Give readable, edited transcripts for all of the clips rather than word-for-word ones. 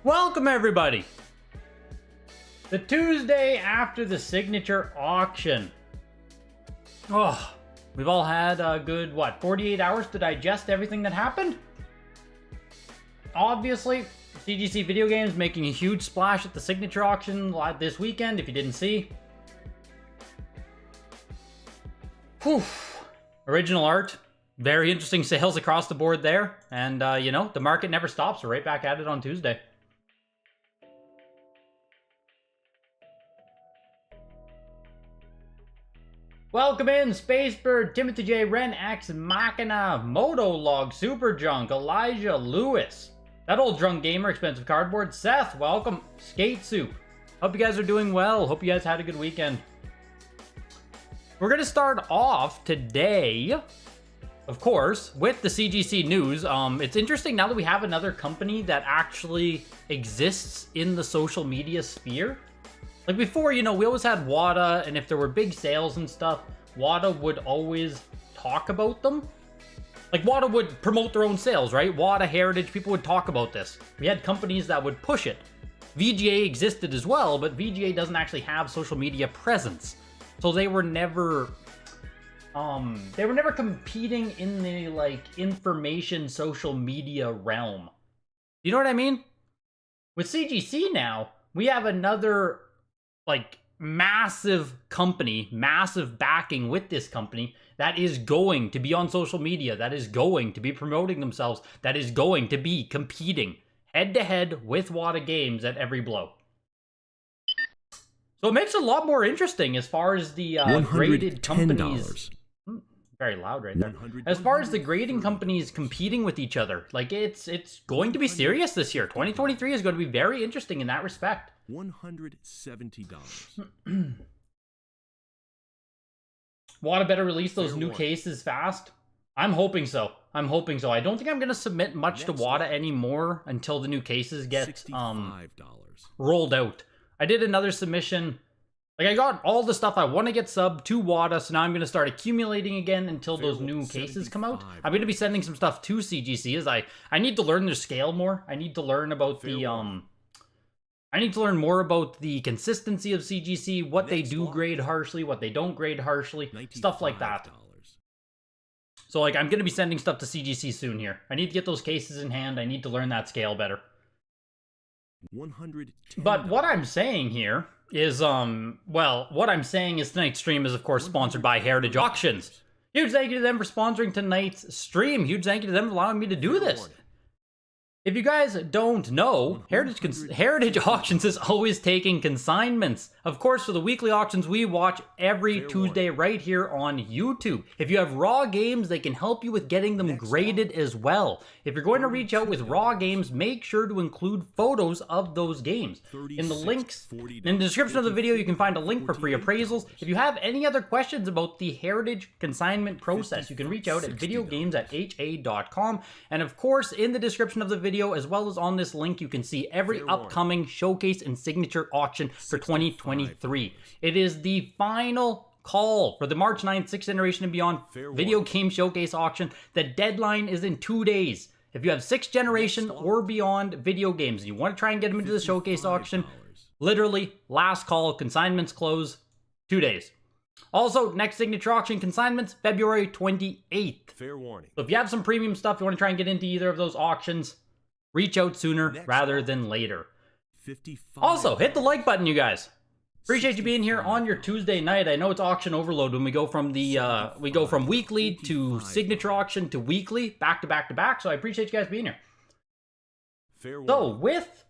Welcome everybody! The Tuesday after the signature auction. Oh, we've all had a good, 48 hours to digest everything that happened? Obviously, CGC Video Games making a huge splash at the signature auction this weekend, if you didn't see. Whew. Original art. Very interesting sales across the board there. And, you know, the market never stops. We're right back at it on Tuesday. Welcome in, Spacebird, Timothy J, Ren X, Machina, Motolog, Super Junk, Elijah, Lewis, That Old Drunk Gamer, Expensive Cardboard, Seth, welcome, Skate Soup. Hope you guys are doing well. Hope you guys had a good weekend. We're going to start off today, of course, with the CGC news. It's interesting now that we have another company that actually exists in the social media sphere. Like before, you know, we always had WATA, and if there were big sales and stuff, WATA would always talk about them. Like WATA would promote their own sales, right? WATA, Heritage, people would talk about this. We had companies that would push it. VGA existed as well, but VGA doesn't actually have social media presence. So they were never competing in the like information social media realm. You know what I mean? With CGC now, we have another like massive company, massive backing with this company that is going to be on social media, that is going to be promoting themselves, that is going to be competing head to head with WATA Games at every blow. So it makes it a lot more interesting as far as the graded companies. Very loud right there. As far as the grading companies competing with each other, like it's going to be serious this year. 2023 is going to be very interesting in that respect. $170. WATA better release those new cases fast. I'm hoping so. I don't think I'm going to submit much to WATA anymore until the new cases get rolled out. I did another submission. Like I got all the stuff I want to get subbed to WATA, so now I'm going to start accumulating again until those new cases come out. I'm going to be sending some stuff to CGC as I need to learn their scale more. I need to learn about the I need to learn more about the consistency of CGC, what they do grade harshly, what they don't grade harshly, stuff like that. So like I'm going to be sending stuff to CGC soon here. I need to get those cases in hand. I need to learn that scale better. But what I'm saying here is, well, what I'm saying is tonight's stream is, of course, sponsored by Heritage Auctions. Huge thank you to them for sponsoring tonight's stream. Huge thank you to them for allowing me to do this. If you guys don't know, Heritage Auctions is always taking consignments. Of course, for the weekly auctions, we watch every Tuesday right here on YouTube. If you have raw games, they can help you with getting them graded as well. If you're going to reach out with raw games, make sure to include photos of those games. In the links, in the description of the video, you can find a link for free appraisals. If you have any other questions about the Heritage consignment process, you can reach out at videogames@ha.com. And of course, in the description of the video, as well as on this link, you can see every upcoming showcase and signature auction for 2023. It is the final call for the March 9th 6th generation and beyond video game showcase auction. The deadline is in 2 days. If you have 6th generation or beyond video games and you want to try and get them into the showcase auction, literally last call, consignments close 2 days. Also, next signature auction consignments, February 28th. Fair warning. So if you have some premium stuff, you want to try and get into either of those auctions, reach out sooner rather than later. Also, hit the like button, you guys. Appreciate you being here on your Tuesday night. I know it's auction overload when we go from the weekly to signature auction to weekly, back to back to back. So I appreciate you guys being here. So with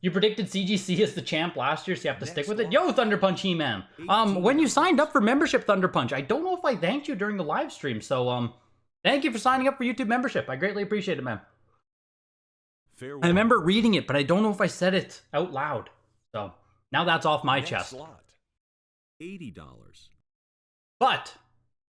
you predicted CGC as the champ last year, so you have to stick with it. Yo, Thunder Punch He-Man. When you signed up for membership, Thunder Punch, I don't know if I thanked you during the live stream. So thank you for signing up for YouTube membership. I greatly appreciate it, man. I remember reading it, but I don't know if I said it out loud. So now that's off my chest. $80. But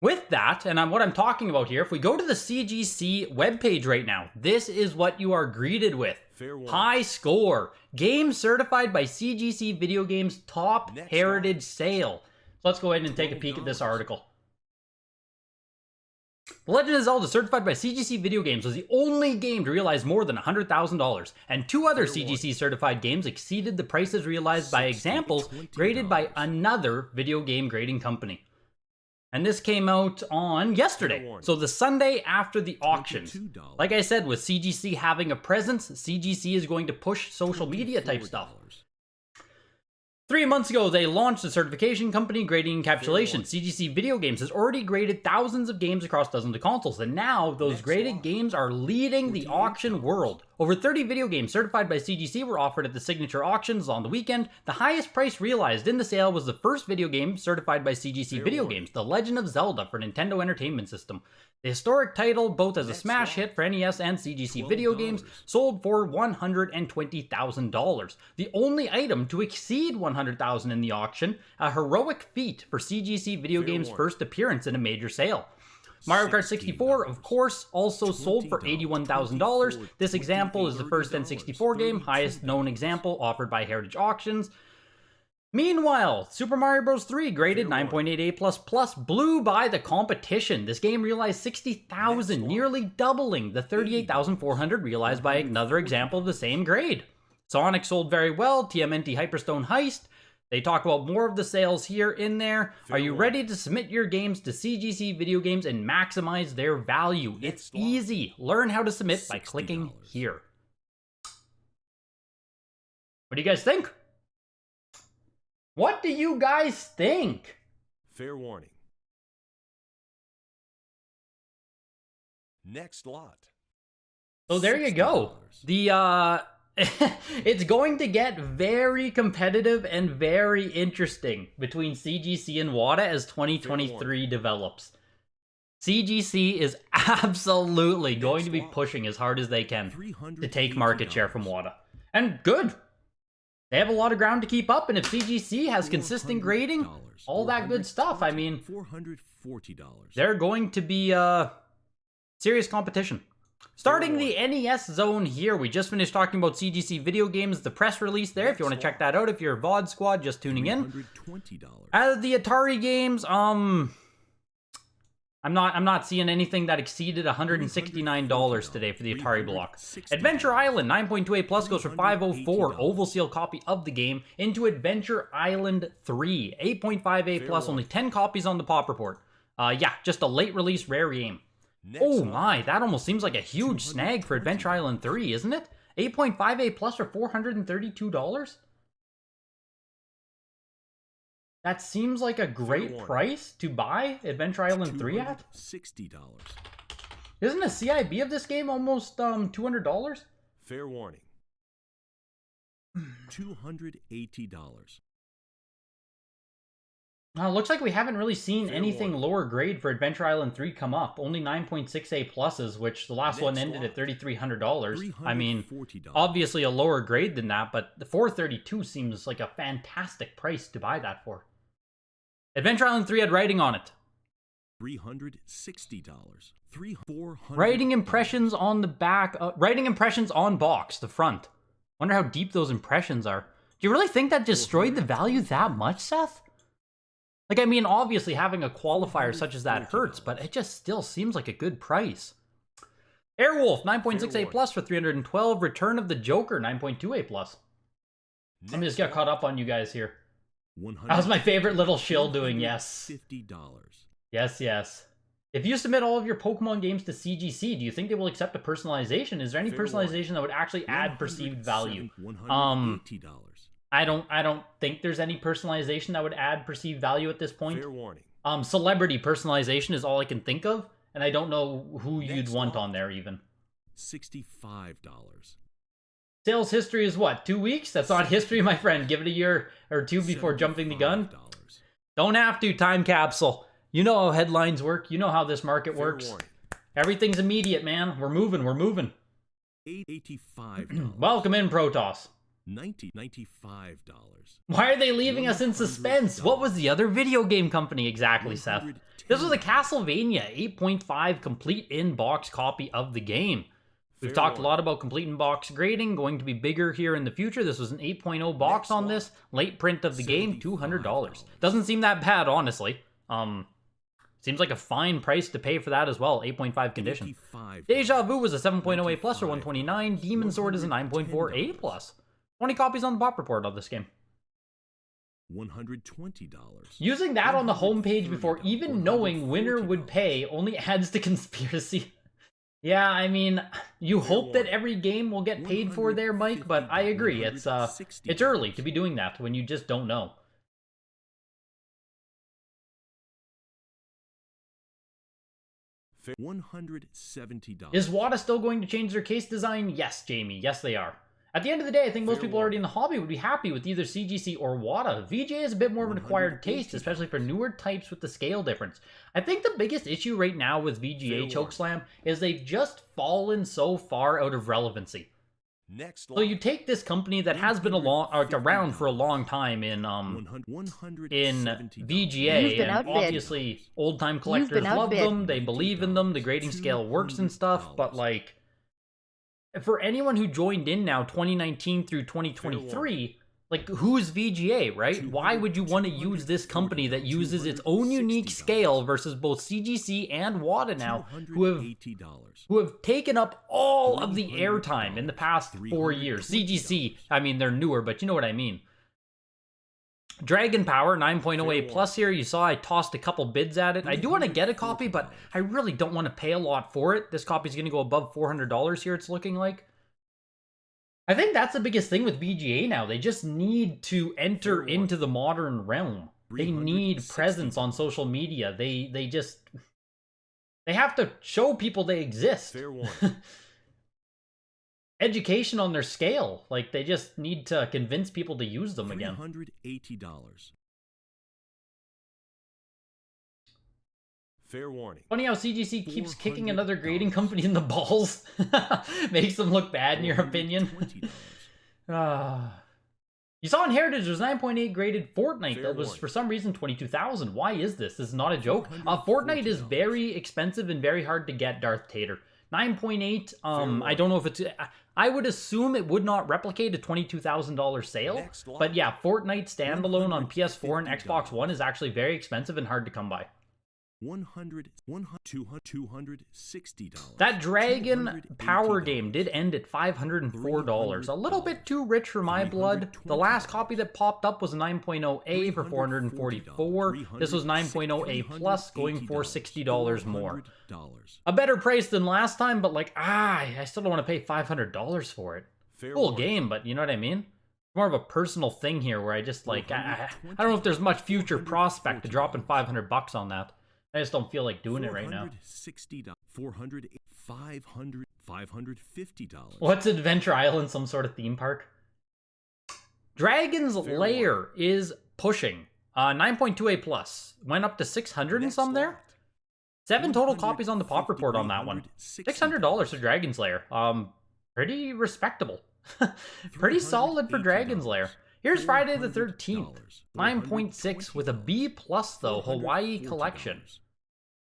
with that, and what I'm talking about here, if we go to the CGC webpage right now, this is what you are greeted with. High score. Game certified by CGC Video Games top Heritage sale. So let's go ahead and take a peek at this article. The Legend of Zelda, certified by CGC Video Games, was the only game to realize more than $100,000, and 2 other CGC certified games exceeded the prices realized by examples graded by another video game grading company. And this came out on yesterday, so the Sunday after the auctions. Like I said, with CGC having a presence, CGC is going to push social media type stuff. 3 months ago, they launched a certification company grading encapsulation. CGC Video Games has already graded thousands of games across dozens of consoles, and now those graded games are leading the auction world. Over 30 video games certified by CGC were offered at the signature auctions on the weekend. The highest price realized in the sale was the first video game certified by CGC Video Games, The Legend of Zelda for Nintendo Entertainment System. The historic title, both as a smash hit for NES and CGC Video Games, sold for $120,000. The only item to exceed $100,000 in the auction, a heroic feat for CGC Video Games' first appearance in a major sale. Mario Kart 64, of course, also sold for $81,000. This example is the first N64 game, highest known example offered by Heritage Auctions. Meanwhile, Super Mario Bros. 3, graded 9.88++, blew by the competition. This game realized $60,000, nearly doubling the $38,400 realized by another example of the same grade. Sonic sold very well, TMNT Hyperstone Heist. They talk about more of the sales here in there. Are you ready to submit your games to CGC Video Games and maximize their value? It's easy. Learn how to submit by clicking here. What do you guys think? What do you guys think? Fair warning. Next lot. So there you go. The it's going to get very competitive and very interesting between CGC and WATA as 2023 develops. CGC is absolutely going to be pushing as hard as they can to take market share from WATA. And good. They have a lot of ground to keep up, and if CGC has consistent grading, all that good stuff, I mean, they're going to be serious competition. Starting the NES zone here, we just finished talking about CGC Video Games, the press release there, if you want to check that out, if you're a VOD squad just tuning in. Out of the Atari games, I'm not seeing anything that exceeded $169 today for the Atari block. Adventure Island 9.28 plus goes for $504, oval seal copy of the game, into Adventure Island 3, 8.58 plus, only 10 copies on the pop report. Yeah, just a late release rare game. Oh my, that almost seems like a huge snag for Adventure Island 3, isn't it? 8.58 plus for $432? That seems like a great price to buy Adventure Island 3 at. $60. Isn't a CIB of this game almost $200? Fair warning. $280. Looks like we haven't really seen anything lower grade for Adventure Island 3 come up. Only 9.68 pluses, which the last one ended at $3,300. I mean, obviously a lower grade than that, but the $432 seems like a fantastic price to buy that for. Adventure Island 3 had writing on it. $360. Writing impressions on the back. Writing impressions on box, the front. Wonder how deep those impressions are. Do you really think that destroyed the value that much, Seth? Like, I mean, obviously having a qualifier such as that hurts, but it just still seems like a good price. Airwolf, 9.68 plus for $312. Return of the Joker, 9.28 plus. Let me just get caught up on you guys here. That was my favorite little shill doing, yes. $50. Yes, yes. If you submit all of your Pokemon games to CGC, do you think they will accept a personalization? Is there any personalization that would actually add perceived value? I don't think there's any personalization that would add perceived value at this point. Fair warning. Celebrity personalization is all I can think of, and I don't know who you'd want on there even. $65. Sales history is what, 2 weeks? That's not history, my friend. Give it a year or two before jumping the gun. Don't have to, time capsule. You know how headlines work. You know how this market works. Everything's immediate, man. We're moving, we're moving. $85. Welcome in, Protoss. $95. Why are they leaving us in suspense? What was the other video game company exactly, Seth? This was a Castlevania 8.5 complete in-box copy of the game. We've talked a lot about complete in-box grading, going to be bigger here in the future. This was an 8.0 box on this. Late print of the game, $200. Doesn't seem that bad, honestly. Seems like a fine price to pay for that as well. 8.5 condition. $85. Deja Vu was a 7.0 A plus or 129. Demon Sword is a 9.4 A plus. 20 copies on the bot report of this game. $120. Using that on the homepage before even knowing winner would pay only adds to conspiracy. Yeah, I mean, you hope that every game will get paid for there, Mike, but I agree. It's early to be doing that when you just don't know. $170. Is WATA still going to change their case design? Yes, Jamie. Yes, they are. At the end of the day, I think most people already in the hobby would be happy with either CGC or WATA. VGA is a bit more of an acquired taste, especially for newer types with the scale difference. I think the biggest issue right now with VGA Chokeslam is they've just fallen so far out of relevancy. So you take this company that has been around for a long time in VGA, and obviously old-time collectors love them, they believe in them, the grading scale works and stuff, but like, for anyone who joined in now 2019 through 2023, like, who's VGA, right? Why would you want to use this company that uses its own unique scale versus both CGC and WATA now, who have taken up all of the airtime in the past 4 years? CGC, I mean, they're newer, but you know what I mean. Dragon Power, 9.0 A plus here. You saw I tossed a couple bids at it. I do want to get a copy, but I really don't want to pay a lot for it. This copy's going to go above $400 here, it's looking like. I think that's the biggest thing with VGA now. They just need to enter into the modern realm. They need presence on social media. They have to show people they exist. Fair warning. Education on their scale. Like, they just need to convince people to use them again. $380. Fair warning. Funny how CGC keeps kicking another grading company in the balls. Makes them look bad in your opinion. You saw in Heritage there's 9.8 graded Fortnite that was for some reason 22,000. Why is this? This is not a joke. Fortnite is very expensive and very hard to get, Darth Tater. 9.8, I don't know if it's... I would assume it would not replicate a $22,000 sale. But yeah, Fortnite standalone on PS4 and Xbox One is actually very expensive and hard to come by. $260. That Dragon Power game did end at $504. A little bit too rich for my blood. The last copy that popped up was a 9.0A for $444. This was 9.0A plus, going for $60 more. A better price than last time, but like, I still don't want to pay $500 for it. Cool game, but you know what I mean? More of a personal thing here where I just like, I don't know if there's much future prospect to dropping $500 on that. I just don't feel like doing it right now. $450. What's Adventure Island, some sort of theme park? Dragon's Lair is pushing. 9.2A plus. Went up to 600 and some there. 7 total copies on the pop report on that one. $600 for Dragon's Lair. Pretty respectable. Pretty solid for Dragon's Lair. Here's Friday the 13th. 9.6 with a B plus though, Hawaii Collection.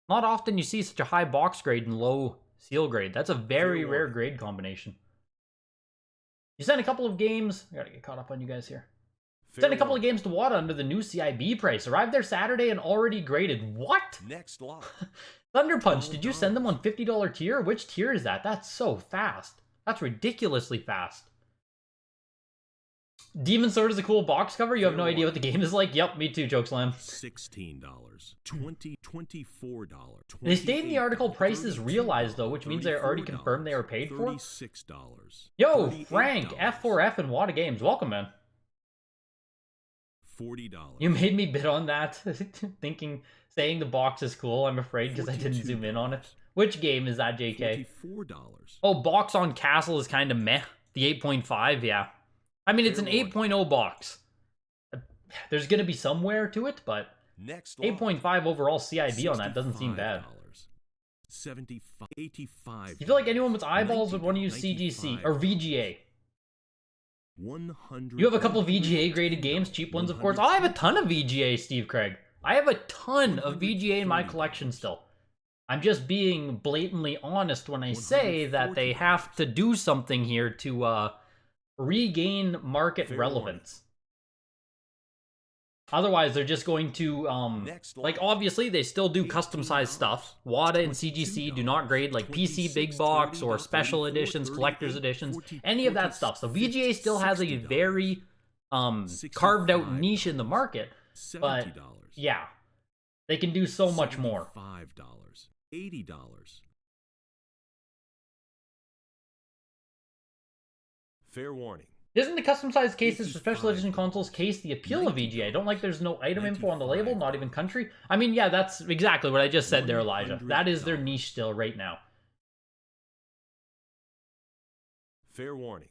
Not often you see such a high box grade and low seal grade. That's a very rare grade combination. You sent a couple of games. I gotta get caught up on you guys here. Sent a couple of games to WATA under the new CIB price. Arrived there Saturday and already graded. What? Next lot. Thunder Punch, did you send them on $50 tier? Which tier is that? That's so fast. That's ridiculously fast. Demon Sword is a cool box cover. You have no idea what the game is like. Yep, me too, Chokeslam. $16. $24. They state in the article prices realized though, which means they already confirmed they were paid for. $36. Yo, Frank, F4F and WATA Games. Welcome, man. $40. You made me bid on that, saying the box is cool. I'm afraid because I didn't zoom in on it. Which game is that, JK? $44. Oh, box on Castle is kind of meh. The 8.5, yeah. I mean, it's an 8.0 box. There's going to be somewhere to it, but 8.5 overall CIB on that doesn't seem bad. $85. You feel like anyone with eyeballs would want to use CGC or VGA? You have a couple of VGA graded games, cheap ones, of course. Oh, I have a ton of VGA, Steve Craig. I have a ton of VGA in my collection still. I'm just being blatantly honest when I say that they have to do something here to regain market relevance. Otherwise, they're just going to, like, obviously, they still do custom-sized stuff. WATA and CGC do not grade, like, PC Big Box or Special Editions, Collector's Editions, any of that stuff. So VGA still has a very, carved-out niche in the market. But, yeah, they can do so much more. $5, $80. Fair warning. Isn't the custom-sized cases for special edition consoles case the appeal of VGA? I don't like there's no item info on the label, not even country. I mean, yeah, that's exactly what I just said there, Elijah. That is their niche still right now. Fair warning.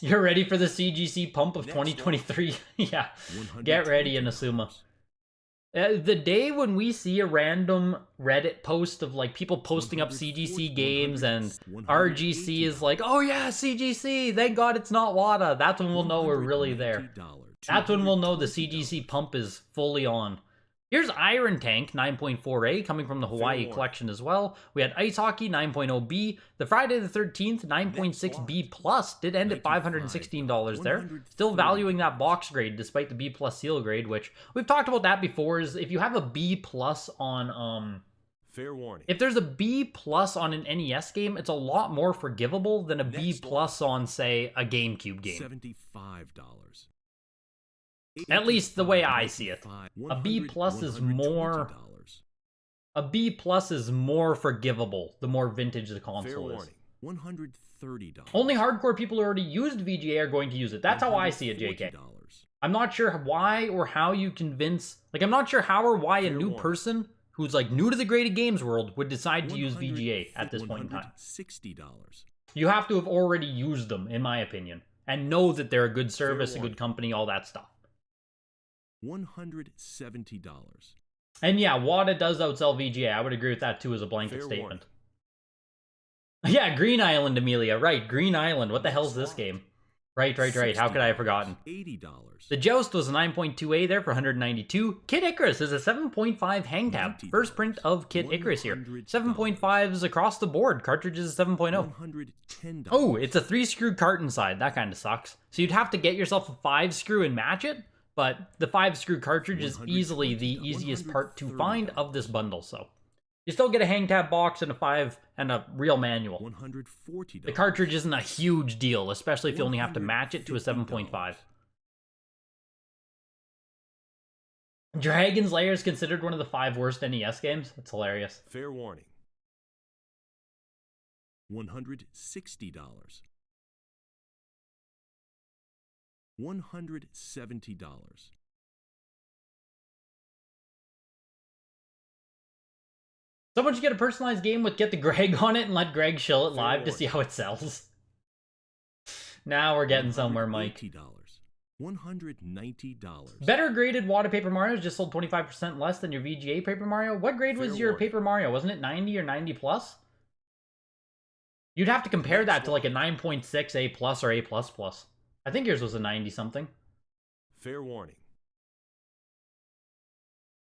You're ready for the CGC pump of 2023? Yeah, get ready, Inazuma. The day when we see a random Reddit post of like people posting up CGC games and RGC is like, oh yeah, CGC, thank God it's not WATA, that's when we'll know we're really there. That's when we'll know the CGC pump is fully on. Here's Iron Tank 9.4A coming from the Hawaii collection as well. We had Ice Hockey 9.0B. The Friday the 13th 9.6B Plus did end at $516 there. Still valuing that box grade despite the B Plus seal grade, which we've talked about that before. Is if you have a B Plus on fair warning. If there's a B Plus on an NES game, it's a lot more forgivable than a B Plus on, say, a GameCube game. $75. At least the way I see it. A B plus is more... A B plus is more forgivable the more vintage the console is. $130. Only hardcore people who already used VGA are going to use it. That's how I see it, JK. I'm not sure why or how you convince... Like, I'm not sure how or why a new person who's, like, new to the graded games world would decide to use VGA at this point in time. $60. You have to have already used them, in my opinion, and know that they're a good service, a good company, all that stuff. $170. And yeah, WATA does outsell VGA. I would agree with that too as a blanket statement. Yeah, Green Island, Amelia. Right, Green Island. What the hell's this game? Right. How could I have forgotten? $80. The Joust was a 9.2A there for $192. Kid Icarus is a 7.5 hang tab. First print of Kid Icarus here. 7.5s across the board. Cartridge is 7.0. $110. Oh, it's a 3-screw cart inside. That kind of sucks. So you'd have to get yourself a 5-screw and match it. But the 5-screw cartridge is easily the easiest part to find of this bundle, so. You still get a hang tab box and a 5 and a real manual. $140. The cartridge isn't a huge deal, especially if you only have to match it to a 7.5. Dragon's Lair is considered one of the 5 worst NES games. That's hilarious. Fair warning. $160. $170. Someone should get a personalized game with Get the Greg on it and let Greg shill it live to see how it sells. Now we're getting somewhere, Mike. $190. Better graded WATA Paper Mario just sold 25% less than your VGA Paper Mario. What grade was your Paper Mario? Wasn't it 90 or 90 plus? You'd have to compare that to like a 9.6 A plus or A plus plus. I think yours was a 90 something. Fair warning.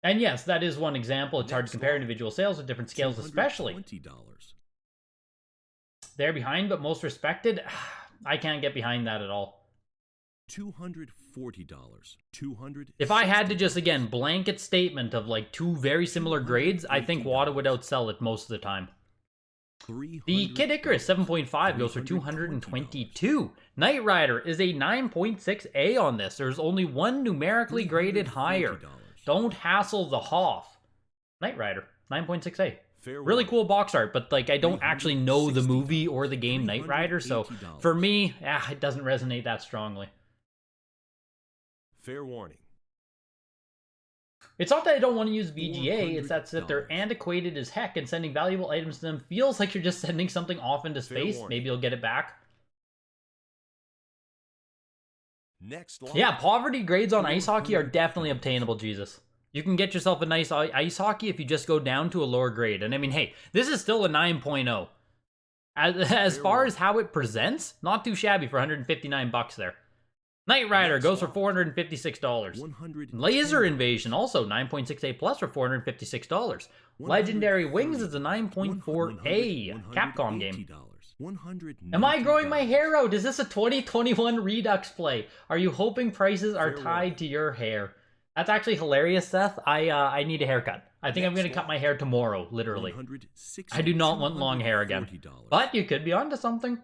And yes, that is one example. It's hard to compare individual sales with different scales, especially. $20. They're behind, but most respected. I can't get behind that at all. $240. If I had to just, again, blanket statement of like 2 very similar grades, I think WATA would outsell it most of the time. The Kid Icarus 7.5 goes for $222. Knight Rider is a 9.6A on this. There's only one numerically graded higher. Don't hassle the Hoff. Knight Rider, 9.6A. Really cool box art, but like I don't actually know the movie or the game Knight Rider, so for me, it doesn't resonate that strongly. Fair warning. It's not that I don't want to use VGA, it's that they're antiquated as heck, and sending valuable items to them feels like you're just sending something off into space. Maybe you'll get it back. Yeah, poverty grades on ice hockey are definitely obtainable, Jesus. You can get yourself a nice ice hockey if you just go down to a lower grade. And I mean, hey, this is still a 9.0. As far as how it presents, not too shabby for 159 bucks there. Knight Rider goes for $456. Laser Invasion, also 9.6A plus for $456. Legendary Wings is a 9.4A Capcom game. $190. Am I growing my hair out? Is this a 2021 Redux play? Are you hoping prices are tied to your hair? That's actually hilarious, Seth. I need a haircut. I think I'm going to cut my hair tomorrow, literally. I do not want long hair again. But you could be onto something.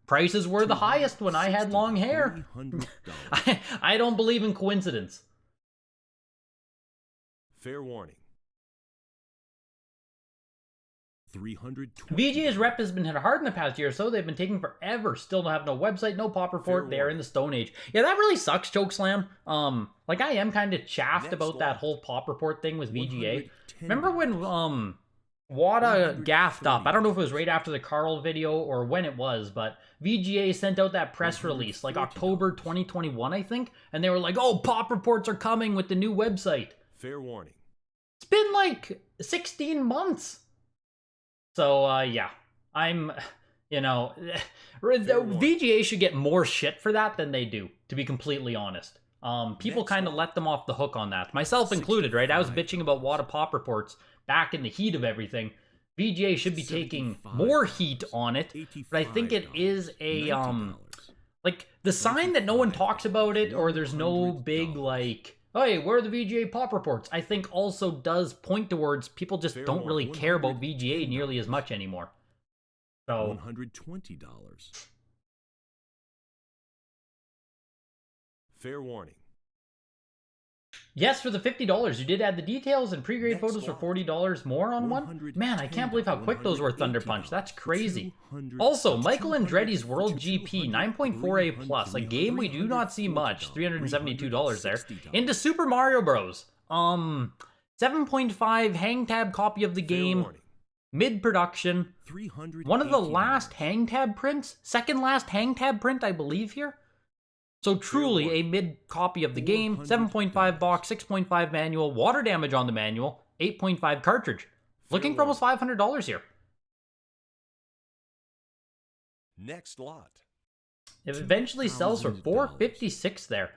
Prices were the highest when I had long hair. I don't believe in coincidence. Fair warning. $320. VGA's rep has been hit hard in the past year or so. They've been taking forever. Still don't have no website, no pop report. They are in the Stone Age. Yeah, that really sucks, Chokeslam. Like, I am kind of chaffed about that whole pop report thing with VGA. Remember when WATA gaffed up? I don't know if it was right after the Carl video or when it was, but VGA sent out that press release, like October 2021, I think. And they were like, oh, pop reports are coming with the new website. Fair warning. It's been like 16 months. So, yeah, I'm, VGA should get more shit for that than they do, to be completely honest. People kind of let them off the hook on that, myself included, right? I was bitching about WATA pop reports back in the heat of everything. VGA should be taking more heat on it, but I think it is a, like, the sign that no one talks about it, or there's no big, like, hey, where are the VGA pop reports? I think also does point towards people just don't really care about VGA nearly as much anymore. So $120. Fair warning. Yes, for the $50, you did add the details and pre-grade photos for $40 more on one. Man, I can't believe how quick those were, Thunder Punch. That's crazy. Also, Michael Andretti's World GP 9.4A Plus, a game we do not see much, $372 there. Into Super Mario Bros. 7.5 hang tab copy of the game, mid-production. One of the last hang tab prints, second last hang tab print, I believe here. So truly a mid copy of the game, 7.5 box, 6.5 manual, water damage on the manual, 8.5 cartridge. Looking for almost $500 here. Next lot. It eventually sells for $456 there.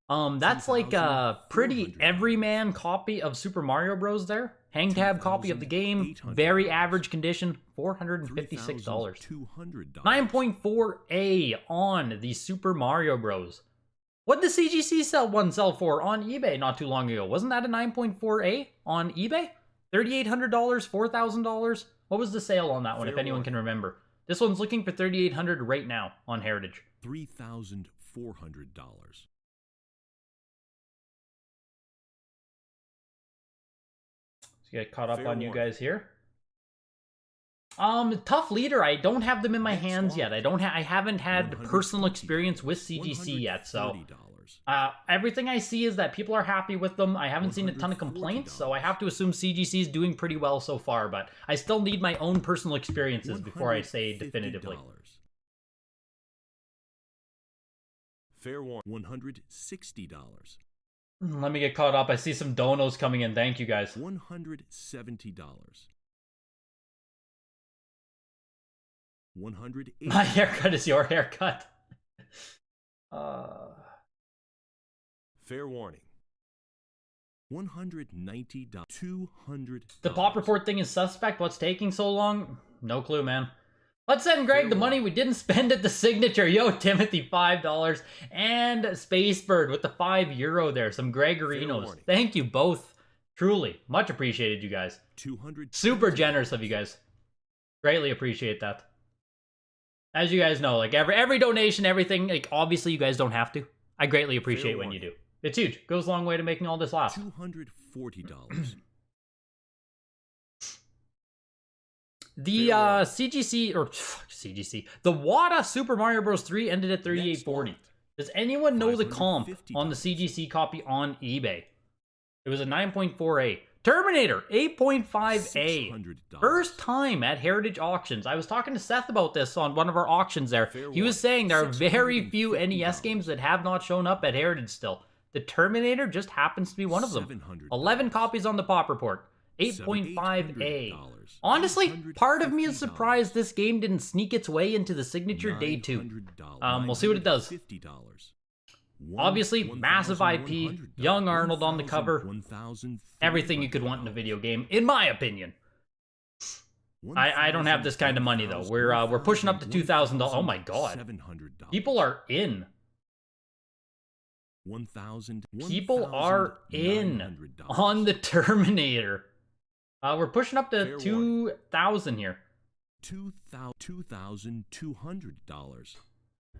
That's like a pretty everyman copy of Super Mario Bros. There. Hang tab copy of the game, very average condition, $456. 9.4A on the Super Mario Bros. What did the CGC one sell for on eBay not too long ago? Wasn't that a 9.4A on eBay? $3,800, $4,000? What was the sale on that one, if anyone can remember? This one's looking for $3,800 right now on Heritage. $3,400. Get caught up on you guys here. Tough Leader, I don't have them in my hands yet. I haven't had personal experience with CGC yet, so everything I see is that people are happy with them. I haven't seen a ton of complaints, so I have to assume CGC is doing pretty well so far, but I still need my own personal experiences before I say definitively. Fair warning, $160. Let me get caught up. I see some donos coming in. Thank you, guys. $170. $180. My haircut is your haircut. Fair warning. $190. $200. The pop report thing is suspect. What's taking so long? No clue, man. Let's send Greg the money we didn't spend at the signature. Yo, Timothy, $5. And Spacebird with the €5 there. Some Gregorinos. Thank you both. Truly. Much appreciated, you guys. 200. Super generous of you guys. Greatly appreciate that. As you guys know, like every donation, everything, like obviously you guys don't have to. I greatly appreciate when you do. It's huge. Goes a long way to making all this last. $240. The CGC, the WATA Super Mario Bros. 3 ended at $3,840. Does anyone know the comp on the CGC copy on eBay? It was a 9.4A. Terminator, 8.5A. First time at Heritage Auctions. I was talking to Seth about this on one of our auctions there. He was saying there are very few NES games that have not shown up at Heritage still. The Terminator just happens to be one of them. 11 copies on the pop report. 8.5A. Honestly, part of me is surprised this game didn't sneak its way into the signature day 2. We'll see what it does. Obviously, massive IP, young Arnold on the cover, everything you could want in a video game, in my opinion. I don't have this kind of money though. We're pushing up to $2,000. Oh my god. $700. People are in. People are in on the Terminator. We're pushing up to 2,000 here. $2,200.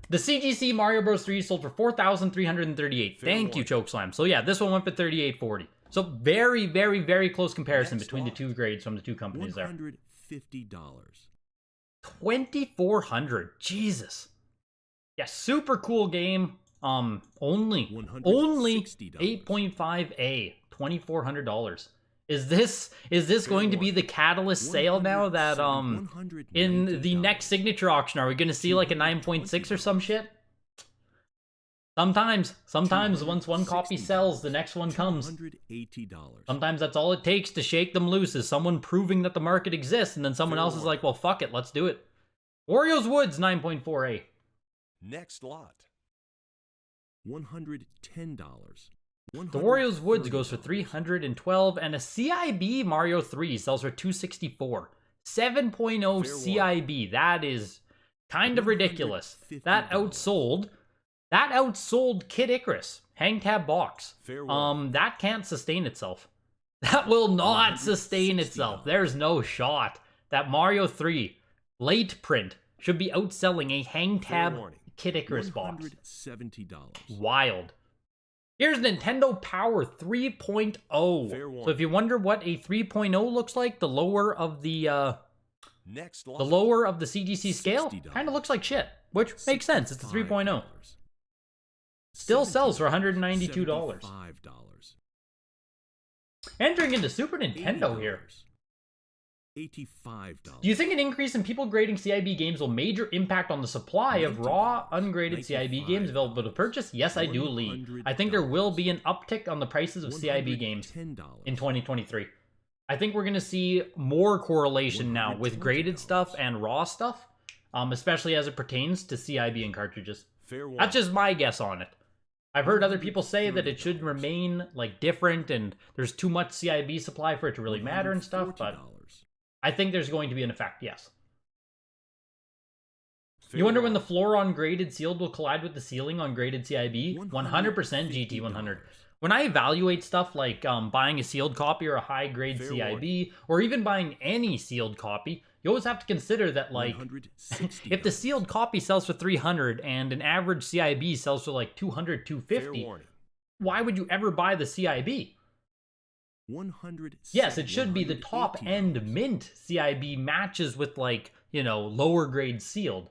The CGC Mario Bros. 3 sold for $4,338. Thank you, Chokeslam. So yeah, this one went for $3,840. So very, very, very close comparison between the two grades from the two companies there. $150. $2,400. Jesus. Yeah, super cool game. Only $160. 8.5A. $2,400. Is this going to be the catalyst sale now that in the next signature auction are we going to see like a 9.6 or some shit? Sometimes once one copy sells, the next one comes. $180. Sometimes that's all it takes to shake them loose is someone proving that the market exists, and then someone else is like, well, fuck it, let's do it. Wario's Woods 9.4A. Next lot. $110. The Wario's Woods goes for $312, and a CIB Mario 3 sells for $264. 7.0 CIB. That is kind of ridiculous. That outsold Kid Icarus. Hang tab box. That can't sustain itself. That will not sustain itself. There's no shot. That Mario 3 late print should be outselling a hang tab Kid Icarus box. $170. Wild. Here's Nintendo Power 3.0. So if you wonder what a 3.0 looks like, the lower of the CGC scale kind of looks like shit, which makes sense. It's a 3.0. Still sells for $192. Entering into Super Nintendo here. $85. Do you think an increase in people grading CIB games will major impact on the supply of raw, ungraded CIB games available to purchase? Yes, I do, Lee. I think there will be an uptick on the prices of CIB games in 2023. I think we're going to see more correlation now with graded stuff and raw stuff, especially as it pertains to CIB and cartridges. That's just my guess on it. I've heard other people say that it should remain like different and there's too much CIB supply for it to really matter and stuff, but I think there's going to be an effect, yes. You wonder when the floor on graded sealed will collide with the ceiling on graded CIB? 100% GT100. When I evaluate stuff like buying a sealed copy or a high-grade CIB, or even buying any sealed copy, you always have to consider that, like, if the sealed copy sells for $300 and an average CIB sells for like $200, $250, why would you ever buy the CIB? Yes, it should be the top-end mint CIB matches with, like, you know, lower-grade sealed.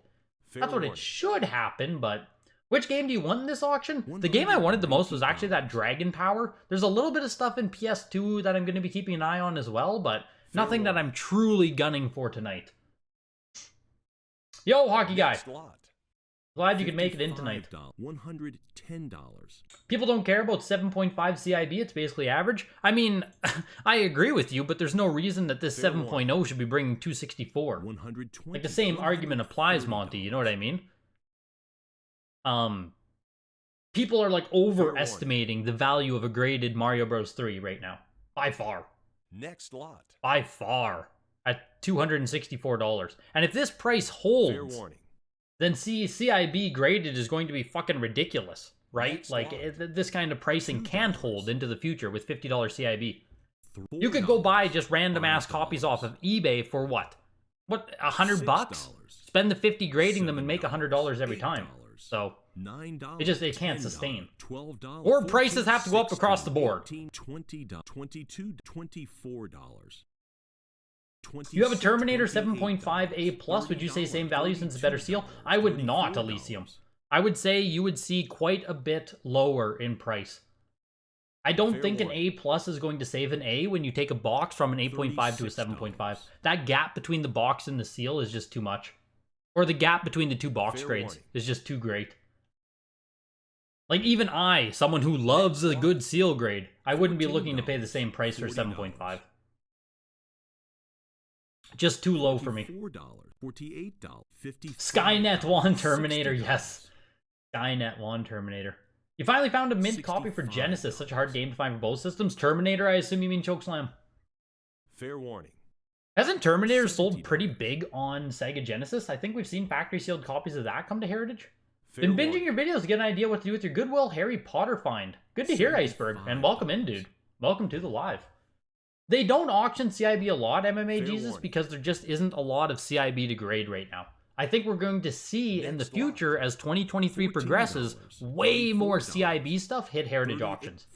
That's what it should happen, but which game do you want in this auction? The game I wanted the most was actually that Dragon Power. There's a little bit of stuff in PS2 that I'm going to be keeping an eye on as well, but nothing that I'm truly gunning for tonight. Yo, Hockey Guy. Glad you could make it in tonight. $110. People don't care about 7.5 CIB, it's basically average. I mean, I agree with you, but there's no reason that this 7.0 should be bringing 264. Like, the same argument applies, Monty, you know what I mean? People are, like, overestimating the value of a graded Mario Bros. 3 right now. By far. Next lot. By far. At $264. And if this price holds, then CIB graded is going to be fucking ridiculous, right? Like, this kind of pricing can't hold into the future with $50 CIB. You could go buy just random-ass copies off of eBay for what? What, $100? Spend the $50 grading them and make $100 every time. So, it can't sustain. Or prices have to go up across the board. $24. You have a Terminator 7.5A Plus. Would you say same value since it's a better seal? I would not, Elysium. I would say you would see quite a bit lower in price. I don't think an A Plus is going to save an A when you take a box from an 8.5 to a 7.5. That gap between the box and the seal is just too much. Or the gap between the two box grades is just too great. Like, even I, someone who loves a good seal grade, I wouldn't be looking to pay the same price for 7.5. Just too low for me. Skynet 1 Terminator, yes. Skynet 1 Terminator. You finally found a mint copy for Genesis. Such a hard game to find for both systems. Terminator, I assume you mean Chokeslam. Fair warning. Hasn't Terminator sold pretty big on Sega Genesis? I think we've seen factory sealed copies of that come to Heritage. Been binging your videos to get an idea what to do with your Goodwill Harry Potter find. Good to hear, Iceberg, and welcome in, dude. Welcome to the live. They don't auction CIB a lot, MMA Jesus, because there just isn't a lot of CIB to grade right now. I think we're going to see in the future, as 2023 progresses, way more CIB stuff hit Heritage auctions.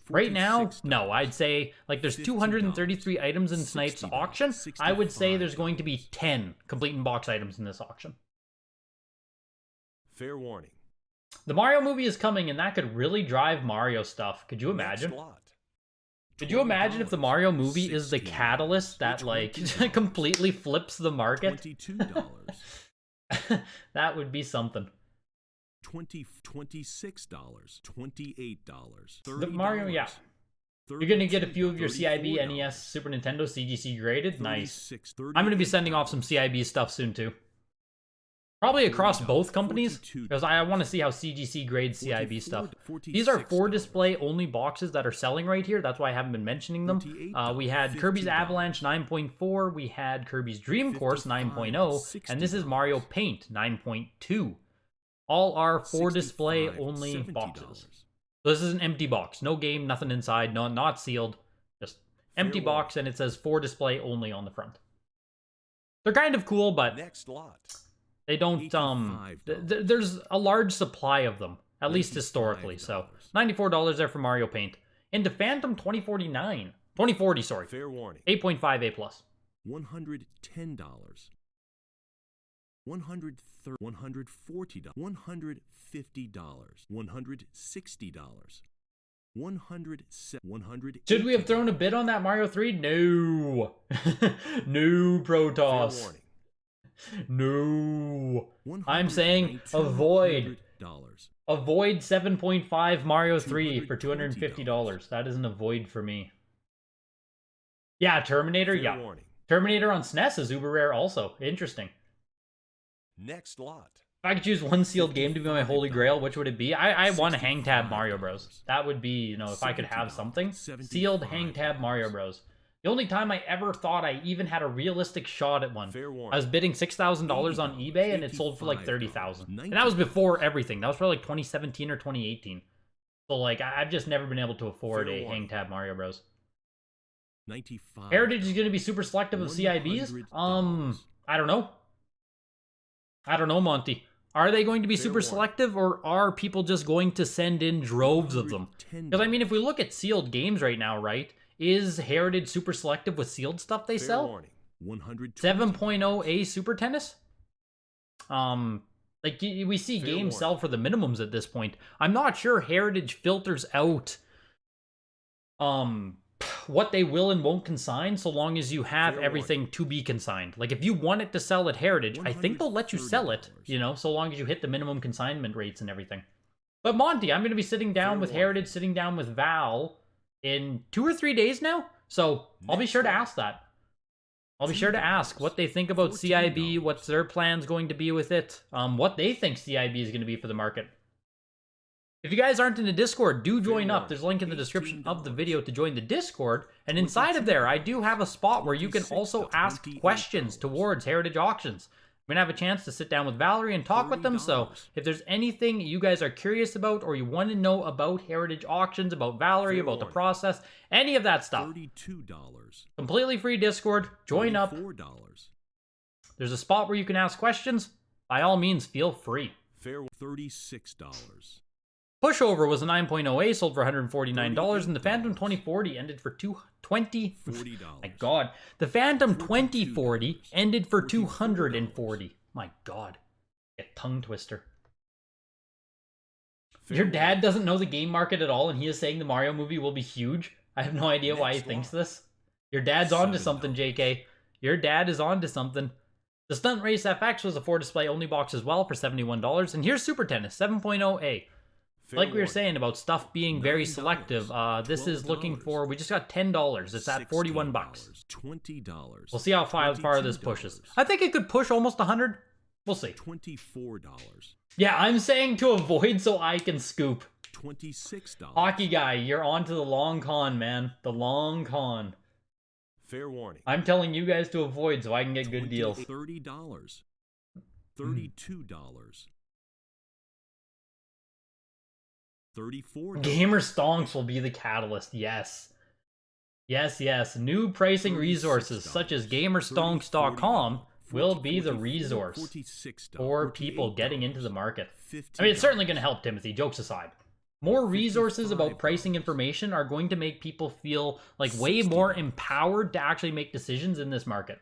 Right now, no, I'd say, like, there's 233 items in tonight's auction. I would say there's going to be 10 complete in-box items in this auction. Fair warning. The Mario movie is coming, and that could really drive Mario stuff. Could you imagine? Could you imagine if the Mario movie is the catalyst that, like, completely flips the market? $22. That would be something. $26. $28. The Mario, yeah. You're going to get a few of your CIB, NES, Super Nintendo, CGC graded? Nice. I'm going to be sending off some CIB stuff soon, too. Probably across both companies, because I want to see how CGC grades CIB stuff. These are 4-display only boxes that are selling right here. That's why I haven't been mentioning them. We had Kirby's Avalanche 9.4, we had Kirby's Dream Course 9.0, and this is Mario Paint 9.2. All are 4-display only boxes. So this is an empty box. No game, nothing inside, not sealed. Just empty box, and it says 4-display only on the front. They're kind of cool, but... Next lot. They don't, there's a large supply of them, at least historically, so $94 there for Mario Paint. Into Phantom 2040, sorry. Fair warning. 8.5 A+. $110. $140. $150. $160. $100. Should we have thrown a bid on that Mario 3? No. No, Protoss. Fair warning. No. I'm saying avoid. Avoid 7.5 Mario 3 for $250. That is an avoid for me. Yeah, Terminator, yeah. Terminator on SNES is uber rare also. Interesting. Next lot. If I could choose one sealed game to be my holy grail, which would it be? I want to hang tab Mario Bros. That would be, you know, if I could have something. Sealed hang tab Mario Bros. The only time I ever thought I even had a realistic shot at one, I was bidding $6,000 on eBay and it sold for like $30,000. And that was before everything. That was probably like 2017 or 2018. So like, I've just never been able to afford a hang tab Mario Bros. Heritage is going to be super selective of CIBs? I don't know. I don't know, Monty. Are they going to be super selective, or are people just going to send in droves of them? Because I mean, if we look at sealed games right now, right? Is Heritage super selective with sealed stuff they sell? 7.0 A Super Tennis? Like, we see games sell for the minimums at this point. I'm not sure Heritage filters out what they will and won't consign so long as you have everything to be consigned. Like, if you want it to sell at Heritage, I think they'll let you sell it, you know, so long as you hit the minimum consignment rates and everything. But Monty, I'm going to be sitting down with Heritage, sitting down with Val in 2 or 3 days now, so I'll be sure to ask that. I'll be sure to ask what they think about CIB, what's their plans going to be with it, what they think CIB is going to be for the market. If you guys aren't in the Discord, do join up. There's a link in the description of the video to join the Discord, and inside of there, I do have a spot where you can also ask questions towards Heritage Auctions. I'm going to have a chance to sit down with Valerie and talk with them, so if there's anything you guys are curious about or you want to know about Heritage Auctions, about Valerie, about the process, any of that stuff, completely free Discord, join up. There's a spot where you can ask questions. By all means, feel free. $36. Pushover was a 9.0A, sold for $149, and the Phantom 2040 ended for $220. My God. The Phantom 2040 ended for $240. My God. A tongue twister. Your dad doesn't know the game market at all, and he is saying the Mario movie will be huge? I have no idea why he thinks this. Your dad's onto something, JK. Your dad is onto something. The Stunt Race FX was a 4-display only box as well for $71. And here's Super Tennis, 7.0A. Like we were saying about stuff being very selective, this is looking for, we just got $10. It's at 41 bucks. $20. We'll see how far this pushes. I think it could push almost 100. We'll see. $24. Yeah, I'm saying to avoid so I can scoop. $26. Hockey guy, you're on to the long con, man. The long con. Fair warning. I'm telling you guys to avoid so I can get good deals. $30. $32. $34. Gamer stonks will be the catalyst, yes. Yes, yes. New pricing resources such as gamerstonks.com will be the resource for people getting into the market. I mean, it's certainly going to help, Timothy, jokes aside. More resources about pricing information are going to make people feel like way more empowered to actually make decisions in this market.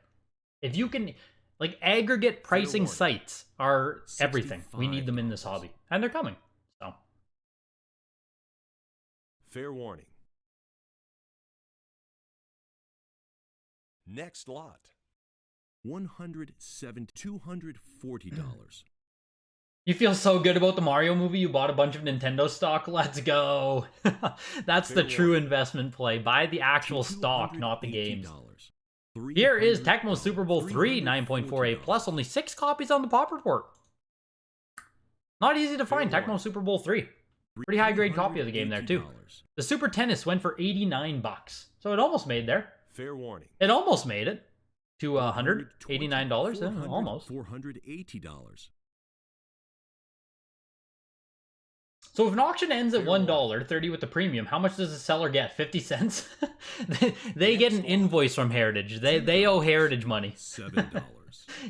If you can, like, aggregate pricing sites are everything. We need them in this hobby. And they're coming. So. Fair warning. Next lot. $240. You feel so good about the Mario movie, you bought a bunch of Nintendo stock? Let's go. That's the true investment play. Buy the actual stock, not the games. Here is Tecmo Super Bowl 3 9.48 plus, only 6 copies on the Pop Report. Not easy to find, Tecmo Super Bowl 3. Pretty high grade copy of the game there too. The Super Tennis went for $89, so it almost made there. Fair warning. It almost made it to $189, almost. $480. So if an auction ends at $1, 30 with the premium, how much does the seller get? 50 cents? they get an invoice from Heritage. They owe Heritage money. $7.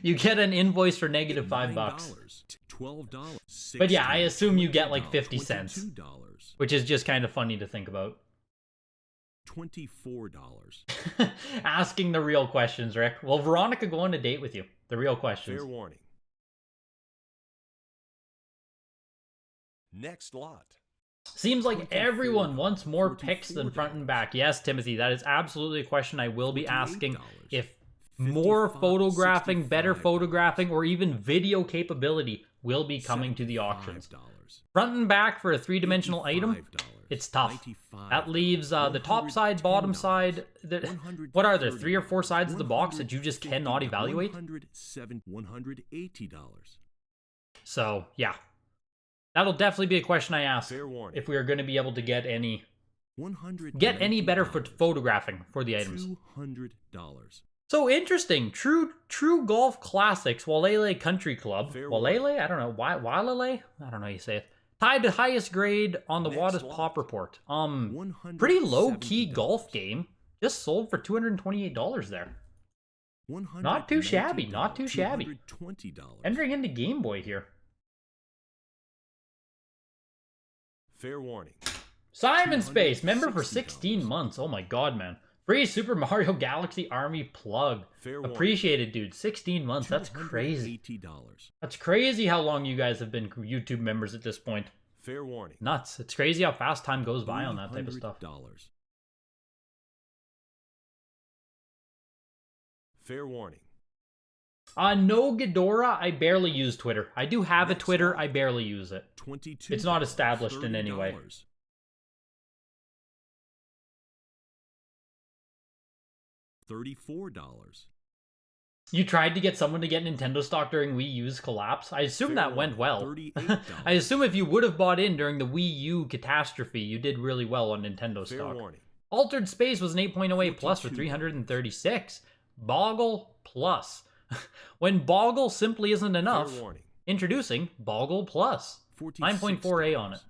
You get an invoice for negative $5. $12. But yeah, I assume you get like 50 cents, which is just kind of funny to think about. $24. Asking the real questions, Rick. Will Veronica go on a date with you? The real questions. Fair warning. Next lot. Seems like everyone wants more pics than front and back. Yes, Timothy, that is absolutely a question I will be asking. If more photographing, better photographing, or even video capability will be coming to the auctions. Front and back for a three-dimensional item, it's tough. That leaves the top side, bottom side. What are there, 3 or 4 sides of the box that you just cannot evaluate? $180. So, yeah. That'll definitely be a question I ask if we are going to be able to get any better photographing for the items. $200. So interesting. True Golf Classics, Walele Country Club. Walele? I don't know. Walele? I don't know how you say it. Tied to highest grade on the WATA's Pop Report. Pretty low-key golf game. Just sold for $228 there. Not too shabby. Not too shabby. Entering into Game Boy here. Fair warning. Simon Space, member for 16 months. Oh my god, man. Free Super Mario Galaxy Army plug. Appreciated, dude. 16 months. That's crazy. That's crazy how long you guys have been YouTube members at this point. Fair warning. Nuts. It's crazy how fast time goes by on that type of stuff. Fair warning. No Ghidorah, I barely use Twitter. I do have a Twitter, I barely use it. It's not established in any way. $34. You tried to get someone to get Nintendo stock during Wii U's collapse? I assume that went well. I assume if you would have bought in during the Wii U catastrophe, you did really well on Nintendo stock. Altered Space was an 8.08 plus for 336. Boggle Plus. When Boggle simply isn't enough, introducing Boggle Plus. 9.4A on it.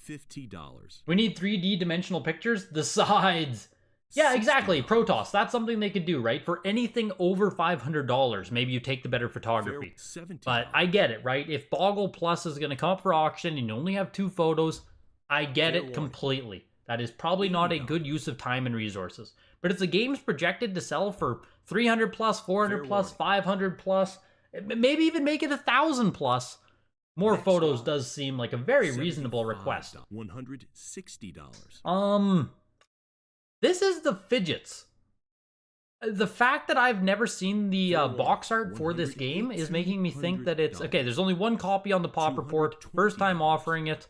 $50. We need 3D dimensional pictures? The sides! Yeah, exactly. Protoss. That's something they could do, right? For anything over $500, maybe you take the better photography. But I get it, right? If Boggle Plus is going to come up for auction and you only have 2 photos, I get it completely. That is probably not a good use of time and resources. But if the game's projected to sell for 300 plus, 400 plus, 500 plus, maybe even make it 1,000 plus, more photos does seem like a very reasonable request. $160. This is the Fidgets. The fact that I've never seen the box art for this game is making me think that it's... Okay, there's only 1 copy on the Pop Report. First time offering it.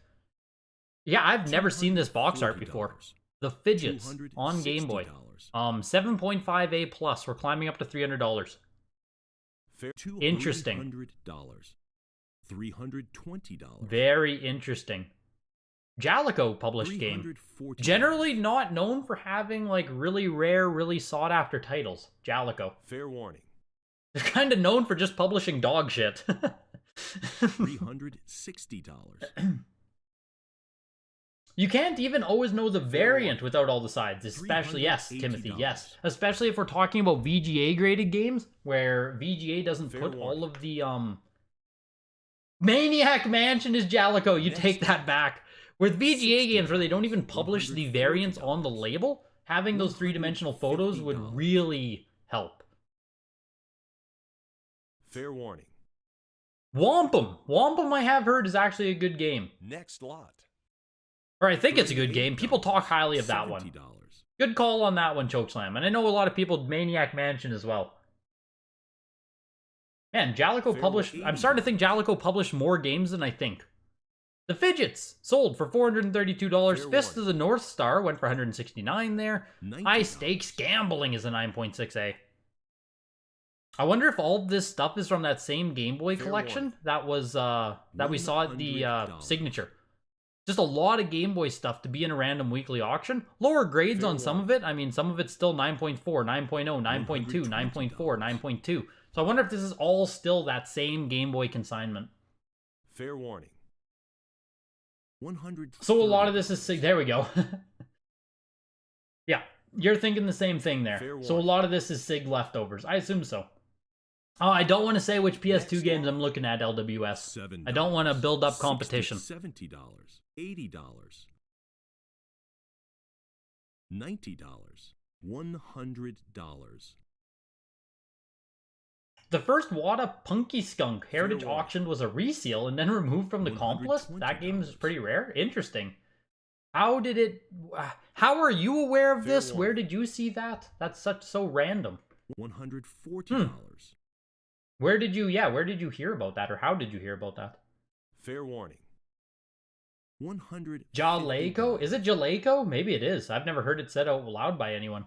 Yeah, I've never seen this box art before. The Fidgets on Game Boy. 7.5A plus. We're climbing up to $300. Interesting. $320. Very interesting. Jalico published game. $340. Generally not known for having like really rare, really sought after titles. Jalico. Fair warning. They're kind of known for just publishing dog shit. $360. You can't even always know the variant without all the sides, especially, yes, Timothy, yes. Especially if we're talking about VGA graded games, where VGA doesn't put all of the, Maniac Mansion is Jalico, you take that back. With VGA games where they don't even publish the variants on the label, having those three-dimensional photos would really help. Fair warning. Wampum! Wampum, I have heard, is actually a good game. Next lot. Or I think it's a good game. People talk highly of that one. $70. Good call on that one, Chokeslam. And I know a lot of people Maniac Mansion as well. Man, Jalico published... I'm starting to think Jalico published more games than I think. The Fidgets sold for $432. Fist of the North Star went for $169 there. High Stakes Gambling is a 9.6A. I wonder if all of this stuff is from that same Game Boy collection that was that we saw at the Signature. Just a lot of Game Boy stuff to be in a random weekly auction. Lower grades on some of it. I mean, some of it's still 9.4, 9.0, 9.2, 9.4, 9.2. So I wonder if this is all still that same Game Boy consignment. Fair warning. 100. So a lot of this is SIG. There we go. Yeah, you're thinking the same thing there. So a lot of this is SIG leftovers. I assume so. Oh, I don't want to say which PS2 games I'm looking at, LWS. I don't want to build up competition. $70, $80, $90, $100. The first WATA Punky Skunk Heritage auction was a reseal and then removed from the comp list. That game is pretty rare. Interesting. How did it... How are you aware of this? Where did you see that? That's so random. $140. Where did you hear about that? Or how did you hear about that? Fair warning. $100. Jaleco? Is it Jaleco? Maybe it is. I've never heard it said out loud by anyone.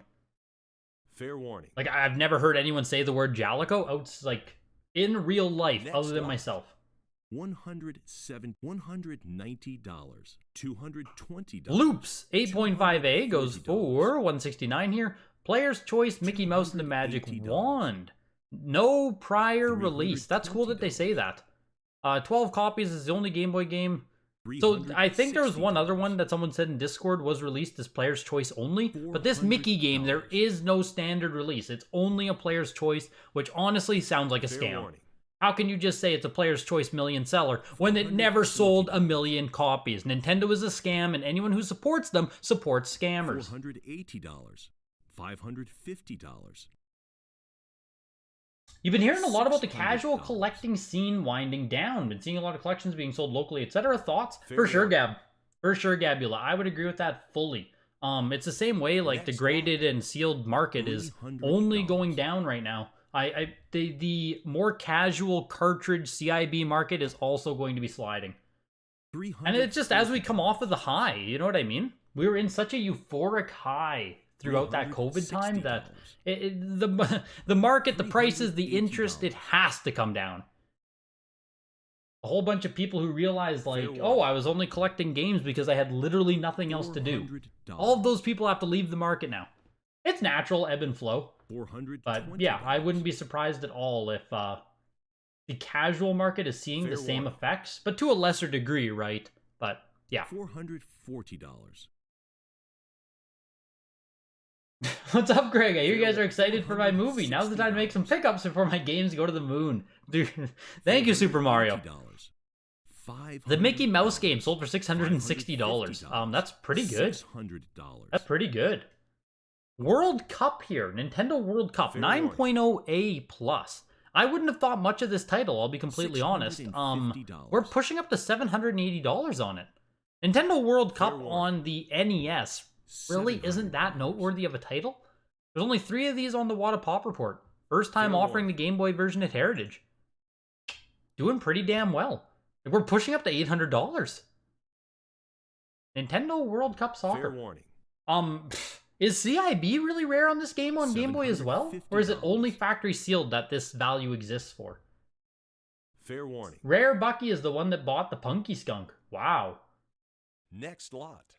Fair warning. Like, I've never heard anyone say the word Jalico out, like, in real life, other than myself. $190, $220. Loops 8.5A goes for $169 here. Player's Choice Mickey Mouse and the Magic Wand. No prior release. That's cool that they say that. 12 copies is the only Game Boy game. So I think there was one other one that someone said in Discord was released as Player's Choice only. But this Mickey game, there is no standard release. It's only a Player's Choice, which honestly sounds like a scam. How can you just say it's a Player's Choice million seller when it never sold a million copies? Nintendo is a scam, and anyone who supports them supports scammers. $480, $550. You've been hearing a lot about the casual collecting scene winding down. Been seeing a lot of collections being sold locally, etc. Thoughts? For sure, Gab. For sure, Gabula. I would agree with that fully. It's the same way, like, the graded and sealed market is only going down right now. The more casual cartridge CIB market is also going to be sliding. And it's just as we come off of the high, you know what I mean? We were in such a euphoric high throughout that COVID time that the market, the prices, the interest, it has to come down. A whole bunch of people who realized, like, oh, I was only collecting games because I had literally nothing else to do. All of those people have to leave the market now. It's natural, ebb and flow. But yeah, I wouldn't be surprised at all if the casual market is seeing the same effects, but to a lesser degree, right? But yeah. $440. What's up, Greg? I hear you guys are excited for my movie. Now's the time to make some pickups before my games go to the moon. Dude, thank you, Super Mario. The Mickey Mouse game sold for $660. That's pretty good. That's pretty good. World Cup here. Nintendo World Cup. 9.0A+. I wouldn't have thought much of this title, I'll be completely honest. We're pushing up to $780 on it. Nintendo World Cup on the NES really isn't that noteworthy of a title. There's only 3 of these on the WATA Pop Report. First time offering the Game Boy version at Heritage. Doing pretty damn well. We're pushing up to $800. Nintendo World Cup Soccer. Is CIB really rare on this game on Game Boy as well? Or is it only factory sealed that this value exists for? Fair warning. Rare Bucky is the one that bought the Punky Skunk. Wow. Next lot.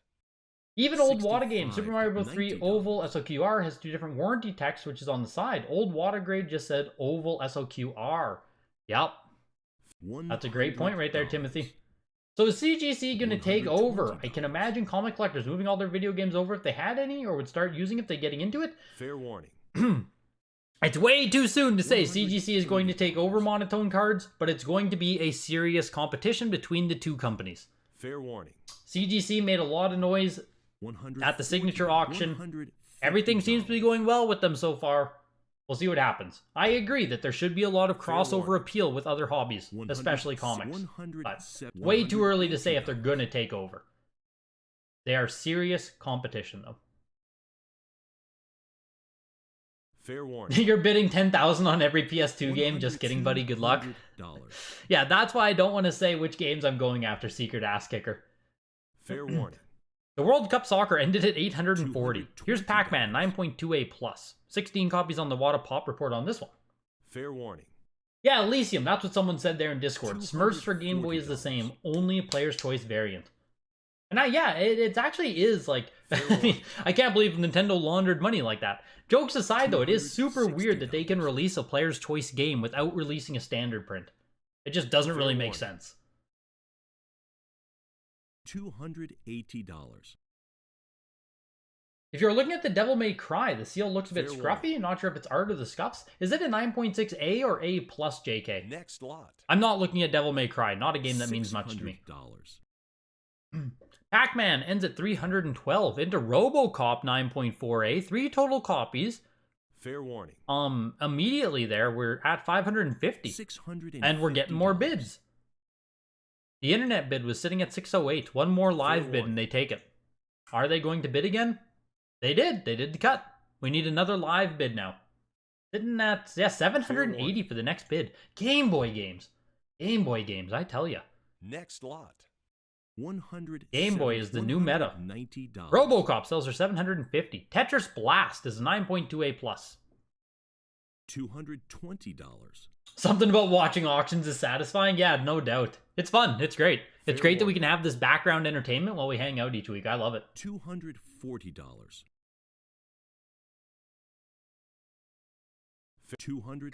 Even old WATA games, Super Mario Bros. 3 $65. Oval SOQR has 2 different warranty text, which is on the side. Old WATA grade just said Oval SOQR. Yep. That's a great point right there, Timothy. So is CGC going to take over? I can imagine comic collectors moving all their video games over if they had any, or would start using if they getting into it. Fair warning. It's way too soon to say CGC is going to take over monotone cards, but it's going to be a serious competition between the two companies. Fair warning. CGC made a lot of noise at the signature auction. Everything seems to be going well with them so far. We'll see what happens. I agree that there should be a lot of crossover appeal with other hobbies, especially comics. But way too early to say if they're going to take over. They are serious competition, though. Fair warning. You're bidding $10,000 on every PS2 game. Just kidding, buddy. Good luck. Yeah, that's why I don't want to say which games I'm going after, Secret Ass Kicker. Fair warning. The World Cup Soccer ended at 840. Here's Pac-Man 9.2A+. 16 copies on the WATA Pop report on this one. Fair warning. Yeah, Elysium. That's what someone said there in Discord. Smurfs for Game Boy is the same. Only a player's choice variant. And it actually is like... I mean, I can't believe Nintendo laundered money like that. Jokes aside, though, it is super weird that they can release a player's choice game without releasing a standard print. It just doesn't really make sense. $280. If you're looking at the Devil May Cry, the seal looks a bit scruffy. I'm not sure if it's art or the scuffs. Is it a 9.6A or A+, JK? Next lot. I'm not looking at Devil May Cry. Not a game that means much to me. Pac-Man ends at 312. Into RoboCop 9.4A. 3 total copies. Fair warning. Immediately there, we're at 550. And we're getting more bids. The internet bid was sitting at 608. One more live bid and they take it. Are they going to bid again? They did. They did the cut. We need another live bid now. Sitting at, 780 for the next bid. Game Boy games. Game Boy games, I tell ya. Next lot. 100. Game Boy is the new meta. $90. RoboCop sells for 750. Tetris Blast is 9.2A+. $220. Something about watching auctions is satisfying? Yeah, no doubt. It's fun. It's great. It's great that we can have this background entertainment while we hang out each week. I love it. $240.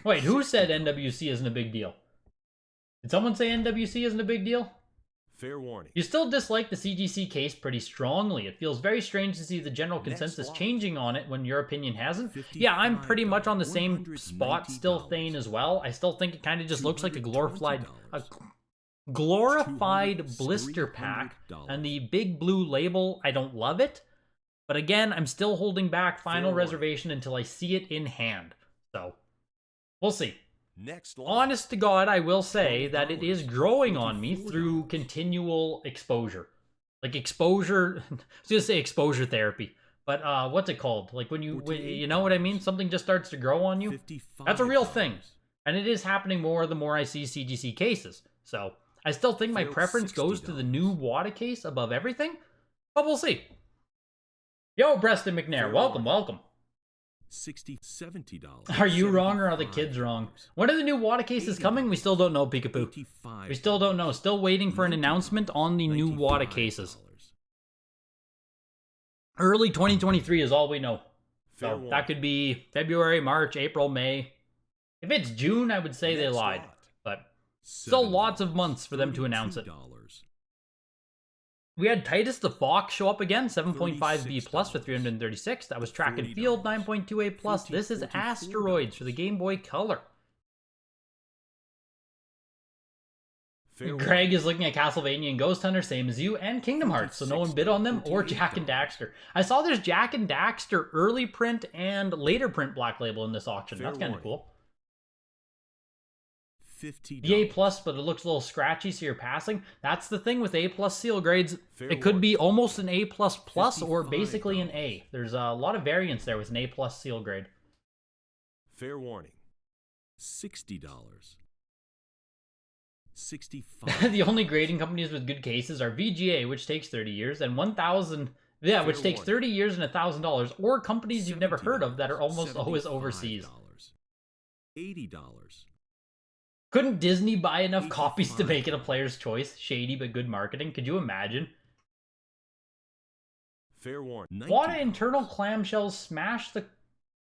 Wait, who said NWC isn't a big deal? Did someone say NWC isn't a big deal? Fair warning. You still dislike the CGC case pretty strongly. It feels very strange to see the general consensus changing on it when your opinion hasn't. Yeah, I'm pretty much on the same spot still, Thane, as well. I still think it kind of just looks like a glorified blister pack. And the big blue label, I don't love it. But again, I'm still holding back final reservation until I see it in hand. So, we'll see. Honest to God, I will say that it is growing on me through continual exposure. Like exposure, I was going to say exposure therapy. But what's it called? Like when you know what I mean? Something just starts to grow on you. That's a real thing. And it is happening more the more I see CGC cases. So, I still think my preference goes to the new WATA case above everything. But we'll see. Yo, Preston McNair, welcome. $70. Are you wrong or are the kids wrong? When are the new WATA cases coming? We still don't know, Peekaboo. We still don't know. Still waiting for an announcement on the new WATA cases. Early 2023 is all we know. So that could be February, March, April, May. If it's June, I would say they lied. But still lots of months for them to announce it. We had Titus the Fox show up again, 7.5B plus for 336. That was Track and Field, 9.2A plus. This is Asteroids for the Game Boy Color. Greg is looking at Castlevania and Ghost Hunter, same as you, and Kingdom Hearts, so no one bid on them, or Jak and Daxter. I saw there's Jak and Daxter early print and later print Black Label in this auction. That's kind of cool. The A+, but it looks a little scratchy, so you're passing. That's the thing with A+ seal grades. It could be almost an A++ or basically an A. There's a lot of variance there with an A+ seal grade. Fair warning. $60. $65. The only grading companies with good cases are VGA, which takes 30 years, and 1,000... Yeah, which takes 30 years and $1,000, or companies you've never heard of that are almost always overseas. $80. Couldn't Disney buy enough copies to make it a player's choice? Shady but good marketing. Could you imagine? Fair warning. WATA $90. internal clamshells smash the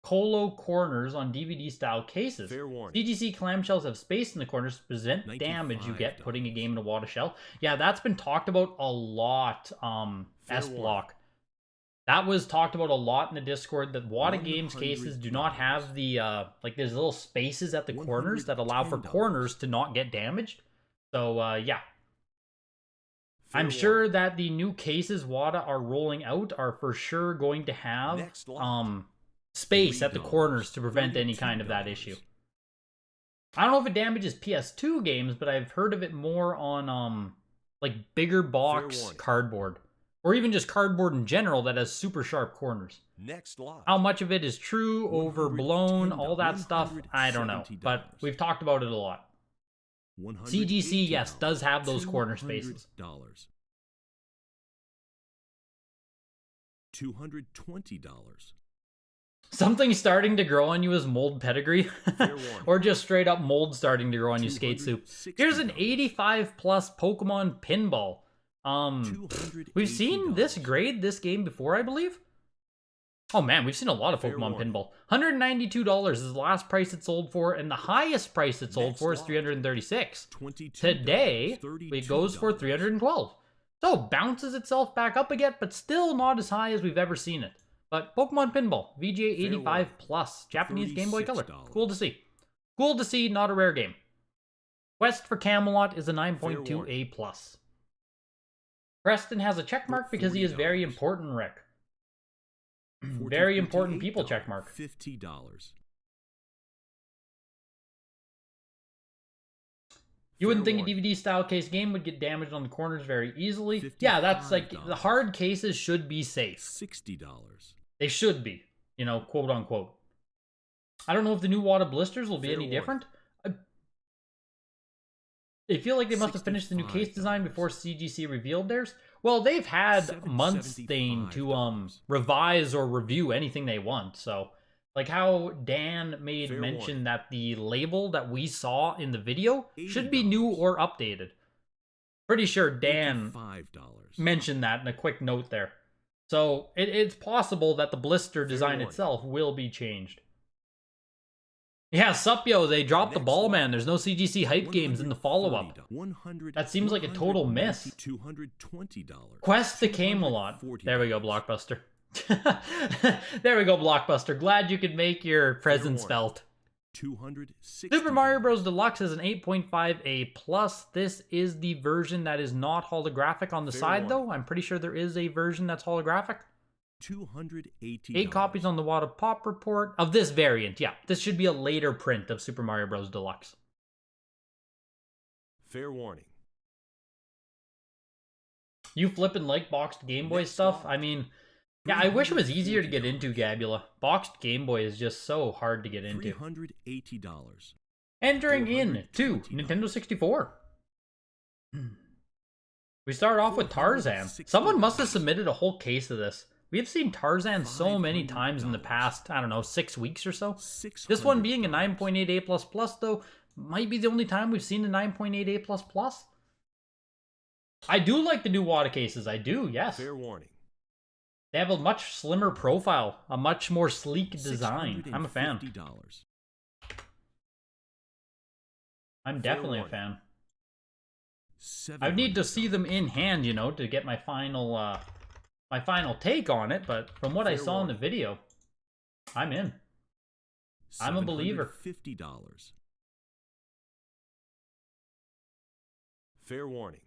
colo corners on DVD-style cases. Fair warning. CGC clamshells have space in the corners to prevent damage you get putting a game in a WATA shell. Yeah, that's been talked about a lot, S-Block. That was talked about a lot in the Discord, that WATA games cases do not have the, like, there's little spaces at the corners that allow for corners to not get damaged. So, yeah. I'm sure that the new cases WATA are rolling out are for sure going to have, space at the corners to prevent any kind of that issue. I don't know if it damages PS2 games, but I've heard of it more on, like, bigger box cardboard. Or even just cardboard in general that has super sharp corners. Next lot. How much of it is true, overblown, all that stuff, I don't know. But we've talked about it a lot. CGC, yes, does have those corner spaces. $220. Something starting to grow on you is mold pedigree. Or just straight up mold starting to grow on you, Skate Soup. Here's an 85 plus Pokemon pinball. We've seen this grade, this game before, I believe. Oh man, we've seen a lot of Pokemon pinball. $192 is the last price it sold for, and the highest price it sold for is $336. Today, it goes for $312. So, bounces itself back up again, but still not as high as we've ever seen it. But Pokemon Pinball, VGA 85 plus, Japanese Game Boy Color. Cool to see. Cool to see, not a rare game. Quest for Camelot is a 9.2 A plus. Preston has a checkmark because he is very important, Rick. Very important people checkmark. $50. You wouldn't think a DVD-style case game would get damaged on the corners very easily. Yeah, that's like, the hard cases should be safe. $60. They should be, you know, quote unquote. I don't know if the new WATA blisters will be any different. They feel like they must have finished the new case design before CGC revealed theirs. Well, they've had months to revise or review anything they want. So, like how Dan made mention that the label that we saw in the video should be new or updated. Pretty sure Dan mentioned that in a quick note there. So, it's possible that the blister design itself will be changed. Yeah, Supyo, they dropped the ball, man. There's no CGC hype games in the follow-up. That seems like a total miss. Quest to Camelot. There we go, Blockbuster. There we go, Blockbuster. Glad you could make your presence felt. Super Mario Bros. Deluxe is an 8.5 A plus. This is the version that is not holographic on the side, though. I'm pretty sure there is a version that's holographic. $280. 8 copies on the WATA Pop Report of this variant. Yeah, this should be a later print of Super Mario Bros. Deluxe. Fair warning. You flipping like boxed Game Boy stuff? I mean, yeah, I wish it was easier to get into, Gabula. Boxed Game Boy is just so hard to get into. $380. Entering in to Nintendo 64. We start off with Tarzan. Someone must have submitted a whole case of this. We have seen Tarzan so many times in the past, I don't know, 6 weeks or so. This one being a 9.8 A++, though, might be the only time we've seen a 9.8 A++. I do like the new WATA cases, I do, yes. Fair warning. They have a much slimmer profile, a much more sleek design. I'm a fan. I'm definitely a fan. I need to see them in hand, you know, to get my final take on it, but from what I saw in the video, I'm in. I'm a believer. $50. Fair warning.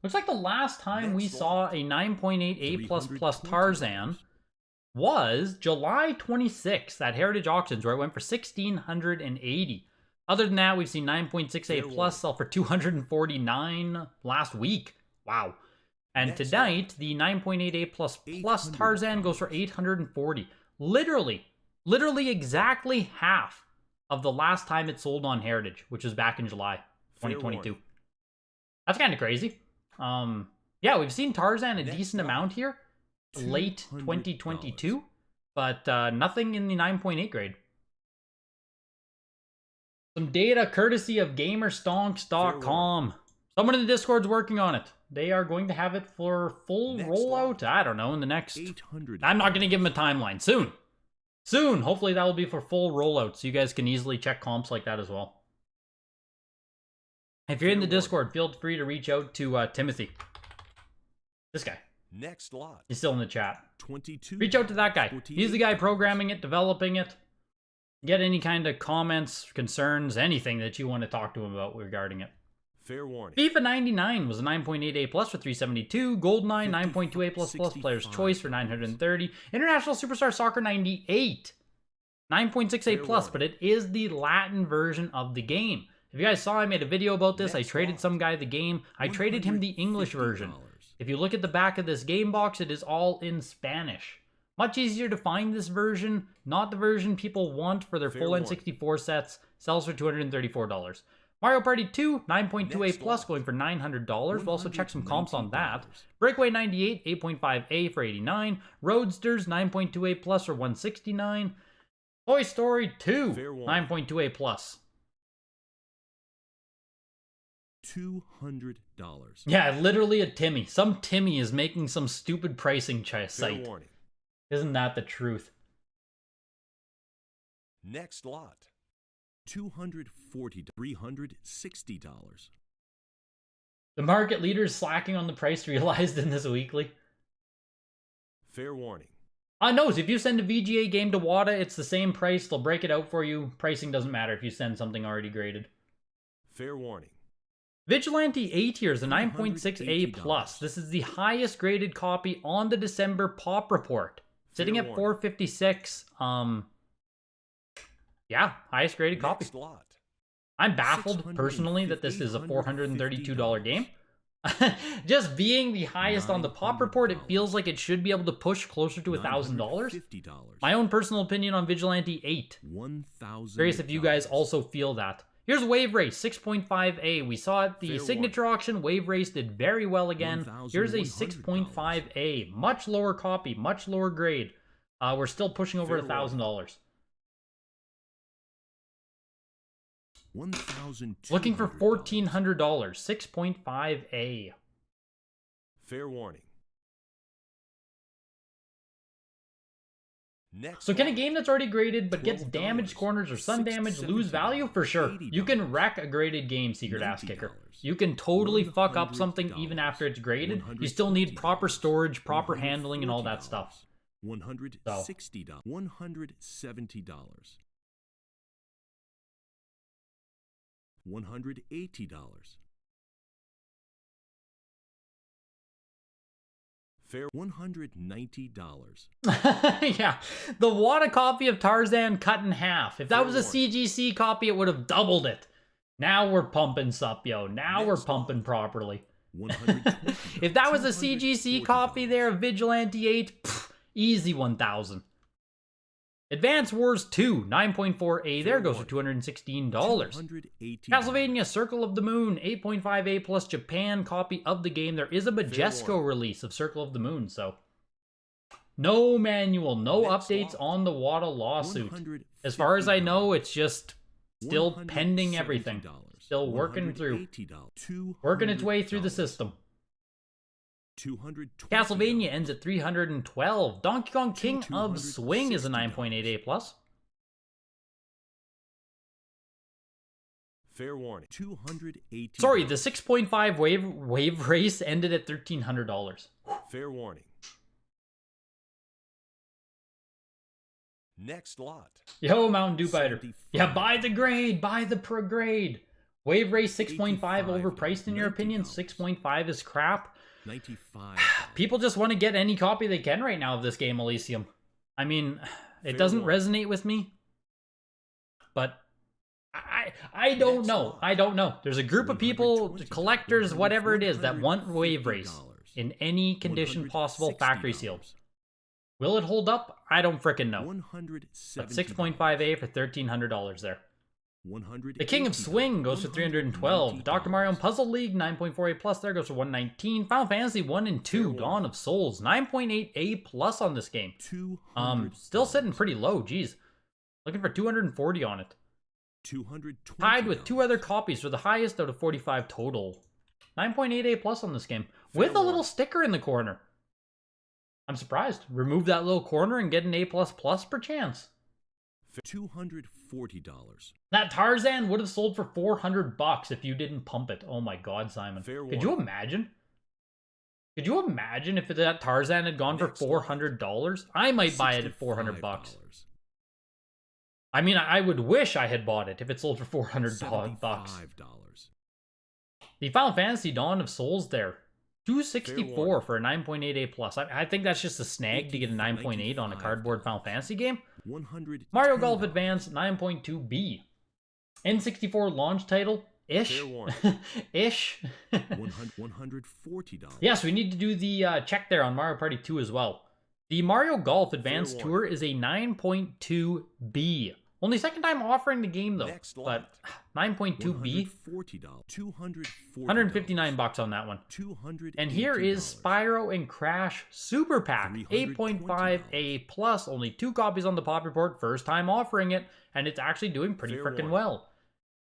Looks like the last time we saw a 9.8 A++ Tarzan was July 26th at Heritage Auctions, where it went for $1,680. Other than that, we've seen 9.6 A+ sell for $249 last week. Wow. And tonight, the 9.8 A++ Tarzan goes for $840. Literally exactly half of the last time it sold on Heritage, which was back in July 2022. That's kind of crazy. Yeah, we've seen Tarzan a decent amount here, late 2022, but nothing in the 9.8 grade. Some data courtesy of GamerStonks.com. Someone in the Discord's working on it. They are going to have it for full Next rollout. lot. I don't know, in the next... 800. I'm not going to give them a timeline. Soon. Soon. Hopefully that will be for full rollout, so you guys can easily check comps like that as well. If you're in the Discord, feel free to reach out to Timothy. This guy. Next lot. He's still in the chat. 22. Reach out to that guy. He's the guy programming it, developing it. Get any kind of comments, concerns, anything that you want to talk to him about regarding it. Fair warning. FIFA 99 was a 9.8A plus for 372. Goldeneye 9.2A plus plus Player's Choice for 930. International Superstar Soccer 98. 9.6A plus, but it is the Latin version of the game. If you guys saw, I made a video about this. I traded some guy the game. I traded him the English version. If you look at the back of this game box, it is all in Spanish. Much easier to find this version, not the version people want for their full N64 sets. Sells for $234. Mario Party 2, 9.2A plus, going for $900. We'll also check some comps on that. Breakaway 98, 8.5A for $89. Roadsters, 9.2A plus for $169. Toy Story 2, 9.2A plus. $200. Yeah, literally a Timmy. Some Timmy is making some stupid pricing site. Fair warning. Isn't that the truth? Next lot. $240. $360. The market leaders slacking on the price realized in this weekly. Fair warning. No, if you send a VGA game to WATA, it's the same price. They'll break it out for you. Pricing doesn't matter if you send something already graded. Fair warning. Vigilante A tier is a 9.6A plus. This is the highest graded copy on the December Pop Report. Sitting at 456. Yeah, highest graded copy. Lot. I'm baffled personally that this is a $432 game. Just being the highest on the Pop Report, it feels like it should be able to push closer to $1,000. My own personal opinion on Vigilante 8. Curious if you guys also feel that. Here's Wave Race, 6.5A. We saw it the signature auction. Wave Race did very well again. Here's a 6.5A. Much lower copy, much lower grade. We're still pushing over $1,000. Looking for $1,400. 6.5A. Fair warning. Next so can a game that's already graded but gets damaged corners or sun damage lose value? For sure. You can wreck a graded game, Secret Ass Kicker. You can totally fuck up something even after it's graded. You still need proper storage, proper handling, and all that stuff. $160. $170. $180. Fair $190. Yeah, the WATA copy of Tarzan cut in half. If that was a CGC copy, it would have doubled it. Now we're pumping sup, yo. Now we're pumping properly. If that was a CGC copy there of Vigilante 8, easy 1,000. Advance Wars 2, 9.4A, there goes for $216. Castlevania Circle of the Moon, 8.5A plus Japan copy of the game. There is a Majesco release of Circle of the Moon, so no manual, no updates on the WATA lawsuit. As far as I know, it's just still pending everything. Still working through. Working its way through the system. Castlevania ends at $312. Donkey Kong King of Swing is a 9.8A plus. Fair warning. $280. Sorry, the 6.5 wave race ended at $1,300. Fair warning. Next lot. Yo, Mountain Dew Biter. Yeah, buy the grade, buy the pro grade. Wave race 6.5 overpriced in your opinion? 6.5 is crap. 95. People just want to get any copy they can right now of this game, Elysium. I mean, it doesn't resonate with me. But I don't know. I don't know. There's a group of people, collectors, whatever it is, that want Wave Race in any condition possible, factory sealed. Will it hold up? I don't frickin' know. But 6.5A for $1,300 there. The King of Swing goes for $312. Dr. Mario Puzzle League, 9.4A plus, there goes for $119. Final Fantasy 1 and 2, Dawn of Souls, 9.8A plus on this game. Still sitting pretty low, geez. Looking for $240 on it. Tied with 2 other copies for the highest out of 45 total. 9.8 A+ on this game. With a little sticker in the corner. I'm surprised. Remove that little corner and get an A++ perchance. $240. That Tarzan would have sold for $400 if you didn't pump it. Oh my god, Simon. Could you imagine? Could you imagine if that Tarzan had gone for $400? I might buy it at $400. I mean, I would wish I had bought it if it sold for $400. The Final Fantasy Dawn of Souls there. $264 for a 9.8 A+. I think that's just a snag to get a 9.8 on a cardboard Final Fantasy game. Mario Golf Advance 9.2 B. N64 launch title. Ish. Ish. $140. Yes, we need to do the check there on Mario Party 2 as well. The Mario Golf Advance Tour is a 9.2 B. Only second time offering the game though. But 9.2 B. $159 on that one. And here is Spyro and Crash Super Pack. 8.5 A+. Only 2 copies on the pop report. First time offering it. And it's actually doing pretty freaking well.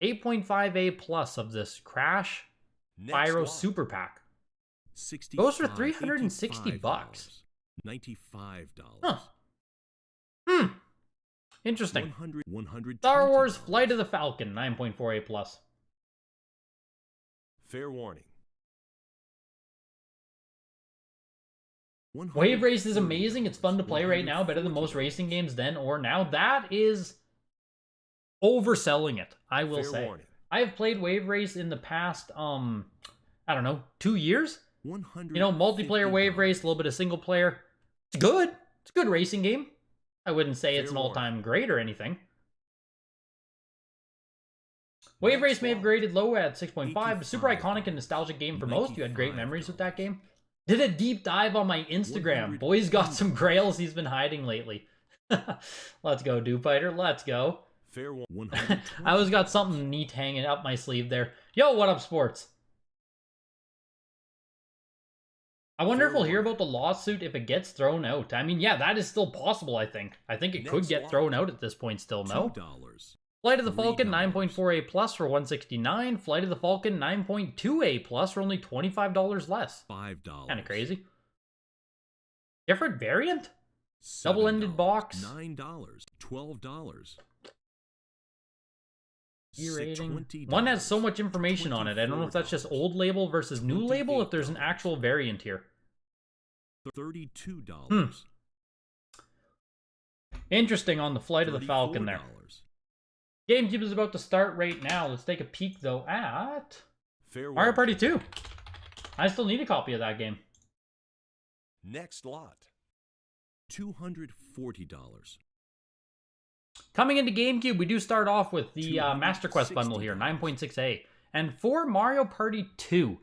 8.5 A+ of this Crash Spyro Super Pack. Goes for $360. $95. Huh. Interesting. Star Wars Flight of the Falcon, 9.4 A+. Fair warning. Wave Race is amazing. It's fun to play right now. Better than most racing games then or now. That is overselling it, I will say. I have played Wave Race in the past, I don't know, 2 years? You know, multiplayer Wave Race, a little bit of single player. It's good. It's a good racing game. I wouldn't say it's an all-time great or anything. Wave Race may have graded low at 6.5. Super iconic and nostalgic game for most. You had great memories with that game. Did a deep dive on my Instagram. Boy's got some grails he's been hiding lately. Let's go, Dew Fighter. Let's go. I always got something neat hanging up my sleeve there. Yo, what up, sports? I wonder if we'll hear about the lawsuit if it gets thrown out. I mean, yeah, that is still possible, I think. I think it could get thrown out at this point still, no? Flight of the Falcon, 9.4 A+ for $169. Flight of the Falcon, 9.2 A+ for only $25 less. $5. Kind of crazy. Different variant? Double-ended box. $9. $12. Rating. One has so much information on it. I don't know if that's just old label versus new label, if there's an actual variant here. $32. Interesting on the Flight of the Falcon there. GameCube is about to start right now. Let's take a peek, though, at Mario Party 2. I still need a copy of that game. Next lot. $240. Coming into GameCube, we do start off with the Master Quest bundle here, 9.6A. And for Mario Party 2,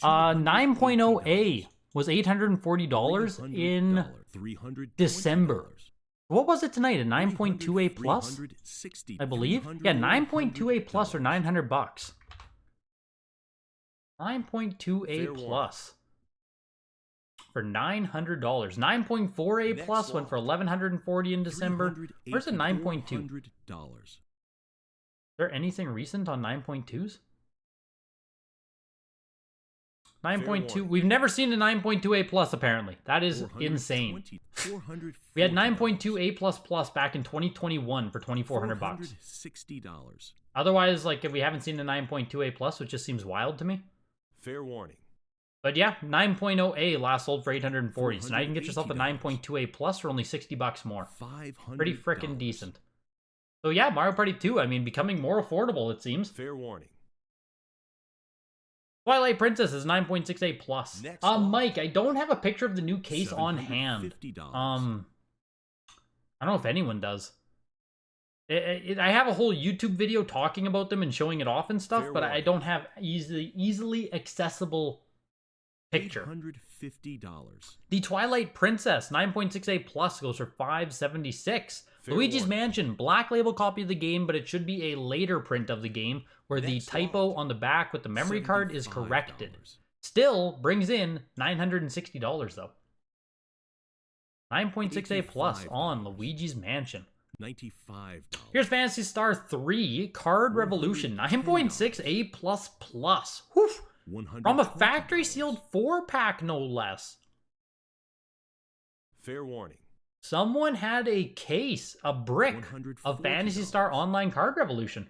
9.0A was $840 in December. What was it tonight? A 9.2A plus? I believe? Yeah, 9.2A plus or $900. 9.2A plus for $900. 9.4A plus went for $1,140 in December. Where's the 9.2? Is there anything recent on 9.2s? 9.2. We've never seen a 9.2A plus apparently. That is insane. We had 9.2A plus plus back in 2021 for $2,400. $60. Otherwise, like if we haven't seen the 9.2A plus, which just seems wild to me. Fair warning. But yeah, 9.0A last sold for $840. So now you can get yourself a 9.2A plus for only $60 more. Pretty frickin' decent. So yeah, Mario Party 2, I mean, becoming more affordable, it seems. Fair warning. Twilight Princess is 9.6A plus. Mike, I don't have a picture of the new case on hand. I don't know if anyone does. I have a whole YouTube video talking about them and showing it off and stuff, but I don't have easily accessible picture. $150. The Twilight Princess 9.6A plus goes for $576. Luigi's Mansion, black label copy of the game, but it should be a later print of the game where the typo on the back with the memory card is corrected. Still brings in $960 though. 9.6A plus on Luigi's Mansion. $95. Here's Phantasy Star 3 Card Revolution 9.6A plus plus. Whew. From a factory sealed 4-pack, no less. Fair warning. Someone had a case, a brick of Phantasy Star Online Card Revolution.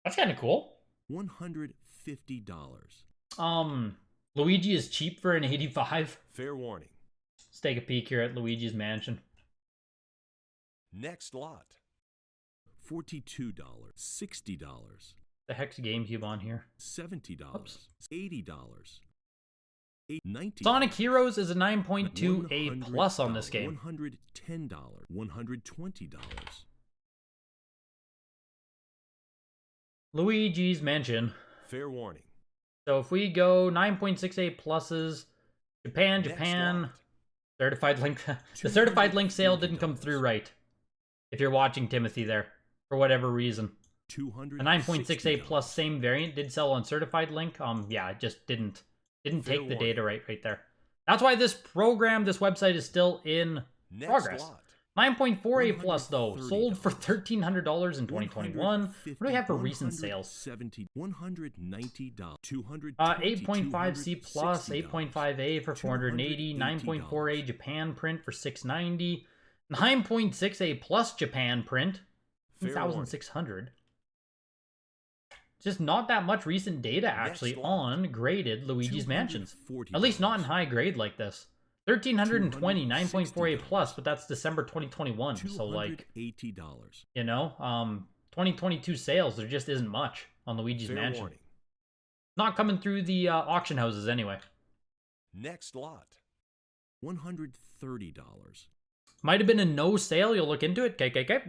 That's kind of cool. $150. Luigi is cheap for an 85. Fair warning. Let's take a peek here at Luigi's Mansion. Next lot. $42. $60. The heck's GameCube on here? $70. Oops. $80. $90. Sonic Heroes is a 9.2 A plus on this game. $110. $120. Luigi's Mansion. Fair warning. So if we go 9.6 A pluses, Japan, certified link. The certified link sale didn't come through right. If you're watching, Timothy, there, for whatever reason. A 9.6 A plus same variant did sell on certified link. Yeah, it just didn't take the data right there. That's why this website is still in progress. 9.4 A plus though, sold for $1,300 in 2021. What do we have for recent sales? $8.5 C plus, 8.5 A for $480, 9.4 A Japan print for $690, 9.6 A plus Japan print, $2,600. Just not that much recent data actually on graded Luigi's Mansions. At least not in high grade like this. 1,320, 9.4 A plus, but that's December 2021. So like, you know, 2022 sales, there just isn't much on Luigi's Mansion. Warning. Not coming through the auction houses anyway. Next lot. $130. Might have been a no sale. You'll look into it. Okay.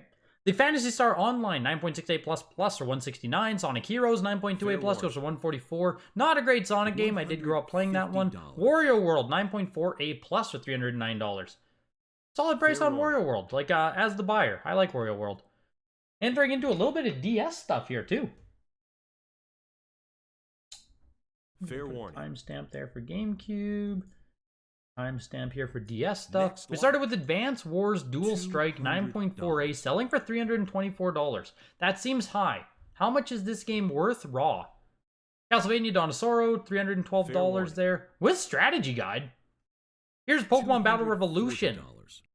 The Phantasy Star Online 9.6 A plus for $169. Sonic Heroes 9.2 A plus goes for $144. Not a great Sonic game. I did grow up playing that one. Wario World 9.4 A plus for $309. Solid price on Wario World. Like as the buyer, I like Wario World. Entering into a little bit of DS stuff here too. Fair warning. Timestamp there for GameCube. Timestamp here for DS stuff. We started with Advance Wars Dual Strike 9.4A selling for $324. That seems high. How much is this game worth raw? Castlevania Donosoro, $312 there. With strategy guide. Here's Pokemon Battle Revolution.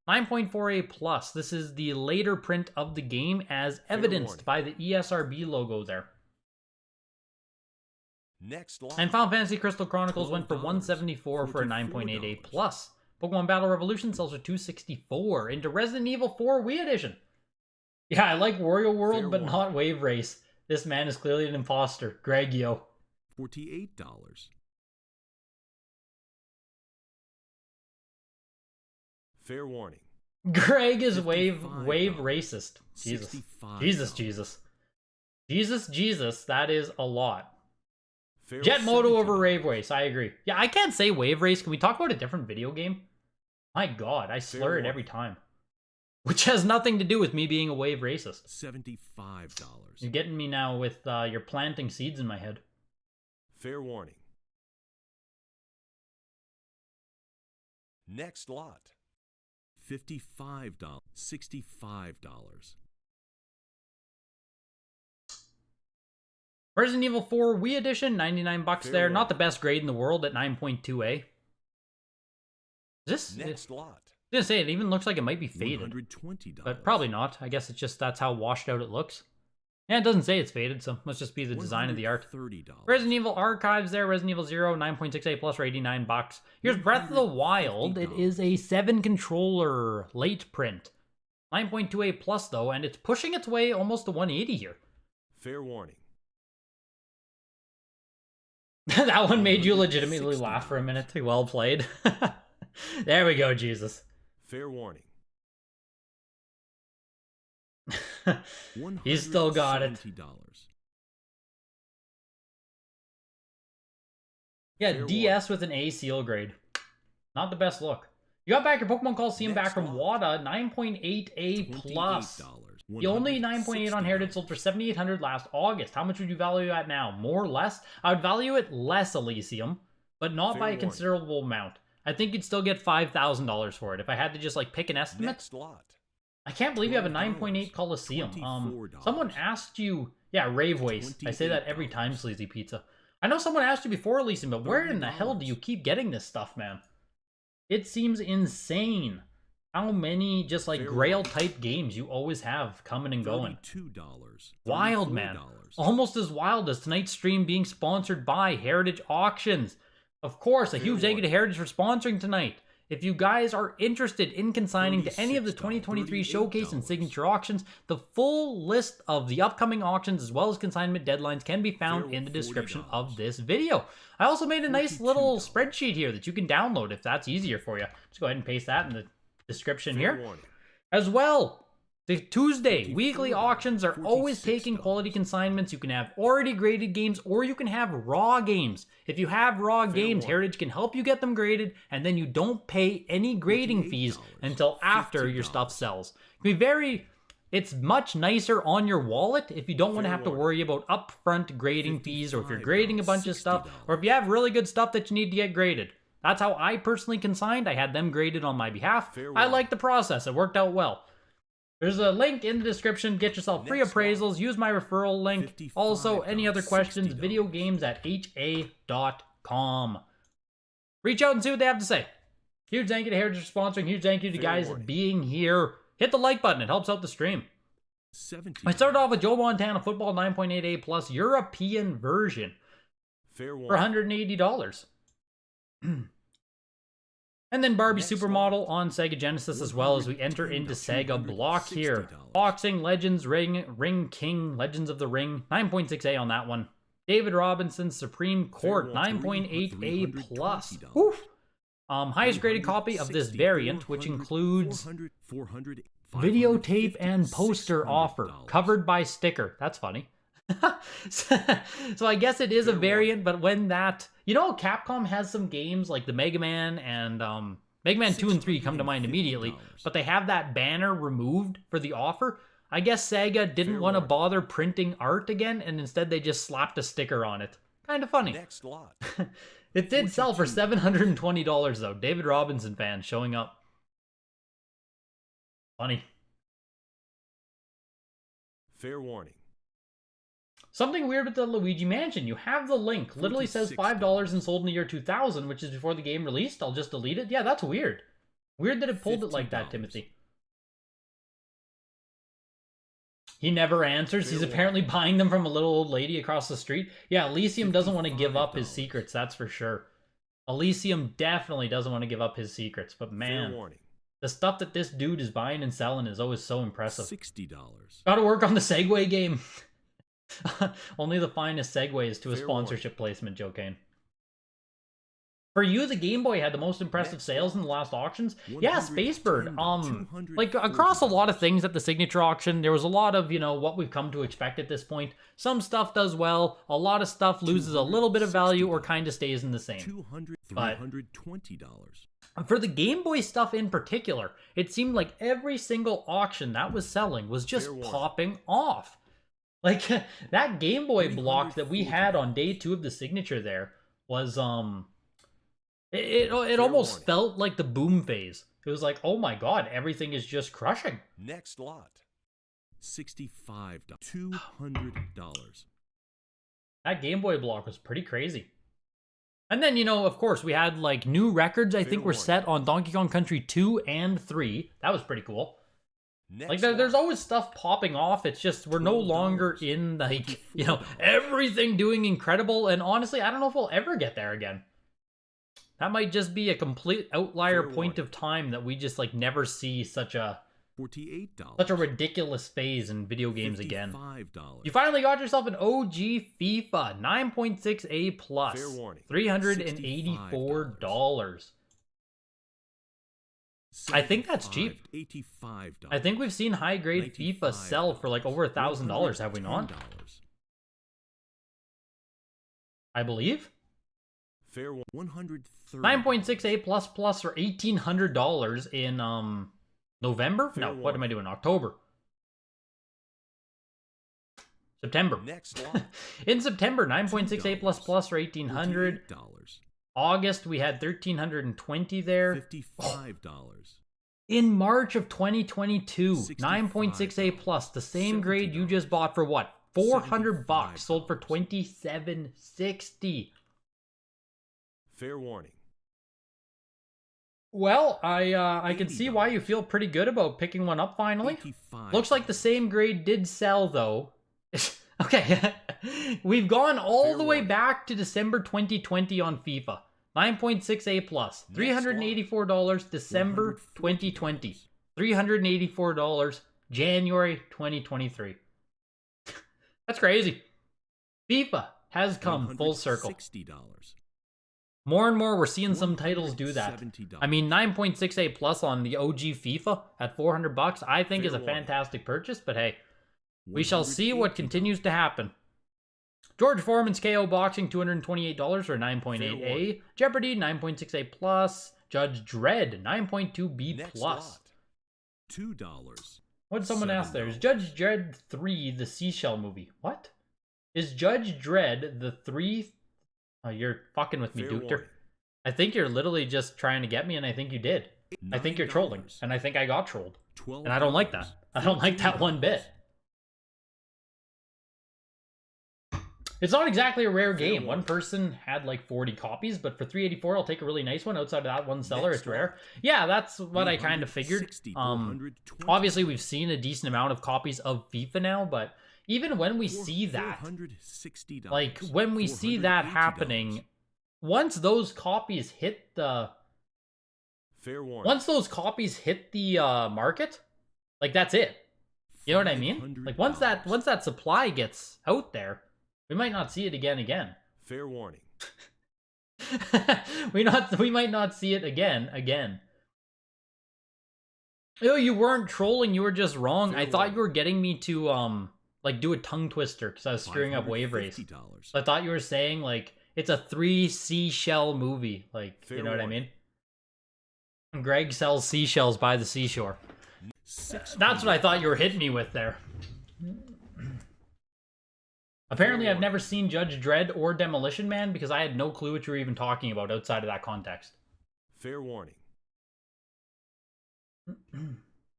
9.4A plus. This is the later print of the game as evidenced by the ESRB logo there. Next lot. And Final Fantasy Crystal Chronicles went for $174 for a 9.8 A plus. Pokemon Battle Revolution sells for $264. Into Resident Evil 4 Wii Edition. Yeah, I like Wario World, but not Wave Race. This man is clearly an imposter. Greg, yo. $48. Fair warning. Greg is wave racist. Jesus. That is a lot. Jet Moto over Rave Race, I agree. Yeah, I can't say Wave Race. Can we talk about a different video game? My god, I slur it every time. Which has nothing to do with me being a Wave racist. $75. You're getting me now with you're planting seeds in my head. Fair warning. Next lot. $55. $65. Resident Evil 4 Wii Edition, $99 there. Not the best grade in the world at 9.2A. Is this next lot? I was gonna say it even looks like it might be faded, $120. but probably not. I guess it's just that's how washed out it looks. Yeah, it doesn't say it's faded, so must just be the design of the art. Resident Evil Archives there. Resident Evil 0, 9.6A plus for $89. Here's Breath of the Wild. It is a 7-controller late print. 9.2A plus though, and it's pushing its way almost to 180 here. Fair warning. That one made you legitimately laugh for a minute. Well played. There we go, Jesus. Fair warning. He's still got it. Yeah, DS with an A seal grade. Not the best look. You got back your Pokemon Coliseum back from WATA, 9.8 A plus. The only 9.8 on Heritage sold for $7,800 last August. How much would you value that now? More or less? I would value it less, Elysium, but not by a considerable amount. I think you'd still get $5,000 for it if I had to just like pick an estimate. Next lot. I can't believe you have a 9.8 Coliseum. Someone asked you, yeah, Rave Waste. I say that every time, Sleazy Pizza. I know someone asked you before, Elysium, but where in the hell do you keep getting this stuff, man? It seems insane how many just like Grail-type games you always have coming and going. Wild, man. Almost as wild as tonight's stream being sponsored by Heritage Auctions. Of course, a huge thank you to Heritage for sponsoring tonight. If you guys are interested in consigning to any of the 2023 Showcase and Signature auctions, the full list of the upcoming auctions as well as consignment deadlines can be found in the description of this video. I also made a nice little spreadsheet here that you can download if that's easier for you. Just go ahead and paste that in the description here. As well, the Tuesday weekly auctions are always taking quality consignments. You can have already graded games or you can have raw games. If you have raw games, Heritage can help you get them graded and then you don't pay any grading fees until after your stuff sells. It's much nicer on your wallet if you don't want to have to worry about upfront grading fees or if you're grading a bunch of stuff or if you have really good stuff that you need to get graded. That's how I personally consigned. I had them graded on my behalf. I like the process. It worked out well. There's a link in the description. Get yourself free appraisals. Use my referral link. Also, any other questions, videogames@ha.com. Reach out and see what they have to say. Huge thank you to Heritage for sponsoring. Huge thank you to guys being here. Hit the like button. It helps out the stream. I started off with Joe Montana Football 9.8A Plus European version for $180. And then Barbie Supermodel on Sega Genesis as well as we enter into Sega Block here. Boxing, Legends, Ring King, Legends of the Ring, 9.6A on that one. David Robinson, Supreme Court, 9.8A plus. Highest graded copy of this variant, which includes videotape and poster offer, covered by sticker. That's funny. So I guess it is a variant, but when that... You know, Capcom has some games like the Mega Man and Mega Man 2 and 3 come to mind immediately, but they have that banner removed for the offer. I guess Sega didn't want to bother printing art again, and instead they just slapped a sticker on it. Kind of funny. Next lot. It did sell for $720 though. David Robinson fan showing up. Funny. Fair warning. Something weird with the Luigi Mansion. You have the link. Literally says $5 and sold in the year 2000, which is before the game released. I'll just delete it. Yeah, that's weird. Weird that it pulled it like that, Timothy. He never answers. He's apparently buying them from a little old lady across the street. Yeah, Elysium doesn't want to give up his secrets, that's for sure. Elysium definitely doesn't want to give up his secrets, but man, the stuff that this dude is buying and selling is always so impressive. $60. Gotta work on the Segway game. Only the finest segues to a sponsorship placement, Joe Kane. For you, the Game Boy had the most impressive sales in the last auctions. Yeah, Spacebird. Like, across a lot of things at the Signature auction, there was a lot of, you know, what we've come to expect at this point. Some stuff does well, a lot of stuff loses a little bit of value or kind of stays in the same. But for the Game Boy stuff in particular, it seemed like every single auction that was selling was just popping off. Like, that Game Boy block that we had on day 2 of the Signature there was, it almost felt like the boom phase. It was like, oh my god, everything is just crushing. Next lot. $65. $200. That Game Boy block was pretty crazy. And then, you know, of course, we had, like, new records I think were set on Donkey Kong Country 2 and 3. That was pretty cool. Like, there's always stuff popping off. It's just, we're no longer in, like, you know, everything doing incredible. And honestly, I don't know if we'll ever get there again. That might just be a complete outlier point of time that we just, like, never see such a ridiculous phase in video games again. You finally got yourself an OG FIFA 9.6A plus. $384. I think that's cheap. I think we've seen high-grade FIFA sell for like over $1,000, have we not? I believe. 9.6A++ for $1,800 in November? No, what am I doing? October. September. In September, 9.6A++ for $1,800. August, we had $1,320 there. $55. In March of 2022, 9.6A+, the same grade you just bought for what? 400 bucks, sold for $27.60. Fair warning. Well, I can see why you feel pretty good about picking one up finally. Looks like the same grade did sell though. Okay, we've gone all the way back to December 2020 on FIFA. 9.6 A+, $384 December 2020. $384 January 2023. That's crazy. FIFA has come full circle. $60. More and more, we're seeing some titles do that. I mean, 9.6 A+ on the OG FIFA at 400 bucks, I think is a fantastic purchase, but hey, we shall see what continues to happen. George Foreman's KO Boxing, $228 for 9.8 A. Jeopardy, 9.6 A+. Judge Dredd, 9.2 B+. $2. What did someone ask there? Is Judge Dredd 3 the Seashell movie? What? Is Judge Dredd the 3... Oh, you're fucking with me, Duker. I think you're literally just trying to get me, and I think you did. I think you're trolling, and I think I got trolled. And I don't like that. I don't like that one bit. It's not exactly a rare game. One person had like 40 copies, but for $384, I'll take a really nice one. Outside of that one seller, it's rare. Yeah, that's what I kind of figured. Obviously, we've seen a decent amount of copies of FIFA now, but even when we see that, like when we see that happening, once those copies hit the market, like that's it. You know what I mean? Like once that supply gets out there, we might not see it again. Fair warning. we might not see it again. Oh, you weren't trolling, you were just wrong. I thought you were getting me to like do a tongue twister because I was screwing up Wave Race. So I thought you were saying like it's a 3 seashell movie. Like, you know what I mean? Greg sells seashells by the seashore. That's what I thought you were hitting me with there. Apparently, I've never seen Judge Dredd or Demolition Man because I had no clue what you were even talking about outside of that context. Fair warning.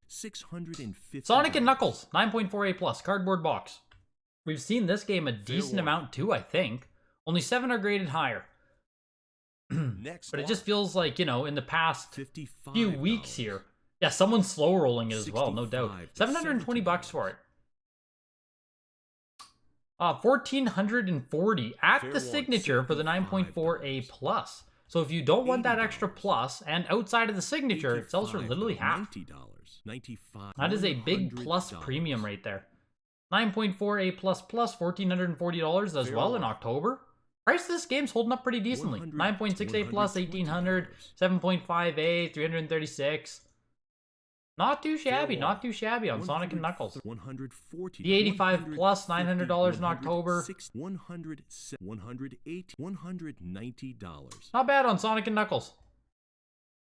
$650. Sonic and Knuckles, 9.4 A+, cardboard box. We've seen this game a decent amount too, I think. Only 7 are graded higher. But it just feels like, you know, in the past few weeks here. Yeah, someone's slow rolling it as well, no doubt. 720 bucks for it. 1,440 at the signature for the 9.4 A+. So if you don't want that extra plus, and outside of the signature, it sells for literally half. That is a big plus premium right there. 9.4 A++, $1,440 as well in October. Price of this game's holding up pretty decently. 9.6 A+, $1,800, 7.5 A, $336. Not too shabby on Sonic and Knuckles. The 85 plus, $900 in October. Not bad on Sonic and Knuckles.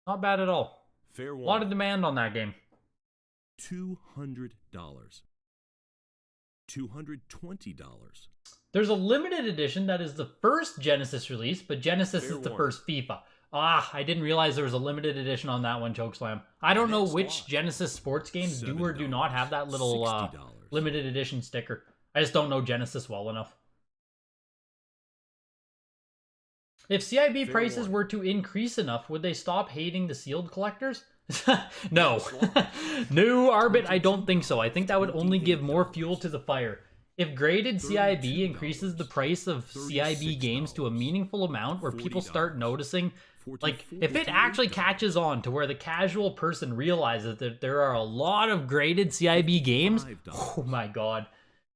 Not bad at all. A lot of demand on that game. $200. $220. There's a limited edition that is the first Genesis release, but Genesis is the first FIFA. Ah, I didn't realize there was a limited edition on that one, Chokeslam. I don't know which Genesis sports games do or do not have that little limited edition sticker. I just don't know Genesis well enough. If CIB prices were to increase enough, would they stop hating the sealed collectors? No. No, Arbit, I don't think so. I think that would only give more fuel to the fire. If graded CIB increases the price of CIB games to a meaningful amount where people start noticing, like, if it actually catches on to where the casual person realizes that there are a lot of graded CIB games, oh my god.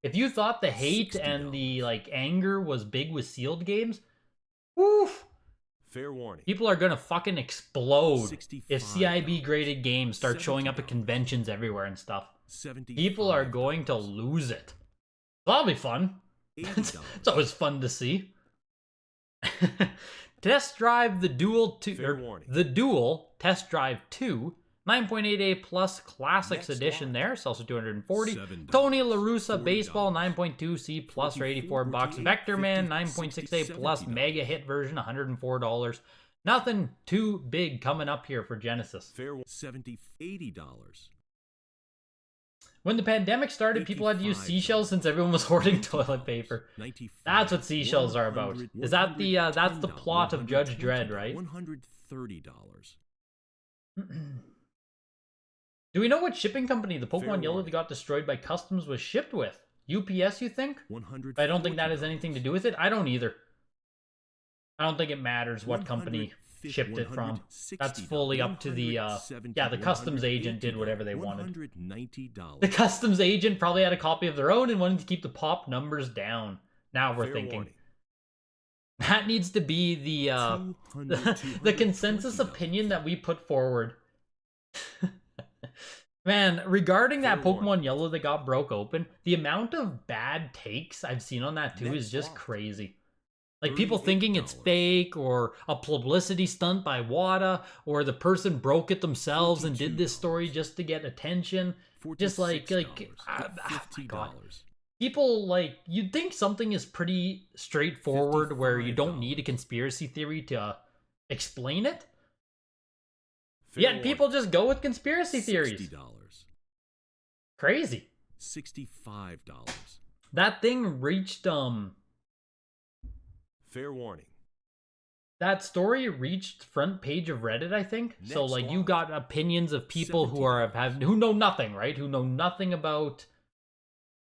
If you thought the hate and the, like, anger was big with sealed games, woof. Fair warning. People are gonna fucking explode if CIB graded games start showing up at conventions everywhere and stuff. People are going to lose it. That'll be fun. It's always fun to see. Test Drive the Duel 2, the Duel Test Drive 2, 9.8 A plus Classics Edition there, sells for $240. Tony La Russa Baseball 9.2 C plus for $84. Vector Man 9.6 A plus Mega Hit version $104. Nothing too big coming up here for Genesis. $80. When the pandemic started, people had to use seashells since everyone was hoarding toilet paper. That's what seashells are about. Is that that's the plot of Judge Dredd, right? $130. Do we know what shipping company the Pokemon Yellow that got destroyed by customs was shipped with? UPS, you think? I don't think that has anything to do with it. I don't either. I don't think it matters what company shipped it from. That's fully up to the the customs agent did whatever they wanted. The customs agent probably had a copy of their own and wanted to keep the pop numbers down. Now we're thinking. That needs to be the consensus opinion that we put forward. Man, regarding that Pokemon Yellow that got broke open, the amount of bad takes I've seen on that too is just crazy. Like people thinking it's fake or a publicity stunt by WATA or the person broke it themselves and did this story just to get attention. Just like oh my God. People, like, you'd think something is pretty straightforward where you don't need a conspiracy theory to explain it. Yet people just go with conspiracy theories. $60. Crazy. $65. That thing reached Fair warning. that story reached front page of Reddit, I think. So like you got opinions of people who who know nothing, right? Who know nothing about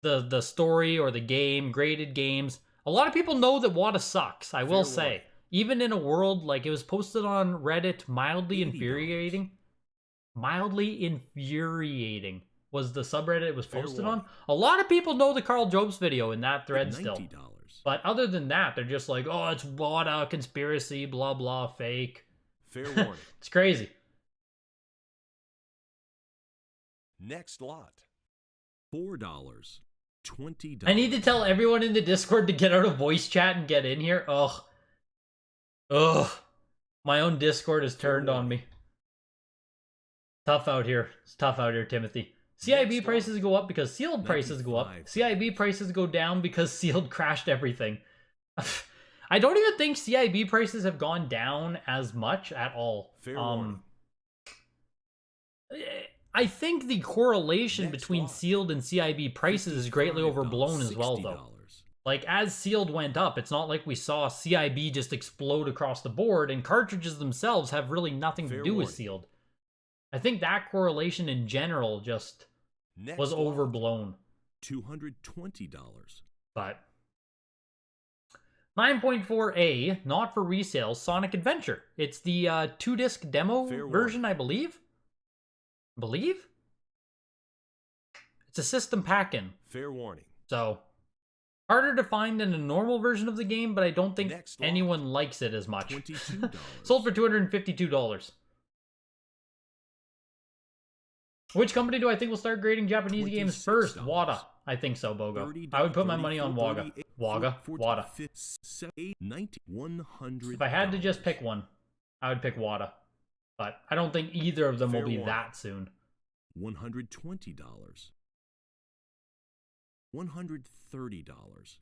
the story or the game, graded games. A lot of people know that WATA sucks, I will say. Even in a world like it was posted on Reddit, mildly infuriating. Mildly infuriating was the subreddit it was posted on. A lot of people know the Carl Jobs video in that thread still. But other than that, they're just like, oh, it's WATA, conspiracy, blah, blah, fake. Fair warning. It's crazy. Next lot. $4. $20. I need to tell everyone in the Discord to get out of voice chat and get in here. Ugh. Ugh. My own Discord has turned on me. Tough out here. It's tough out here, Timothy. CIB prices go up because sealed prices go up. CIB prices go down because sealed crashed everything. I don't even think CIB prices have gone down as much at all. I think the correlation between sealed and CIB prices is greatly overblown as well, though. Like, as sealed went up, it's not like we saw CIB just explode across the board, and cartridges themselves have really nothing to do with sealed. I think that correlation in general just was overblown. $220. But 9.4a, not for resale, Sonic Adventure. It's the 2-disc demo version, I believe. It's a system pack-in. Fair warning. So, harder to find than a normal version of the game, but I don't think anyone likes it as much. $22. Sold for $252. Which company do I think will start grading Japanese games first? WATA. I think so, Bogo. I would put my money on WATA. WATA. If I had to just pick one, I would pick WATA. But I don't think either of them will be that soon. $120. $130.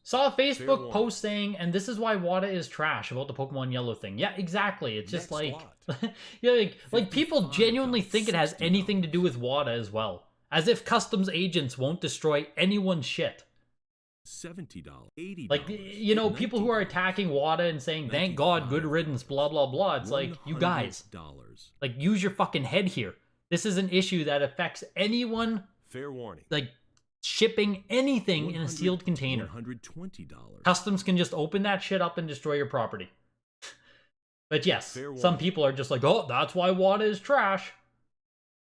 Saw a Facebook post saying, and this is why WATA is trash about the Pokemon Yellow thing. Yeah, exactly. It's just like, like people genuinely think it has anything to do with WATA as well. As if customs agents won't destroy anyone's shit. $70. $80. Like, you know, people who are attacking WATA and saying, thank God, good riddance, blah, blah, blah. It's like, you guys, like, use your fucking head here. This is an issue that affects anyone. Fair warning. Like, shipping anything in a sealed container. $120. Customs can just open that shit up and destroy your property. But yes, some people are just like, oh, that's why WATA is trash.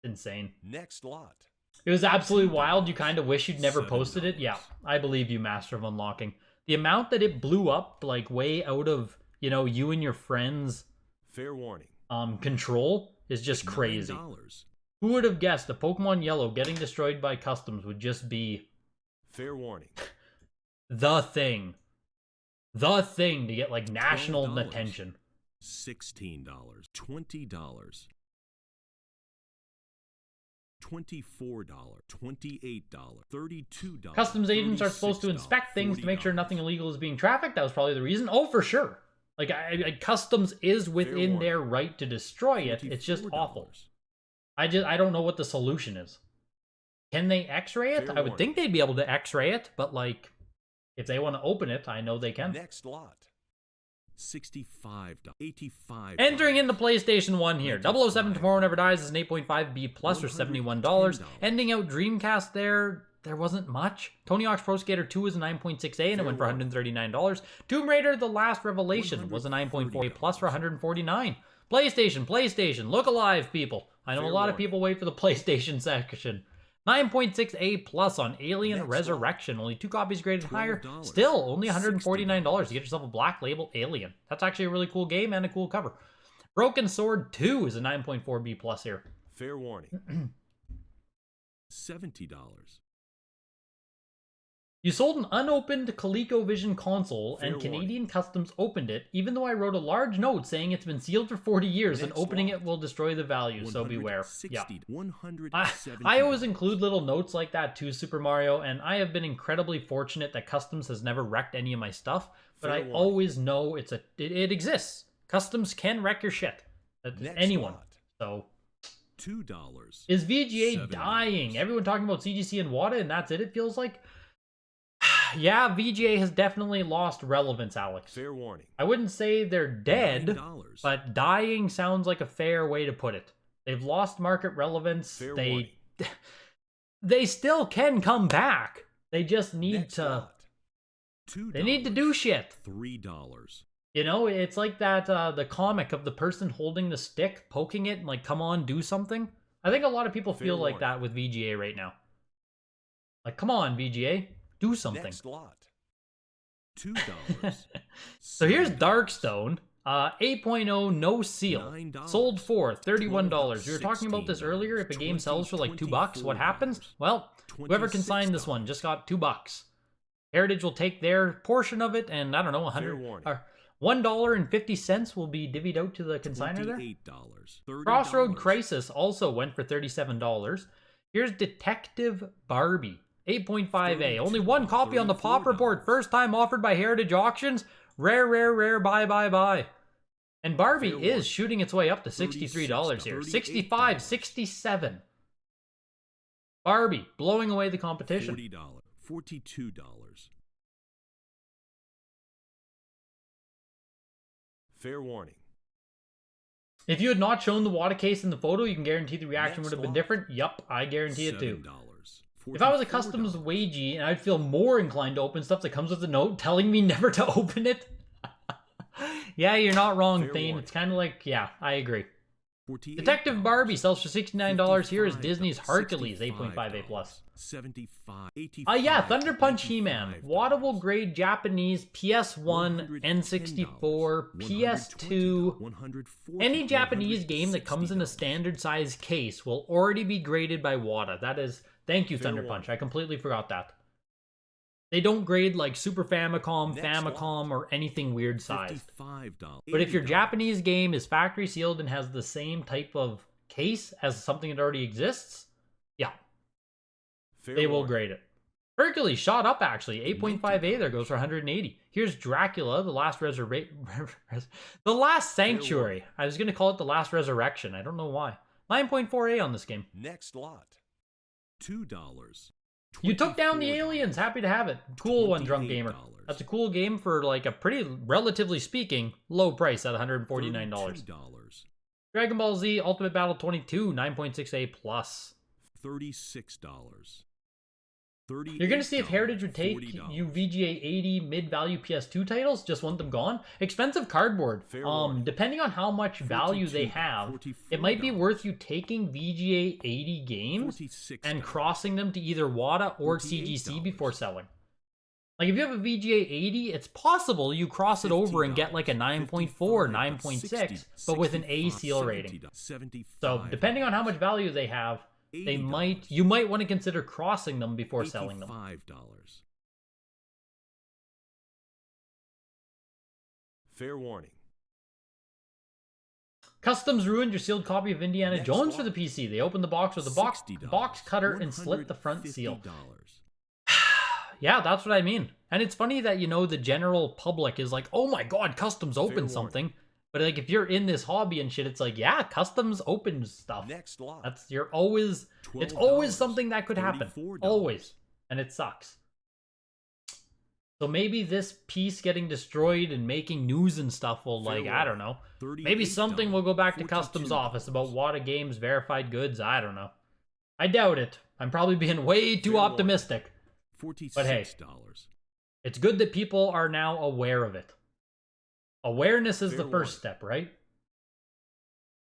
Insane. Next lot. It was absolutely wild. You kind of wish you'd never posted it. Yeah, I believe you, Master of Unlocking. The amount that it blew up, like, way out of, you know, you and your friends' fair warning control is just crazy. Who would have guessed the Pokemon Yellow getting destroyed by customs would just be... fair warning. The thing. The thing to get, like, national attention. $16. $20. $24. $28. $32. Customs agents are supposed to inspect things to make sure nothing illegal is being trafficked. That was probably the reason. Oh, for sure. Like, customs is within their right to destroy it. It's just awful. I don't know what the solution is. Can they X-ray it? Fair I would warning. think they'd be able to X-ray it, but like, if they want to open it, I know they can. Next lot. $65. $85. Entering into PlayStation 1 here. 007 Tomorrow Never Dies is an 8.5 B plus or $71. Ending out Dreamcast there wasn't much. Tony Hawk's Pro Skater 2 is a 9.6A and it went for $139. Tomb Raider The Last Revelation was a 9.4 A plus for $149. PlayStation, look alive, people. I know a lot of people wait for the PlayStation section. 9.6A plus on Alien Resurrection. Only 2 copies graded higher. Still, only $149 to get yourself a Black Label Alien. That's actually a really cool game and a cool cover. Broken Sword 2 is a 9.4 B plus here. Fair warning. $70. You sold an unopened ColecoVision console and Fair Canadian Customs opened it, even though I wrote a large note saying it's been sealed for 40 years and opening it will destroy the value, so beware. Yeah. I always include little notes like that too, Super Mario, and I have been incredibly fortunate that Customs has never wrecked any of my stuff, but I always know it exists. Customs can wreck your shit. Anyone. So $2. is VGA dying? Everyone talking about CGC and WATA and that's it, it feels like. Yeah, VGA has definitely lost relevance, Alex. Fair warning. I wouldn't say they're dead, $9. but dying sounds like a fair way to put it. They've lost market relevance. Fair warning. They still can come back. They just need Next to lot. $2. they need to do shit. $3. You know, it's like that the comic of the person holding the stick, poking it and like, come on, do something. I think a lot of people feel like that with VGA right now. Like, come on, VGA. Do something. Next lot. $2. So here's Darkstone. 8.0 no seal. $9. Sold for $31. We were talking about this earlier. If a game sells for like $2, what happens? Well, whoever consigned this one just got $2. Heritage will take their portion of it, and I don't know, $1.50 will be divvied out to the consignor there. $28. Crossroad Crisis also went for $37. Here's Detective Barbie. 8.5A. Only one copy on the Pop Report. First time offered by Heritage Auctions. Rare. Buy. And Barbie is shooting its way up to $63 here. 65, 67. Barbie blowing away the competition. $40. $42. Fair warning. If you had not shown the WATA case in the photo, you can guarantee the reaction would have been different. Yup, I guarantee it too. If I was a customs wagee, and I'd feel more inclined to open stuff that comes with a note telling me never to open it. Yeah, you're not wrong, Thane. It's kind of like, yeah, I agree. Detective Barbie sells for $69. Here is Disney's Hercules, 8.5A plus. Yeah, Thunder Punch He-Man. WATA will grade Japanese PS1, N64, PS2. Any Japanese game that comes in a standard size case will already be graded by WATA. That is, thank you, Thunder Punch. I completely forgot that. They don't grade like Super Famicom, or anything weird sized. But if your Japanese game is factory sealed and has the same type of case as something that already exists, yeah, they will grade it. Hercules shot up actually, 8.5A there, goes for 180. Here's Dracula, the Last the Last Sanctuary. I was gonna call it the Last Resurrection. I don't know why. 9.4A on this game. Next lot. $2. You took down the aliens. Happy to have it. Cool one, Drunk Gamer. That's a cool game for like a pretty, relatively speaking, low price at $149. Dragon Ball Z Ultimate Battle 22, 9.6A plus. $36. You're gonna see if Heritage would take you VGA 80 mid-value PS2 titles, just want them gone. Expensive cardboard. Depending on how much value they have, it might be worth you taking VGA 80 games and crossing them to either WATA or CGC before selling. Like if you have a VGA 80, it's possible you cross it over and get like a 9.4, 9.6, but with an A seal rating. So depending on how much value they have, you might want to consider crossing them before selling them. Fair warning. Customs ruined your sealed copy of Indiana Jones for the PC. They opened the box with a box cutter and slit the front seal. Yeah, that's what I mean. And it's funny that, you know, the general public is like, oh my god, Customs opened something. But like if you're in this hobby and shit, it's like, yeah, customs opens stuff. Next lot. It's always something that could happen. $34. Always. And it sucks. So maybe this piece getting destroyed and making news and stuff will, like, I don't know. Maybe something will go back to customs office about WATA Games verified goods. I don't know. I doubt it. I'm probably being way too optimistic. But hey, it's good that people are now aware of it. Awareness is the first step, right?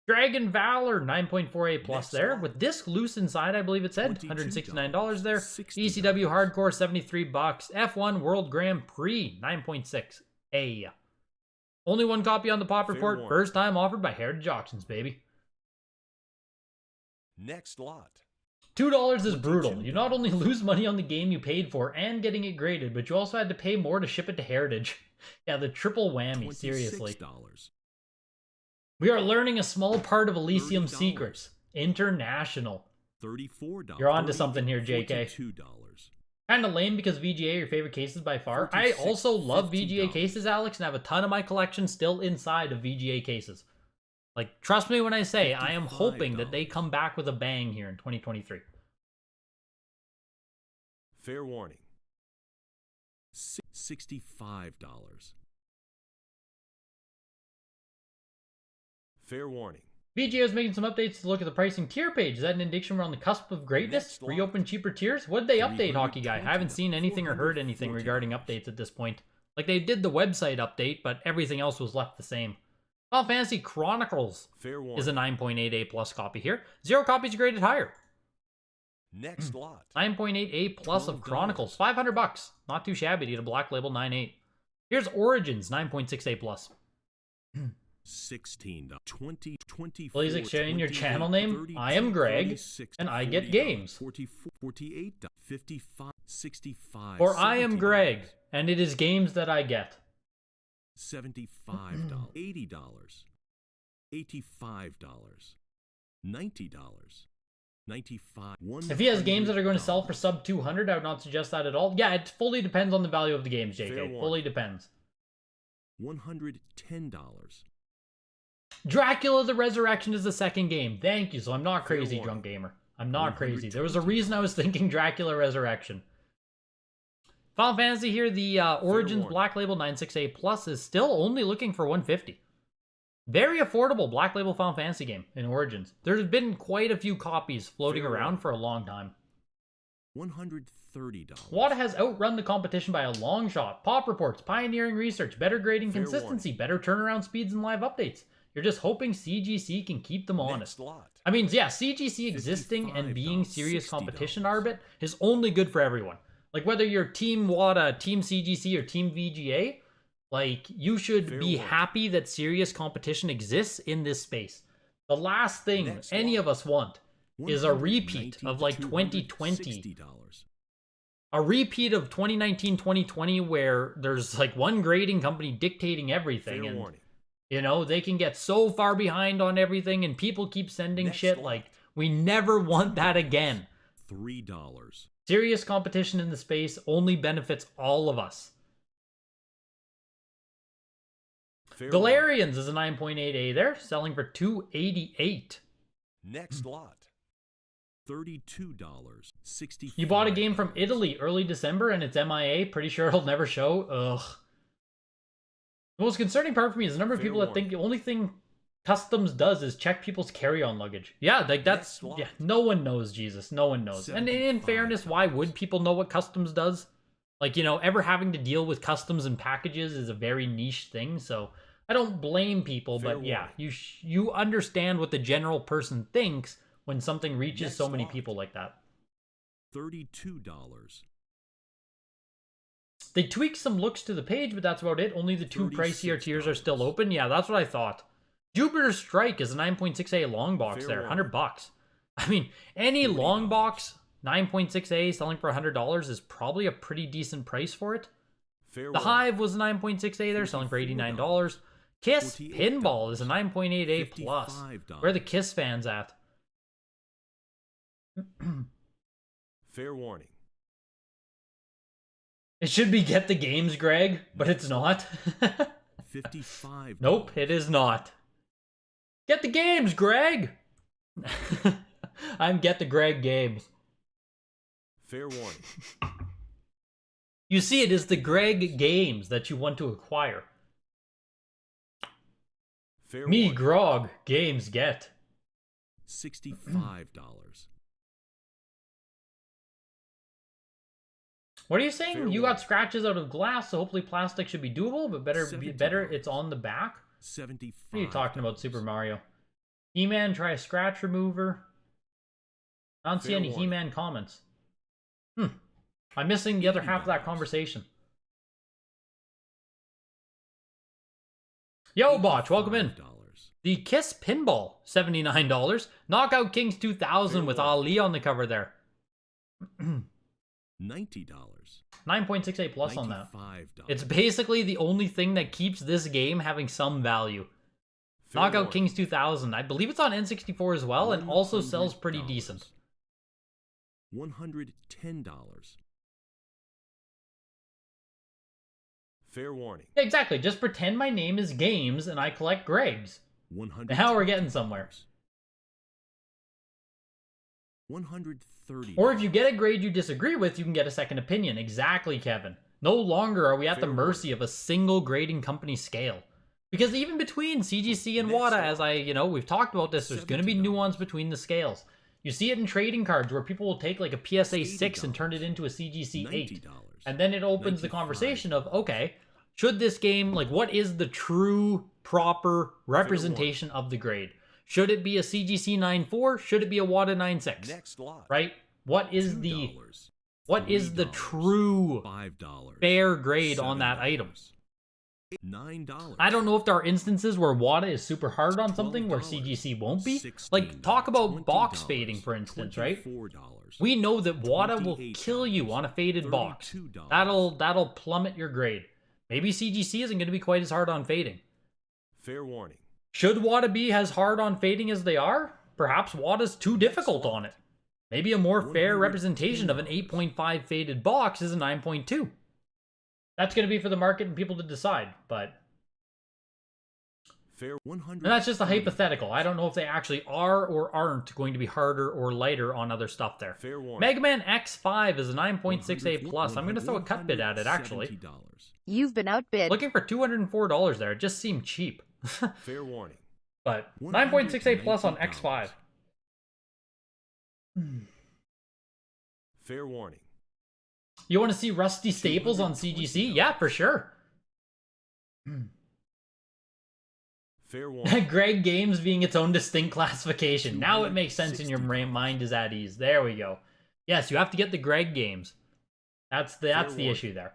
Dragon Valor, 9.48 plus there. With disc loose inside, I believe it said. $169 there. ECW Hardcore, $73. F1 World Grand Prix, 9.6. Only one copy on the Pop Report. First time offered by Heritage Auctions, baby. Next lot. $2 is brutal. You not only lose money on the game you paid for and getting it graded, but you also had to pay more to ship it to Heritage. Yeah, the triple whammy, seriously. We are learning a small part of Elysium's secrets. International. $34. You're on to something here, JK. Kind of lame because VGA are your favorite cases by far. I also love VGA cases, Alex, and have a ton of my collection still inside of VGA cases. Like, trust me when I say, I am hoping that they come back with a bang here in 2023. Fair warning. $65. Fair warning. VGA is making some updates to look at the pricing tier page. Is that an indication we're on the cusp of greatness? Reopen cheaper tiers? What did they update, Hockey Guy? I haven't seen anything or heard anything regarding updates at this point. Like, they did the website update, but everything else was left the same. Final Fantasy Chronicles is a 9.8A plus copy here. 0 copies graded higher. Next lot. 9.8A plus of Chronicles. $500. Not too shabby to get a black label 9.8. Here's Origins, 9.6A plus. $16. 20, 24, please exchange your channel name. 30, I am Greg, 36, and I get games. 44, 48, 55, 65. Or I am Greg, and it is games that I get. $75, $80, $85, $90, $95. If he has games that are going to sell for sub 200, I would not suggest that at all. Yeah, it fully depends on the value of the games, JK. Fully depends. $110. Dracula the Resurrection is the second game. Thank you. So I'm not crazy, Drunk Gamer. I'm not crazy. There was a reason I was thinking Dracula Resurrection. Final Fantasy here, the Origins Black Label 96A Plus is still only looking for $150. Very affordable Black Label Final Fantasy game in Origins. There's been quite a few copies floating around for a long time. $130. WATA has outrun the competition by a long shot. Pop reports, pioneering research, better grading consistency, better turnaround speeds, and live updates. You're just hoping CGC can keep them honest. I mean, yeah, CGC existing and being serious competition arbit is only good for everyone. Like, whether you're Team WATA, Team CGC, or Team VGA, like, you should be happy that serious competition exists in this space. The last thing any of us want is a repeat of, like, 2020. A repeat of 2019-2020 where there's, like, one grading company dictating everything. And, you know, they can get so far behind on everything and people keep sending shit. Like, we never want that again. $3. Serious competition in the space only benefits all of us. Galarians is a 9.8A there, selling for $288. Next lot. $32. $64. You bought a game from Italy early December and it's MIA. Pretty sure it'll never show. Ugh. The most concerning part for me is the number of people that think the only thing Customs does is check people's carry-on luggage. Yeah, like that's, yeah, no one knows, Jesus. No one knows. And in fairness, why would people know what Customs does? Like, you know, ever having to deal with customs and packages is a very niche thing, so I don't blame people, but yeah, you understand what the general person thinks when something reaches so many people like that. $32. They tweaked some looks to the page, but that's about it. Only the 2 pricier tiers are still open. Yeah, that's what I thought. Jupiter Strike is a 9.6A long box there, $100. I mean, any long box 9.6A selling for $100 is probably a pretty decent price for it. The Hive was a 9.6A there, selling for $89. Kiss Pinball is a 9.8A plus. Where are the Kiss fans at? Fair warning. It should be Get the Games, Greg, but it's not. $55. Nope, it is not. Get the games, Greg! I'm Get the Greg games. Fair warning. You see, it is the Greg games that you want to acquire. Fair Me, warning. Grog, games get. $65. What are you saying? Fair You warning. got scratches out of glass, so hopefully plastic should be doable, but better $70. it's on the back? $75. What are you talking about, Super Mario? He-Man, try a scratch remover. I don't see Fair any warning. He-Man comments. I'm missing the other half of that $80. conversation. Yo, Botch, welcome in. $85. The Kiss Pinball, $79. Knockout Kings 2000 with Fair warning. Ali on the cover there. $90. 9.68 plus on that. $95. It's basically the only thing that keeps this game having some value. Fair Knockout warning. Kings 2000. I believe it's on N64 as well, and also sells pretty $100. decent. $110. Fair warning. Exactly, just pretend my name is Games and I collect Gregs. $100. Now we're getting somewhere. $130. Or if you get a grade you disagree with, you can get a second opinion. Exactly, Kevin. No longer are we at the Fair mercy of a single grading company scale. Because even between CGC and Next WATA, up. as we've talked about this, there's going to be $70. nuance between the scales. You see it in trading cards where people will take like a PSA 6 and turn it into a CGC 8. $90. And then it opens the $95. conversation of, okay, should this game, like, what is the true, proper representation of the grade? Should it be a CGC 9.4? Should it be a WATA 9.6? Next lot. Right? What is $2. the $3. true $5. fair grade on that item? $9. I don't know if there are instances where WATA is super hard on something where CGC won't be. Like, talk about box fading, for instance, right? $24. We know that WATA will kill you on a faded box. $32. That'll plummet your grade. Maybe CGC isn't going to be quite as hard on fading. Fair warning. Should WATA be as hard on fading as they are? Perhaps WATA's too difficult on it. Maybe a more fair representation of an 8.5 faded box is a 9.2. That's going to be for the market and people to decide, but Fair 100. and that's just a hypothetical. I don't know if they actually are or aren't going to be harder or lighter on other stuff there. Fair warning. Mega Man X5 is a 9.68 plus. I'm going to throw a cut bid at it, actually. $170. You've been outbid. Looking for $204 there. It just seemed cheap. Fair warning. But 9.68 plus on X5. Fair warning. You want to see Rusty Staples on CGC? Yeah, for sure. Fair warning. Greg Games being its own distinct classification. Now it makes sense and your mind is at ease. There we go. Yes, you have to get the Greg Games. That's the warning. issue there.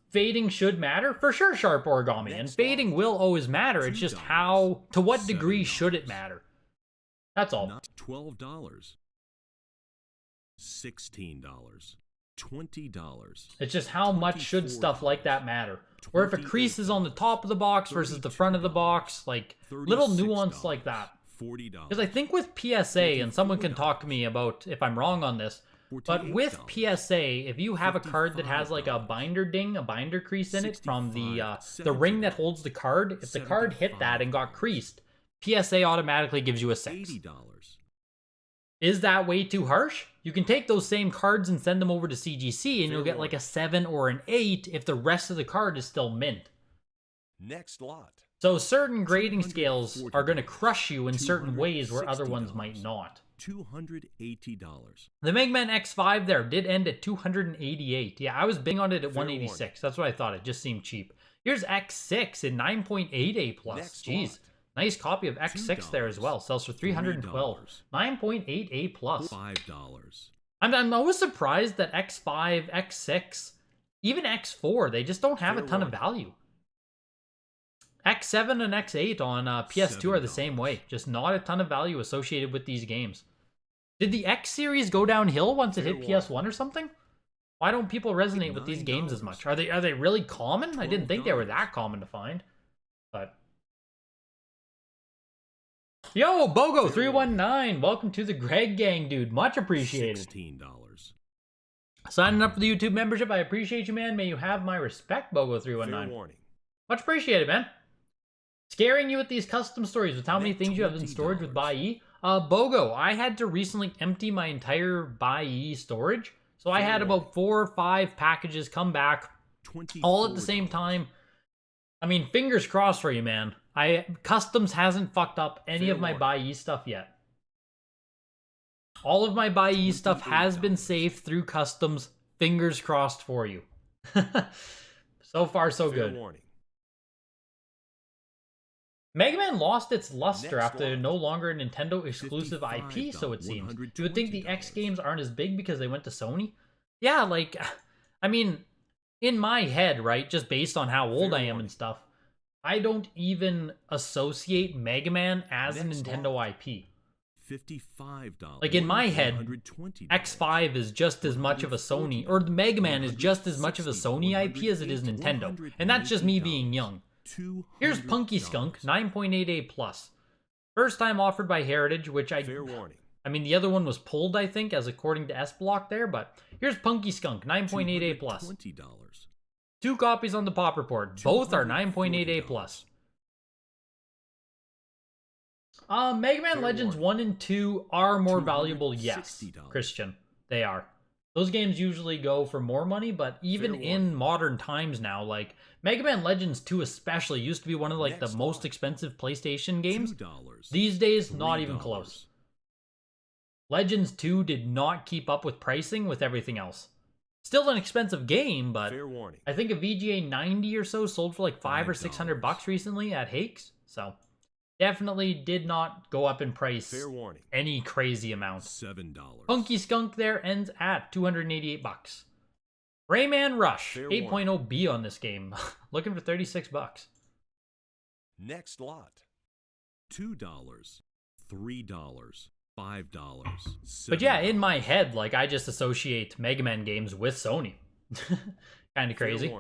Fading should matter? For sure, Sharp Origami. And fading will always matter. It's just how, to what degree should it matter? That's all. Not $12. $16. $20. It's just how much should stuff like that matter? Or if a crease is on the top of the box versus the front of the box, like little nuance like that. $40. Because I think with PSA, and someone can talk to me about if I'm wrong on this, but with PSA, if you have a card that has like a binder ding, a binder crease in it from the ring that holds the card, if the card hit that and got creased, PSA automatically gives you a 6. $80. Is that way too harsh? You can take those same cards and send them over to CGC and you'll get like a 7 or an 8 if the rest of the card is still mint. Next lot. So certain grading scales are going to crush you in certain ways where other ones might not. $280. The Mega Man X5 there did end at 288. Yeah, I was bidding on it at 186. That's what I thought. It just seemed cheap. Here's X6 in 9.88 plus. Next Jeez. lot. Nice copy of X6 there as well. Sells for 312. 9.88 plus. $5. I'm always surprised that X5, X6, even X4, they just don't have a ton of value. X7 and X8 on PS2 are the same way. Just not a ton of value associated with these games. Did the X series go downhill once it hit PS1 or something? Why don't people resonate with these games as much? Are they really common? I didn't think they were that common to find. But yo, Bogo319, welcome to the Greg Gang, dude. Much appreciated. $16. Signing up for the YouTube membership, I appreciate you, man. May you have my respect, Fair Bogo319. warning. Much appreciated, man. Scaring you with these custom stories with how many Net things you have in storage with BuyE. Bogo, I had to recently empty my entire BuyE storage. So I had about 4 or 5 packages come back all at the same time. I mean, fingers crossed for you, man. Customs hasn't fucked up any of my BuyE stuff yet. All of my BuyE stuff has been saved through customs. Fingers crossed for you. So far, so good. Mega Man lost its luster after they're no longer a Nintendo exclusive IP, so it seems. You would think the X games aren't as big because they went to Sony? Yeah, like, I mean, in my head, right, just based on how old I am and stuff, I don't even associate Mega Man as a Nintendo IP. $55. Like, in my head, X5 is just as much of a Sony, or Mega Man is just as much of a Sony IP as it is Nintendo. And that's just me being young. Here's Punky Skunk, 9.88+. First time offered by Heritage, which I mean, the other one was pulled, I think, as according to S-Block there, but here's Punky Skunk, 9.88+. 2 copies on the Pop Report. Both are 9.88+. Mega Man Legends 1 and 2 are more valuable, yes, Christian. They are. Those games usually go for more money, but even in modern times now, like, Mega Man Legends 2 especially used to be one of, like, the most expensive PlayStation games. These days, not even close. Legends 2 did not keep up with pricing with everything else. Still an expensive game, but I think a VGA 90 or so sold for like $500 or $600 recently at Hakes, so definitely did not go up in price any crazy amount. $7. Punky Skunk there ends at $288. Rayman Rush, 8.0B on this game. Looking for $36. Next lot. $2, $3, $5. But yeah, in my head, like, I just associate Mega Man games with Sony. Kind of crazy.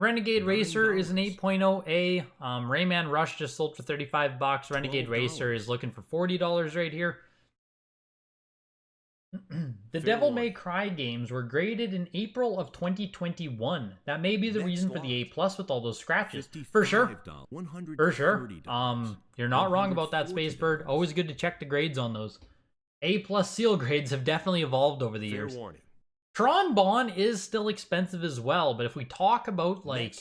Renegade Racer is an 8.0A. Rayman Rush just sold for $35. Renegade Racer is looking for $40 right here. The Devil May Cry games were graded in April of 2021. That may be the reason for the A+ with all those scratches. For sure. For sure. You're not wrong about that, Spacebird. Always good to check the grades on those. A+ seal grades have definitely evolved over the years. Tron Bonne is still expensive as well, but if we talk about, like,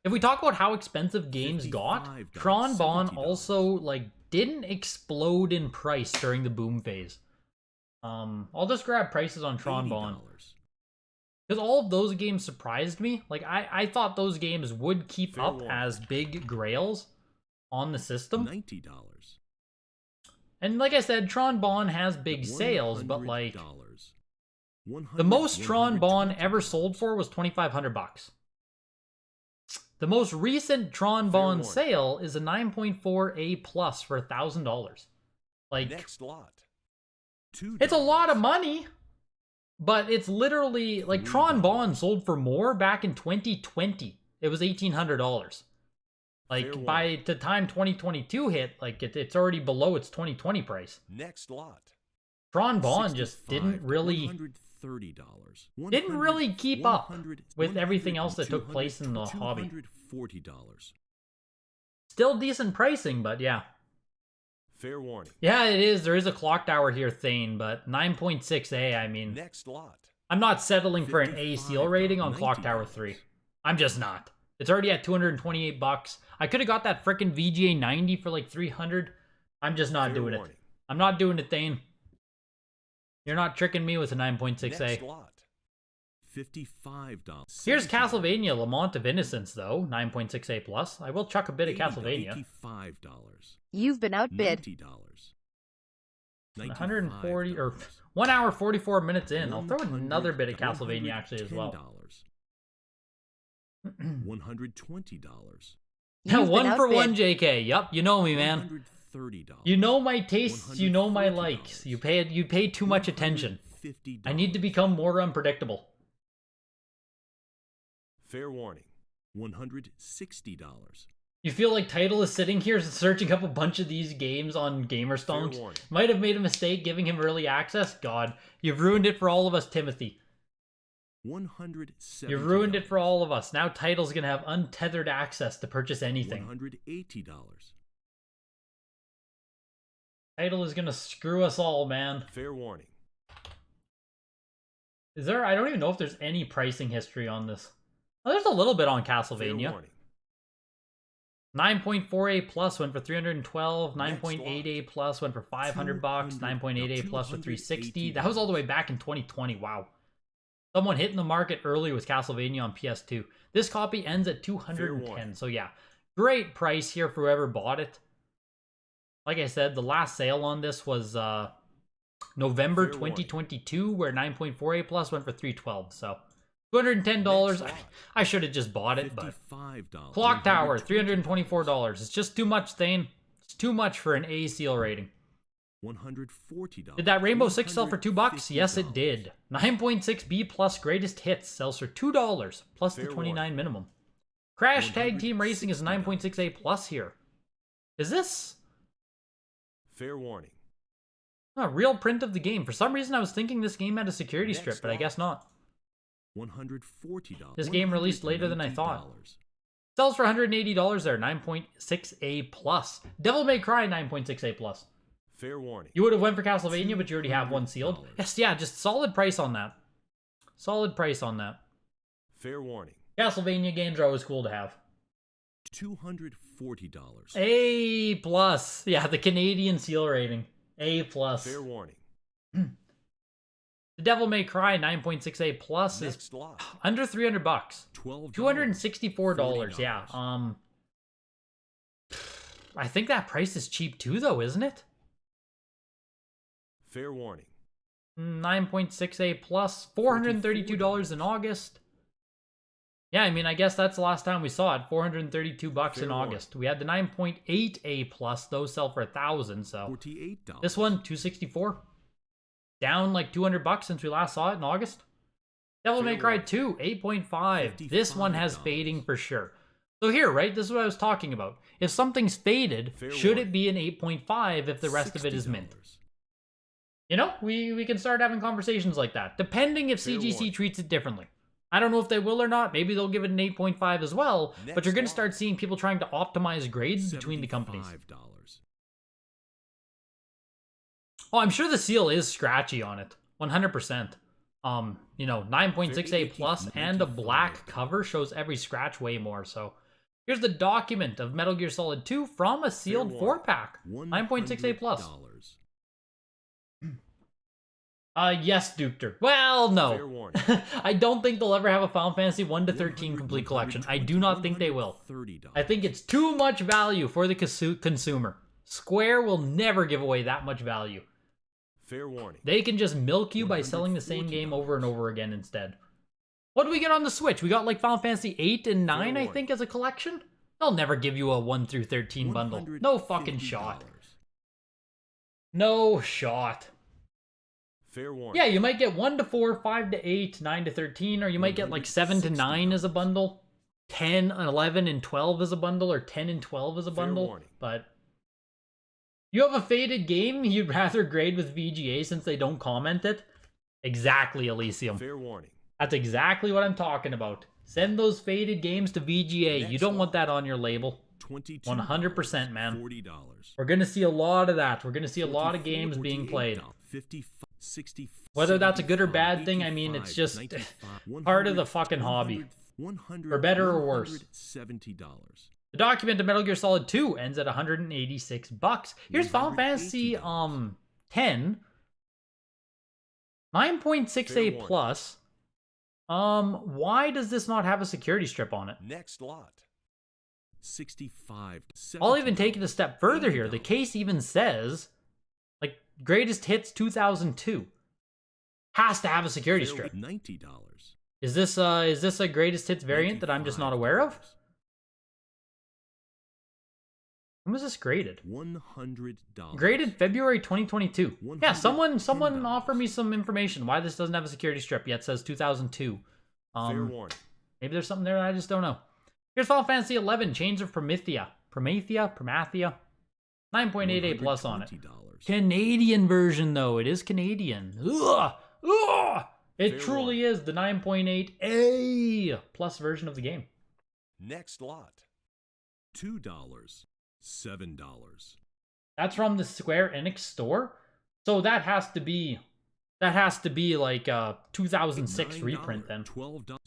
if we talk about how expensive games got, Tron Bonne also, like, didn't explode in price during the boom phase. I'll just grab prices on Tron Bonne. Because all of those games surprised me. Like, I thought those games would keep up as big grails on the system. $90. And like I said, Tron Bonne has big sales, but, like, the most Tron Bonne ever sold for was $2,500. The most recent Tron Bonne sale is a 9.4A+ for $1,000. Like, next lot. It's a lot of money, but it's literally, like, Tron Bonne sold for more back in 2020. It was $1,800. Like, by the time 2022 hit, like, it's already below its 2020 price. Next lot. Tron Bonne just didn't really keep up with everything else that took place in the hobby. Still decent pricing, but yeah. Fair warning. Yeah, it is. There is a clock tower here, Thane, but 9.6A, I mean, next lot. I'm not settling for an A seal rating on Clock Tower 3. I'm just not. It's already at $228. I could have got that frickin' VGA 90 for like $300. I'm just not doing it. I'm not doing it, Thane. You're not tricking me with a 9.6A. Next lot. $55. Here's Castlevania Lamont of Innocence, though, 9.6A+. I will chuck a bit of Castlevania. $85. You've been outbid. $90. 140 or 1 hour 44 minutes in. I'll throw another bit of Castlevania actually as well. $120. Yeah, 1 for 1, JK. Yup, you know me, man. $130. You know my tastes, you know my likes. You pay too much attention. I need to become more unpredictable. Fair warning. $160. You feel like Title is sitting here searching up a bunch of these games on Gamerstonks? Might have made a mistake giving him early access? God, you've ruined it for all of us, Timothy. $170. You've ruined it for all of us. Now Title's gonna have untethered access to purchase anything. $180. Title is gonna screw us all, man. Fair warning. Is there? I don't even know if there's any pricing history on this. Oh, there's a little bit on Fair Castlevania. warning. 9.4A plus went for 312. Next 9.8A plus went for 500 bucks. 9.8A plus for 360. That was all the way back in 2020. Wow. Someone hitting the market early with Castlevania on PS2. This copy ends at 210. So yeah, great price here for whoever bought it. Like I said, the last sale on this was November 2022, where 9.4A plus went for 312. So $210. I should have just bought it, but $55. Clock Tower, $324. It's just too much, Thane. It's too much for an A seal rating. $140. Did that Rainbow Six sell for $2? Yes, it did. 9.6B plus greatest hits sells for $2 plus the Fair 29 minimum. Crash Tag Team Racing is 9.6A plus here. Is this Fair warning. a real print of the game? For some reason, I was thinking this game had a security Next strip, but I lot. guess not. $140. This game released later than I thought. $190. Sells for $180 there, 9.6A plus. Devil May Cry, 9.6A plus. Fair warning. You would have went for Castlevania, but you already have one sealed. Yes, yeah, just solid price on that. Solid price on that. Fair warning. Castlevania games are always cool to have. $240. A plus. Yeah, the Canadian seal rating. A plus. Fair warning. The Devil May Cry 9.6A plus is Next lot. under $300. $12. $264. Yeah. $40. I think that price is cheap too, though, isn't it? Fair warning. 9.6A plus, $432 in August. Yeah, I mean, I guess that's the last time we saw it. $432 Fair in August. We had the 9.8A plus; those sell for $1,000. So $48. this one, $264, down like $200 since we last saw it in August. Devil May Fair Cry warning. 2, 8.5. This one has $55. fading for sure. So here, right? This is what I was talking about. If something's faded, Fair should warning. it be an 8.5 if the rest of it is mint? You know, we can start having conversations like that, depending if Fair CGC warning. treats it differently. I don't know if they will or not. Maybe they'll give it an 8.5 as well, but Next you're going to lot. start seeing people trying to optimize grades between the companies. $75. Oh, I'm sure the seal is scratchy on it. 100%. You know, 9.6A plus and a black cover shows every scratch way more, so... Here's the document of Metal Gear Solid 2 from a sealed Fair warning. 4-pack. 9.6A plus. $100. Yes, Dukter. Well, no. Fair warning. I don't think they'll ever have a Final Fantasy 1 to 13 complete collection. I do not think they will. $30. I think it's too much value for the consumer. Square will never give away that much value. Fair warning. They can just milk you by selling the same game over and over again instead. What do we get on the Switch? We got like Final Fantasy 8 and 9, I warning. think, as a collection? They'll never give you a 1 through 13 bundle. No fucking shot. No shot. Fair warning. Yeah, you might get 1 to 4, 5 to 8, 9 to 13, or you might get like 7 to 9 as a bundle, 10, 11, and 12 as a bundle, or 10 and 12 as a Fair bundle. warning. But you have a faded game you'd rather grade with VGA since they don't comment it? Exactly, Elysium. Fair warning. That's exactly what I'm talking about. Send those faded games to VGA. You Next don't want lot. that on your label. 22. 100%, man. $40. We're going to see a lot of that. We're going to see a lot of games being played. 50, 60, Whether that's a good or bad thing, I mean, it's just part of the fucking hobby. For better or worse. $70. The document of Metal Gear Solid 2 ends at $186. Here's Final Fantasy 10. 9.6A Fair plus. Why does this not have a security strip on it? Next lot. 65. I'll even take it a step further here. The case even says, like, greatest hits 2002. Has to have a security strip. $90. Is this a greatest hits variant that I'm just not aware of? When was this graded? $100. Graded February 2022. Yeah, someone $110. offer me some information why this doesn't have a security strip yet. It says 2002. Fair warning. Maybe there's something there that I just don't know. Here's Final Fantasy 11, Chains of Promethea. Promethea? 9.8A plus on it. $120. Canadian version, though. It is Canadian. Ugh! Ugh! It Fair truly is the 9.8 A+ version of the game. Next lot. $2. $7. That's from the Square Enix store. So that has to be like a 2006 reprint then. $12.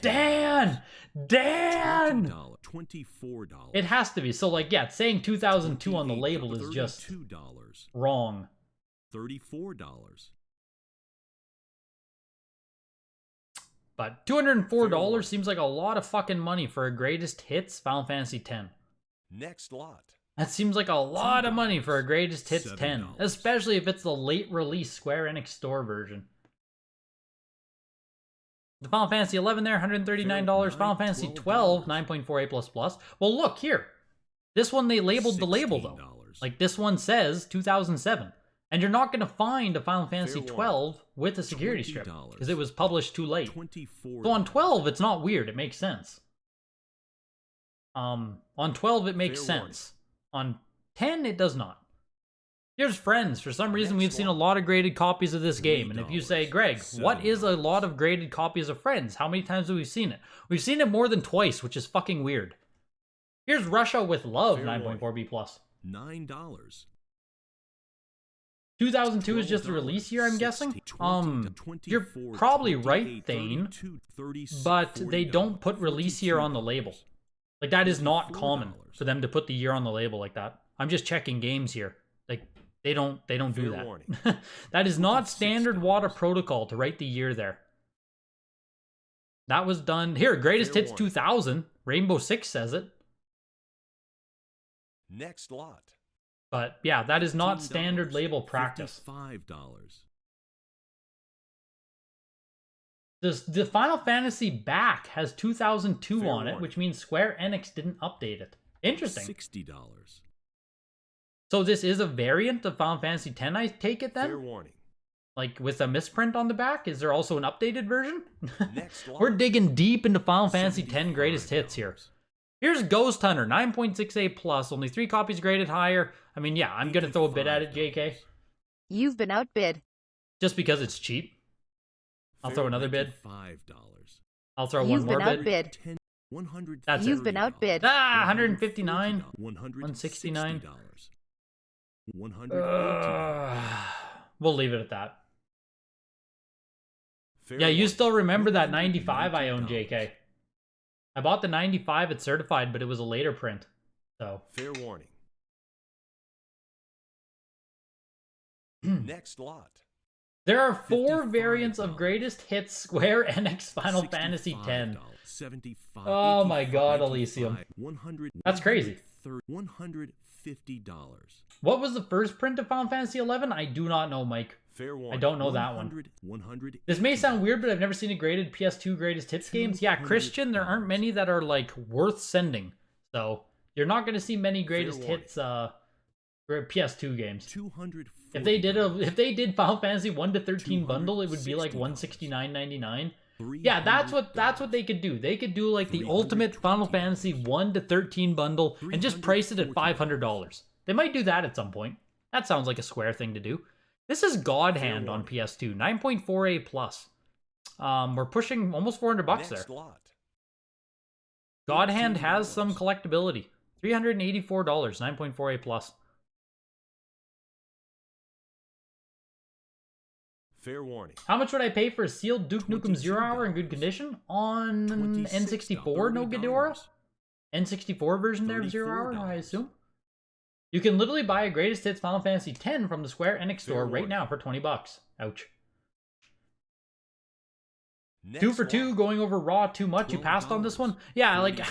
Yeah, Dan! $24. It has to be. So like, yeah, saying 2002 on the label is just $32. wrong. $34. But $204 seems like a lot of fucking money for a greatest hits Final Fantasy X. Next lot. That seems like a lot of money for a greatest hits 10, $7. especially if it's the late release Square Enix store version. The Final Fantasy 11 there, $139. Final Fantasy 12, 9.48++. Well, look here. This one they labeled the label though. Like this one says 2007. And you're not going to find a Final Fantasy 12 with a security strip because it was published too late. So on 12, it's not weird. It makes sense. On 12, it makes sense. On 10, it does not. Here's Friends. For some reason, we've seen a lot of graded copies of this game. And if you say, Greg, what is a lot of graded copies of Friends? How many times have we seen it? We've seen it more than twice, which is fucking weird. Here's Russia with Love, 9.4B+. $9. 2002 is just the release year, I'm guessing. You're probably right, Thane, but they don't put release year on the label. Like, that is not common for them to put the year on the label like that. I'm just checking games here. Like, they don't do that. That is not standard WATA protocol to write the year there. That was done here. Greatest Hits 2000. Rainbow Six says it. Next lot. But yeah, that is not standard label practice. $5. The Final Fantasy back has 2002 on it, which means Square Enix didn't update it. Interesting. $60. So this is a variant of Final Fantasy X, I take it then? Fair warning. Like with a misprint on the back? Is there also an updated version? Next lot. We're digging deep into Final Fantasy X greatest hits here. Here's Ghost Hunter, 9.68+, only 3 copies graded higher. I mean, yeah, I'm gonna throw a bid at it, JK. You've been outbid. Just because it's cheap. I'll throw another bid. $5. I'll throw You've one more been bid. outbid. That's You've it. been outbid. 159. 169. We'll leave it at that. Yeah, you still remember that 95 I own, JK. I bought the 95 at certified, but it was a later print. So Fair warning. Next lot. there are 4 variants of greatest hits Square Enix Final Fantasy X. Oh my god, Elysium. That's crazy. $150. What was the first print of Final Fantasy 11? I do not know, Mike. Fair warning. I don't know that one. This may sound weird, but I've never seen a graded PS2 greatest hits games. Yeah, Christian, there aren't many that are like worth sending. So you're not going to see many greatest hits PS2 games. If they did Final Fantasy 1 to 13 bundle, it would be like $169.99. Yeah, that's what they could do. They could do like the ultimate Final Fantasy 1 to 13 bundle and just price it at $500. They might do that at some point. That sounds like a Square thing to do. This is God Hand on PS2, 9.4A+. We're pushing almost $400 there. God Hand has some collectability. $384, 9.4A+. Fair warning. How much would I pay for a sealed Duke Nukem Zero Hour in good condition? On N64, no Ghidorah? N64 version there of Zero Hour, I assume? You can literally buy a Greatest Hits Final Fantasy X from the Square Enix store right now for $20. Ouch. 2 for 2, going over Raw too much. You passed on this one? Yeah, like,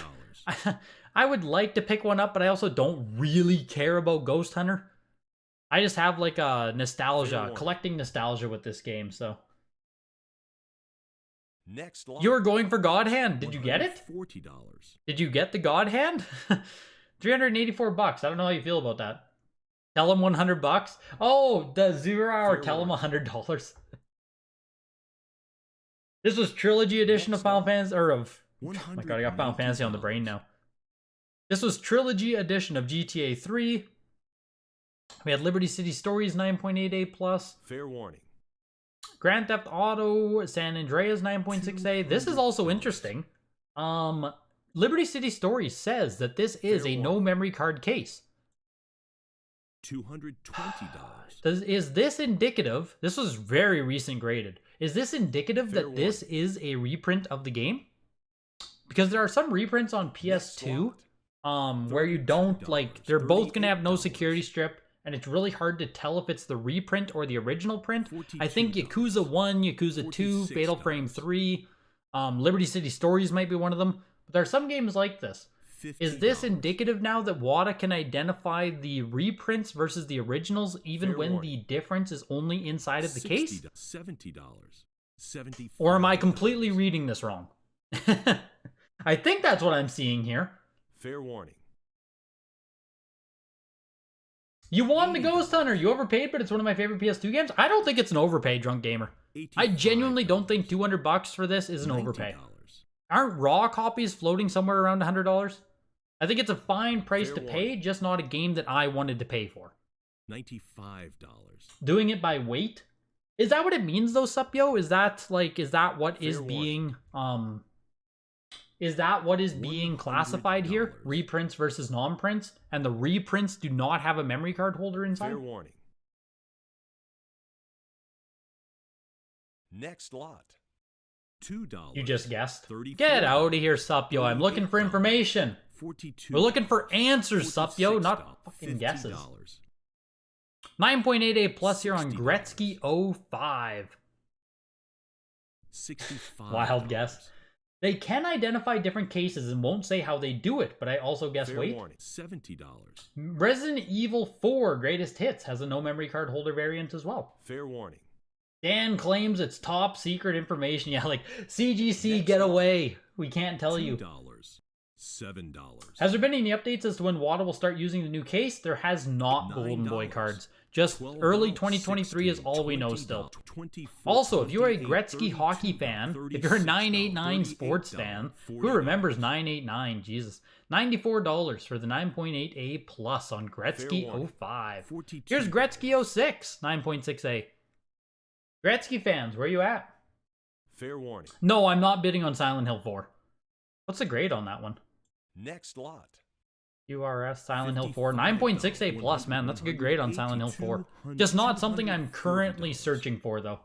I would like to pick one up, but I also don't really care about Ghost Hunter. I just have like a nostalgia, collecting nostalgia with this game, so. You were going for God Hand. Did you get it? $40. Did you get the God Hand? $384. I don't know how you feel about that. Tell him $100. Oh, the Zero Hour. Tell him $100. This was Trilogy Edition of Final Fantasy, or of. Oh my god, I got Final Fantasy on the brain now. This was Trilogy Edition of GTA 3. We had Liberty City Stories 9.88+. Fair warning. Grand Theft Auto San Andreas 9.6A. This is also interesting. Liberty City Stories says that this is a no memory card case. $220. Is this indicative? This was very recent graded. Is this indicative that this is a reprint of the game? Because there are some reprints on PS2 where you don't, like, they're both going to have no security strip, and it's really hard to tell if it's the reprint or the original print. I think Yakuza 1, Yakuza 2, Fatal Frame 3, Liberty City Stories might be one of them. But there are some games like this. Is this indicative now that WATA can identify the reprints versus the originals even when the difference is only inside of the case? $70. $75. Or am I completely reading this wrong? I think that's what I'm seeing here. Fair warning. You won the Ghost Hunter. You overpaid, but it's one of my favorite PS2 games. I don't think it's an overpay, Drunk Gamer. I genuinely don't think $200 for this is an overpay. Aren't raw copies floating somewhere around $100? I think it's a fine price to pay, just not a game that I wanted to pay for. $95. Doing it by weight? Is that what it means though, Supyo? Is that what is being classified here? Reprints versus non-prints? And the reprints do not have a memory card holder inside? Fair warning. Next lot. $2. You just guessed. Get out of here, Supyo. I'm looking for information. We're looking for answers, Supyo, not fucking guesses. 9.88 plus here on Gretzky 05. $65. Wild guess. They can identify different cases and won't say how they do it, but I also guess Fair weight. warning. $70. Resident Evil 4 Greatest Hits has a no memory card holder variant as well. Fair warning. Dan claims it's top secret information. Yeah, like, CGC, get away. We can't tell you. $7. Has there been any updates as to when WATA will start using the new case? There has not, Golden Boy cards. Just early 2023 is all we know still. Also, if you're a Gretzky hockey fan, if you're a 989 sports fan, who remembers 989? Jesus. $94 for the 9.8A plus on Gretzky 05. Here's Gretzky 06, 9.6A. Gretzky fans, where you at? Fair warning. No, I'm not bidding on Silent Hill 4. What's the grade on that one? Next lot. URS Silent Hill 4. 9.6A plus, man. That's a good grade on Silent Hill 4. Just not something I'm currently searching for, though.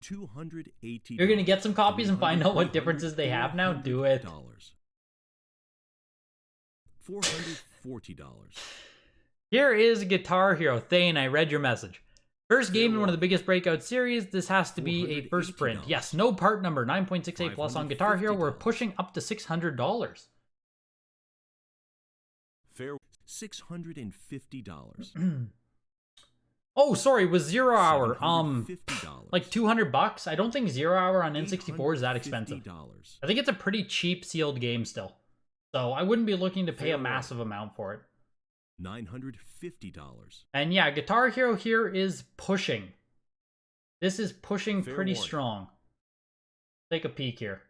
$280. You're going to get some copies and find out what differences they have now? Do it. $440. Here is Guitar Hero. Thane, I read your message. First game in one of the biggest breakout series. This has to be a first print. Yes, no part number. 9.6A plus on Guitar Hero. We're pushing up to $600. Fair. $650. Oh, sorry, it was 0 hour. $50. Like $200. I don't think 0 hour on N64 is that expensive. I think it's a pretty cheap sealed game still. So I wouldn't be looking to pay a massive amount for it. $950. And yeah, Guitar Hero here is pushing. This is pushing pretty strong. Take a peek here.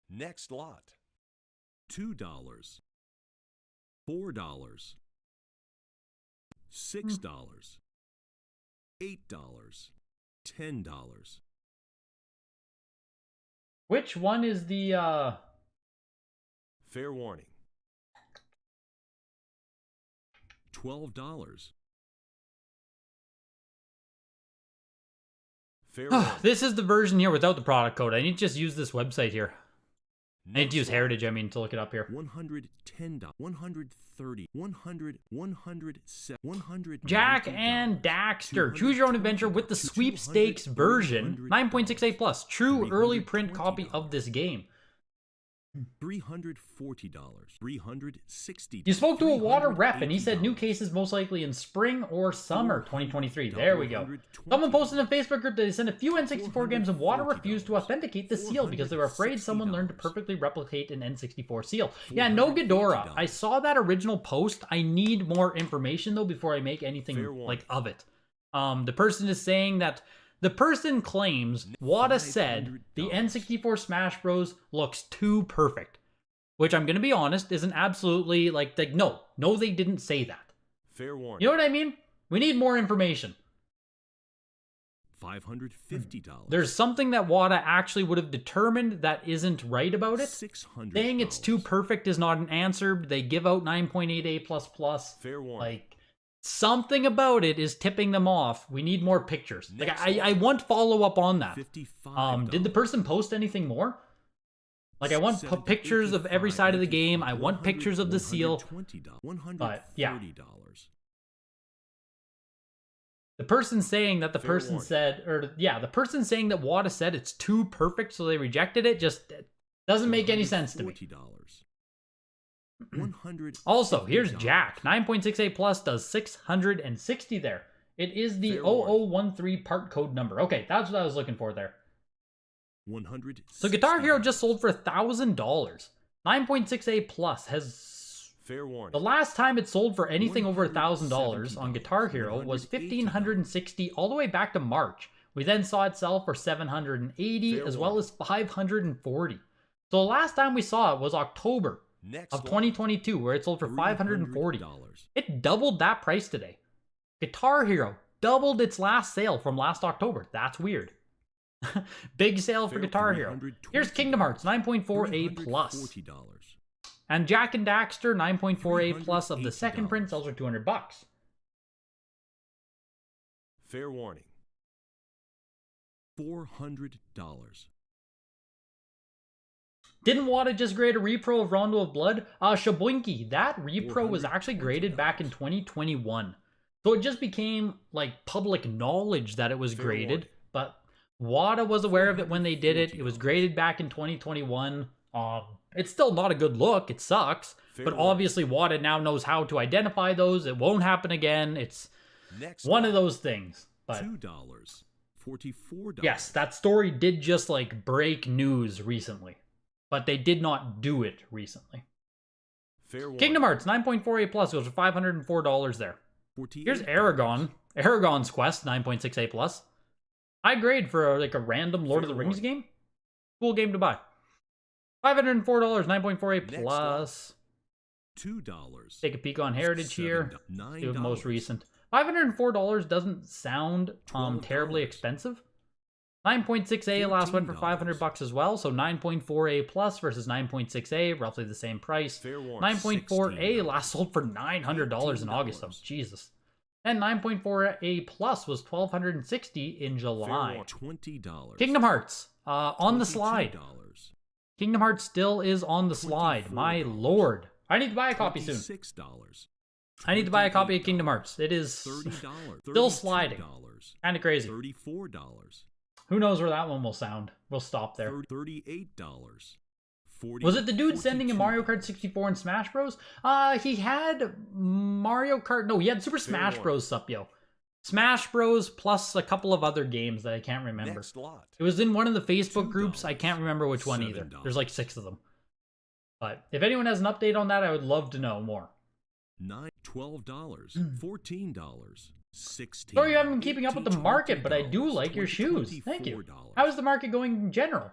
Next lot. $2. $4. $6. $8. $10. Which one is the Fair warning. $12. Fair warning. This is the version here without the product code. I need to just use this website here. I need to use Heritage, I mean, to look it up here. $110, $130, $100, $107, Jack and Daxter. Choose your own adventure with the sweepstakes version. 9.6A plus. True early print copy of this game. $340, $360. You spoke to a WATA rep and he said new cases most likely in spring or summer 2023. There we go. Someone posted in a Facebook group that they sent a few N64 games and WATA refused to authenticate the seal because they were afraid someone learned to perfectly replicate an N64 seal. Yeah, no Ghidorah. I saw that original post. I need more information though before I make anything like of it. The person is saying that the person claims WATA said the N64 Smash Bros. Looks too perfect. Which I'm going to be honest, isn't absolutely like no, they didn't say that. Fair warning. You know what I mean? We need more information. $550. There's something that WATA actually would have determined that isn't right about it. $600. Saying it's too perfect is not an answer. They give out 9.8A++. Fair warning. Like, something about it is tipping them off. We need more pictures. Like, I want follow-up on that. $55. Did the person post anything more? Like, I want pictures of every side of the game. I want pictures of the seal. But, yeah. The person saying that the person said, the person saying that WATA said it's too perfect, so they rejected it, just doesn't make any sense to me. Also, here's Jack. 9.6A Plus does 660 there. It is the 0013 part code number. Okay, that's what I was looking for there. So Guitar Hero just sold for $1,000. 9.6A Plus has... Fair warning. The last time it sold for anything over $1,000 on Guitar Hero was 1,560 all the way back to March. We then saw it sell for 780 as well as 540. So the last time we saw it was October of 2022 where it sold for 540. It doubled that price today. Guitar Hero doubled its last sale from last October. That's weird. Big sale for Guitar Hero. Here's Kingdom Hearts 9.4A Plus. And Jack and Daxter 9.4A Plus of the second print sells for $200. Fair warning. $400. Didn't WATA just grade a repro of Rondo of Blood? Shaboinky, that repro was actually graded back in 2021. So it just became like public knowledge that it was graded, but WATA was aware of it when they did it. It was graded back in 2021. It's still not a good look. It sucks. But obviously WATA now knows how to identify those. It won't happen again. It's one of those things. But $2. $44. yes, that story did just like break news recently. But they did not do it recently. Kingdom Hearts 9.4A Plus goes for $504 there. Here's Aragon. Aragon's Quest 9.6A Plus. High grade for like a random Lord of the Rings game. Cool game to buy. $504, 9.4A Plus. $2. Take a peek on Heritage here. Do the most recent. $504 doesn't sound terribly expensive. 9.6A last went for $500 as well, so 9.4A Plus versus 9.6A, roughly the same price. 9.4A last sold for $900 in August, though. Jesus. And 9.4A Plus was $1,260 in July. $20. Kingdom Hearts, on the slide. Kingdom Hearts still is on the slide. My lord. I need to buy a copy soon. $6. I need to buy a copy of Kingdom Hearts. It is still sliding. Kind of crazy. $34. Who knows where that one will sound. We'll stop there. $38. Was it the dude sending in Mario Kart 64 and Smash Bros? He had Mario Kart... No, he had Super Smash Bros. Yo. Smash Bros. Plus a couple of other games that I can't remember. It was in one of the Facebook groups. I can't remember which one either. There's like 6 of them. But if anyone has an update on that, I would love to know more. $12. $14. $16. Sorry you haven't been keeping up with the market, but I do like your shoes. Thank you. How is the market going in general?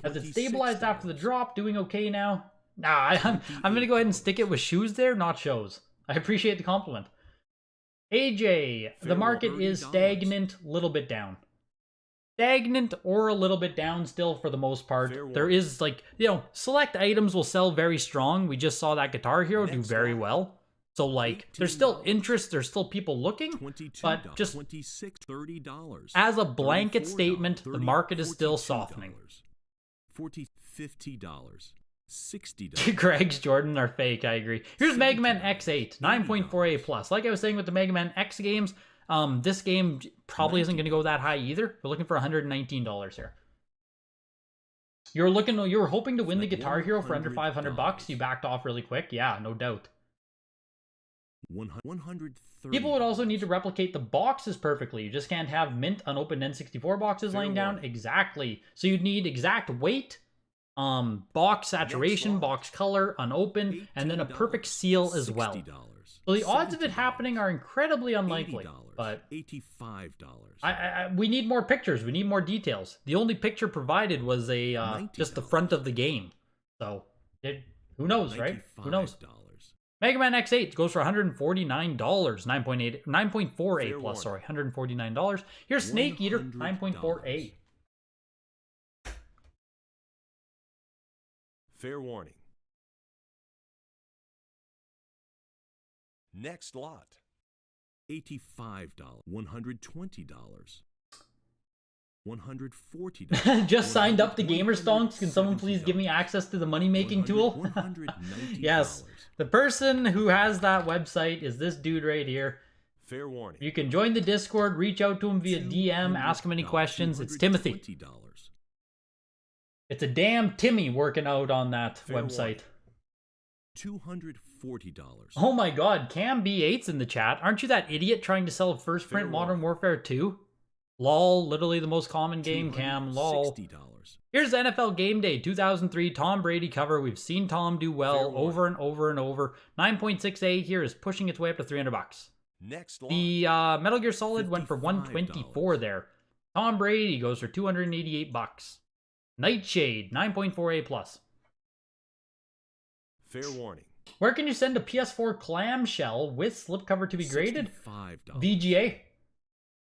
Has it stabilized after the drop? Doing okay now? Nah, I'm going to go ahead and stick it with shoes there, not shows. I appreciate the compliment. AJ, the market is stagnant, little bit down. Stagnant or a little bit down still for the most part. There is like, select items will sell very strong. We just saw that Guitar Hero do very well. So like, there's still interest, there's still people looking, but just $30. as a blanket statement, the market is still softening. $50. $60. Greg's Jordan are fake, I agree. Here's Mega Man X8, 9.4A Plus. Like I was saying with the Mega Man X games, this game probably isn't going to go that high either. We're looking for $119 here. You were hoping to win the Guitar Hero for under $500. You backed off really quick. Yeah, no doubt. People would also need to replicate the boxes perfectly. You just can't have mint unopened N64 boxes laying down. Exactly. So you'd need exact weight, box saturation, box color, unopened, and then a perfect seal as well. So the odds of it happening are incredibly unlikely. But $85. we need more pictures. We need more details. The only picture provided was just the front of the game. So who knows, right? Who knows? Mega Man X8 goes for $149. 9.48 plus, sorry. $149. Here's Snake Eater, 9.48. Fair warning. Next lot. $85, $120, $140. Just signed up to Gamer Stonks. Can someone please give me access to the money-making tool? Yes. The person who has that website is this dude right here. Fair warning. You can join the Discord, reach out to him via DM, ask him any questions. It's Timothy. It's a damn Timmy working out on that website. $240. Oh my god, Cam B8's in the chat. Aren't you that idiot trying to sell first print Modern Warfare 2? LOL, literally the most common game, Cam. LOL. Here's NFL Game Day 2003 Tom Brady cover. We've seen Tom do well over and over and over. 9.68 here is pushing its way up to $300. Next lot. The Metal Gear Solid went for $124 there. Tom Brady goes for $288. Nightshade, 9.48 plus. Fair warning. Where can you send a PS4 clamshell with slipcover to be graded? VGA.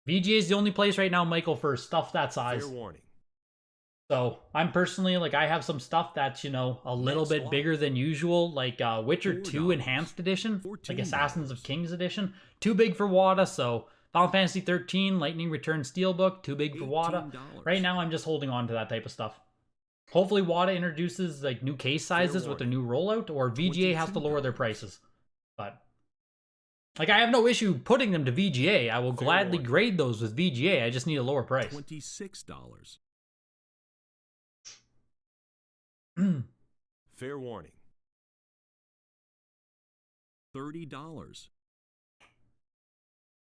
VGA is the only place right now, Michael, for stuff that size. Fair warning. So I'm personally, like, I have some stuff that's, you know, a little bit bigger than usual, like Witcher 2 Enhanced Edition, like Assassins of Kings Edition. Too big for WATA, so Final Fantasy 13 Lightning Return Steelbook, too big for WATA. Right now I'm just holding on to that type of stuff. Hopefully WATA introduces like new case sizes with their new rollout, or VGA has to lower their prices. But like, I have no issue putting them to VGA. I will gladly grade those with VGA. I just need a lower price. $26. Fair warning. $30.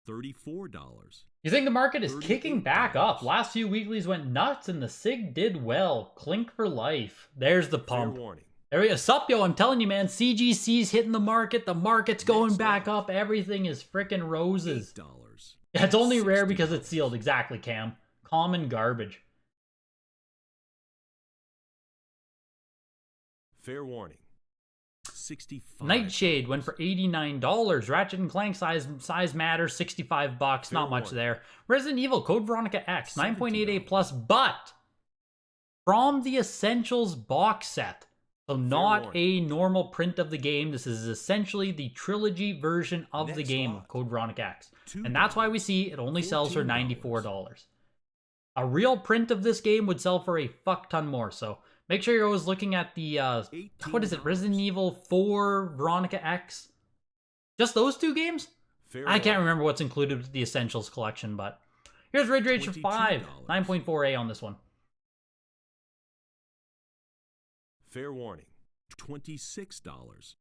$34. You think the market is kicking back up? Last few weeklies went nuts and the SIG did well. Clink for life. There's the pump. Fair warning. There we go. Sup, yo, I'm telling you, man. CGC's hitting the market. The market's going back up. Everything is frickin' roses. $8. Yeah, it's only rare because it's sealed. Exactly, Cam. Common garbage. Fair warning. $65. Nightshade went for $89. Ratchet and Clank size matters. $65. Not much there. Resident Evil Code Veronica X 9.88 plus, but from the Essentials box set. So not a normal print of the game. This is essentially the trilogy version of the game of Code Veronica X. And that's why we see it only sells for $94. A real print of this game would sell for a fuck ton more. So make sure you're always looking at the, what is it, Resident Evil 4, Veronica X? Just those two games? I can't remember what's included with the Essentials collection, but here's Ridge Racer 5, 9.4A on this one. Fair warning. $26.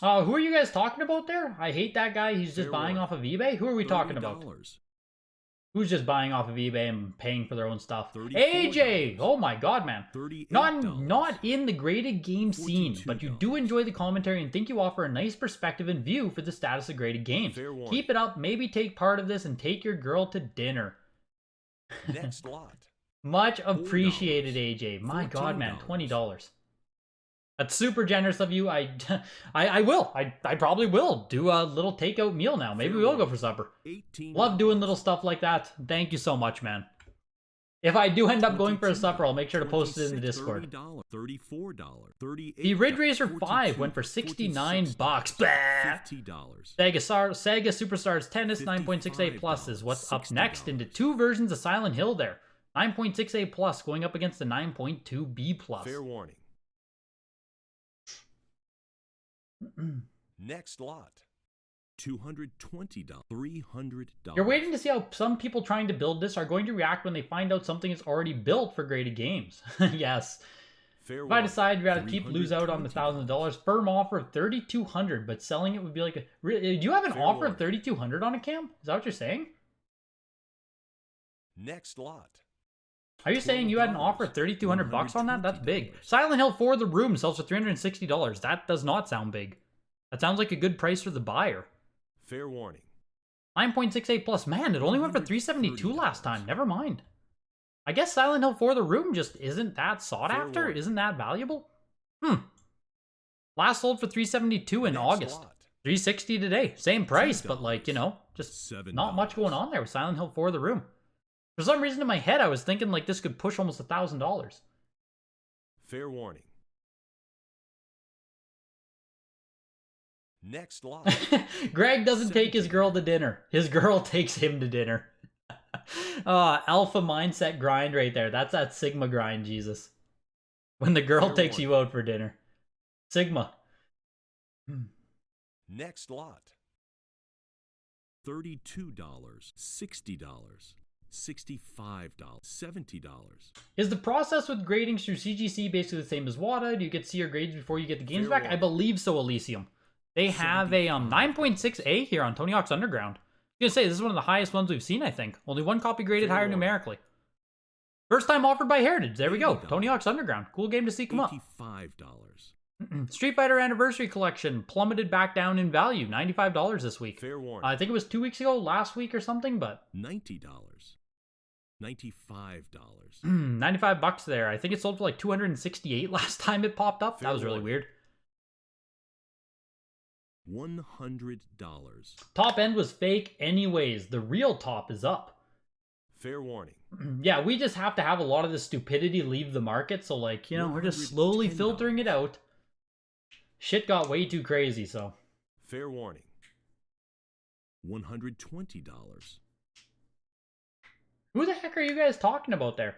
Who are you guys talking about there? I hate that guy. He's just buying off of eBay. Who are we talking about? Who's just buying off of eBay and paying for their own stuff? AJ! Oh my god, man. Not in the graded game scene, but you do enjoy the commentary and think you offer a nice perspective and view for the status of graded games. Keep it up. Maybe take part of this and take your girl to dinner. Next lot. Much appreciated, AJ. My god, man. $20. That's super generous of you. I will. I probably will do a little takeout meal now. Maybe we'll go for supper. Love doing little stuff like that. Thank you so much, man. If I do end up going for a supper, I'll make sure to post it in the Discord. The Ridge Racer 5 went for $69. Sega Superstars Tennis 9.68 plus is what's up next into two versions of Silent Hill there. 9.68 plus going up against the 9.2B plus. Fair warning. Next lot. $220. $300. You're waiting to see how some people trying to build this are going to react when they find out something is already built for graded games. Yes. Fair if I decide you'd rather lose out on the $1,000, firm offer of $3,200, but selling it would be like a... Do you have an offer of $3,200 on a cam? Is that what you're saying? Next lot. Are you saying you had an offer of $3,200 on that? That's big. Silent Hill 4 The Room sells for $360. That does not sound big. That sounds like a good price for the buyer. Fair warning. 9.68 plus. Man, it only went for $372 last time. Never mind. I guess Silent Hill 4 The Room just isn't that sought after? Isn't that valuable? Last sold for $372 in Next August. lot. $360 today. Same price, but like, you know, just $7. not much going on there with Silent Hill 4 The Room. For some reason in my head, I was thinking like this could push almost $1,000. Fair warning. Next lot. Greg doesn't take his girl to dinner. His girl takes him to dinner. Alpha mindset grind right there. That's that Sigma grind, Jesus. When the girl Fair takes warning. you out for dinner. Sigma. Next lot. $32, $60, $65, $70. Is the process with grading through CGC basically the same as WATA? Do you get to see your grades before you get the games Fair back? I warning. believe so, Elysium. They have a 9.6A here on Tony Hawk's Underground. I was gonna say, this is one of the highest ones we've seen, I think. Only one copy graded Fair higher warning. numerically. First time offered by Heritage. There we go. $80. Tony Hawk's Underground. Cool game to see come up. $85. Street Fighter Anniversary Collection plummeted back down in value. $95 this week. Fair warning. I think it was 2 weeks ago, last week or something, but $90. $95. $95 there. I think it sold for like 268 last time it popped up. That Fair was really warning. weird. $100. Top end was fake anyways. The real top is up. Fair warning. Yeah, we just have to have a lot of this stupidity leave the market. So like, you know, we're just slowly $110. filtering it out. Shit got way too crazy, so. Fair warning. $120. Who the heck are you guys talking about there?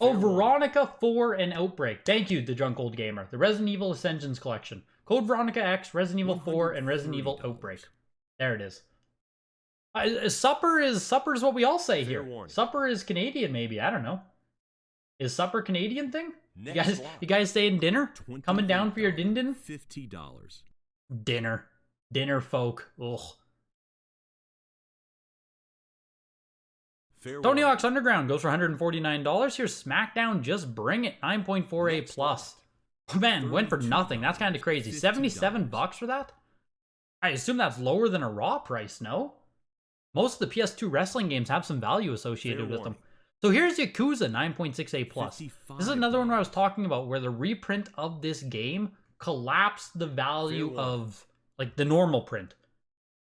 Oh, Fair warning. Veronica 4 and Outbreak. Thank you, the Drunk Old Gamer. The Resident Evil Ascensions collection. Code Veronica X, Resident Evil 4, and Resident Evil $130. Outbreak. There it is. Supper is what we all say Fair here. warning. Supper is Canadian, maybe. I don't know. Is supper Canadian thing? Next lot. You guys saying dinner? Coming down for your din din? $50. Dinner folk. Ugh. Fair Tony warning. Hawk's Underground goes for $149. Here's SmackDown. Just bring it. 9.4A Next plus. Oh, man, went for $32. nothing. That's kind of crazy. $77 for that? I assume that's lower than a Raw price, no? Most of the PS2 wrestling games have some value associated Fair with them. warning. So here's Yakuza 9.6A plus. This is another one where I was talking about where the reprint of this game collapsed the value Fair warning. of like the normal print.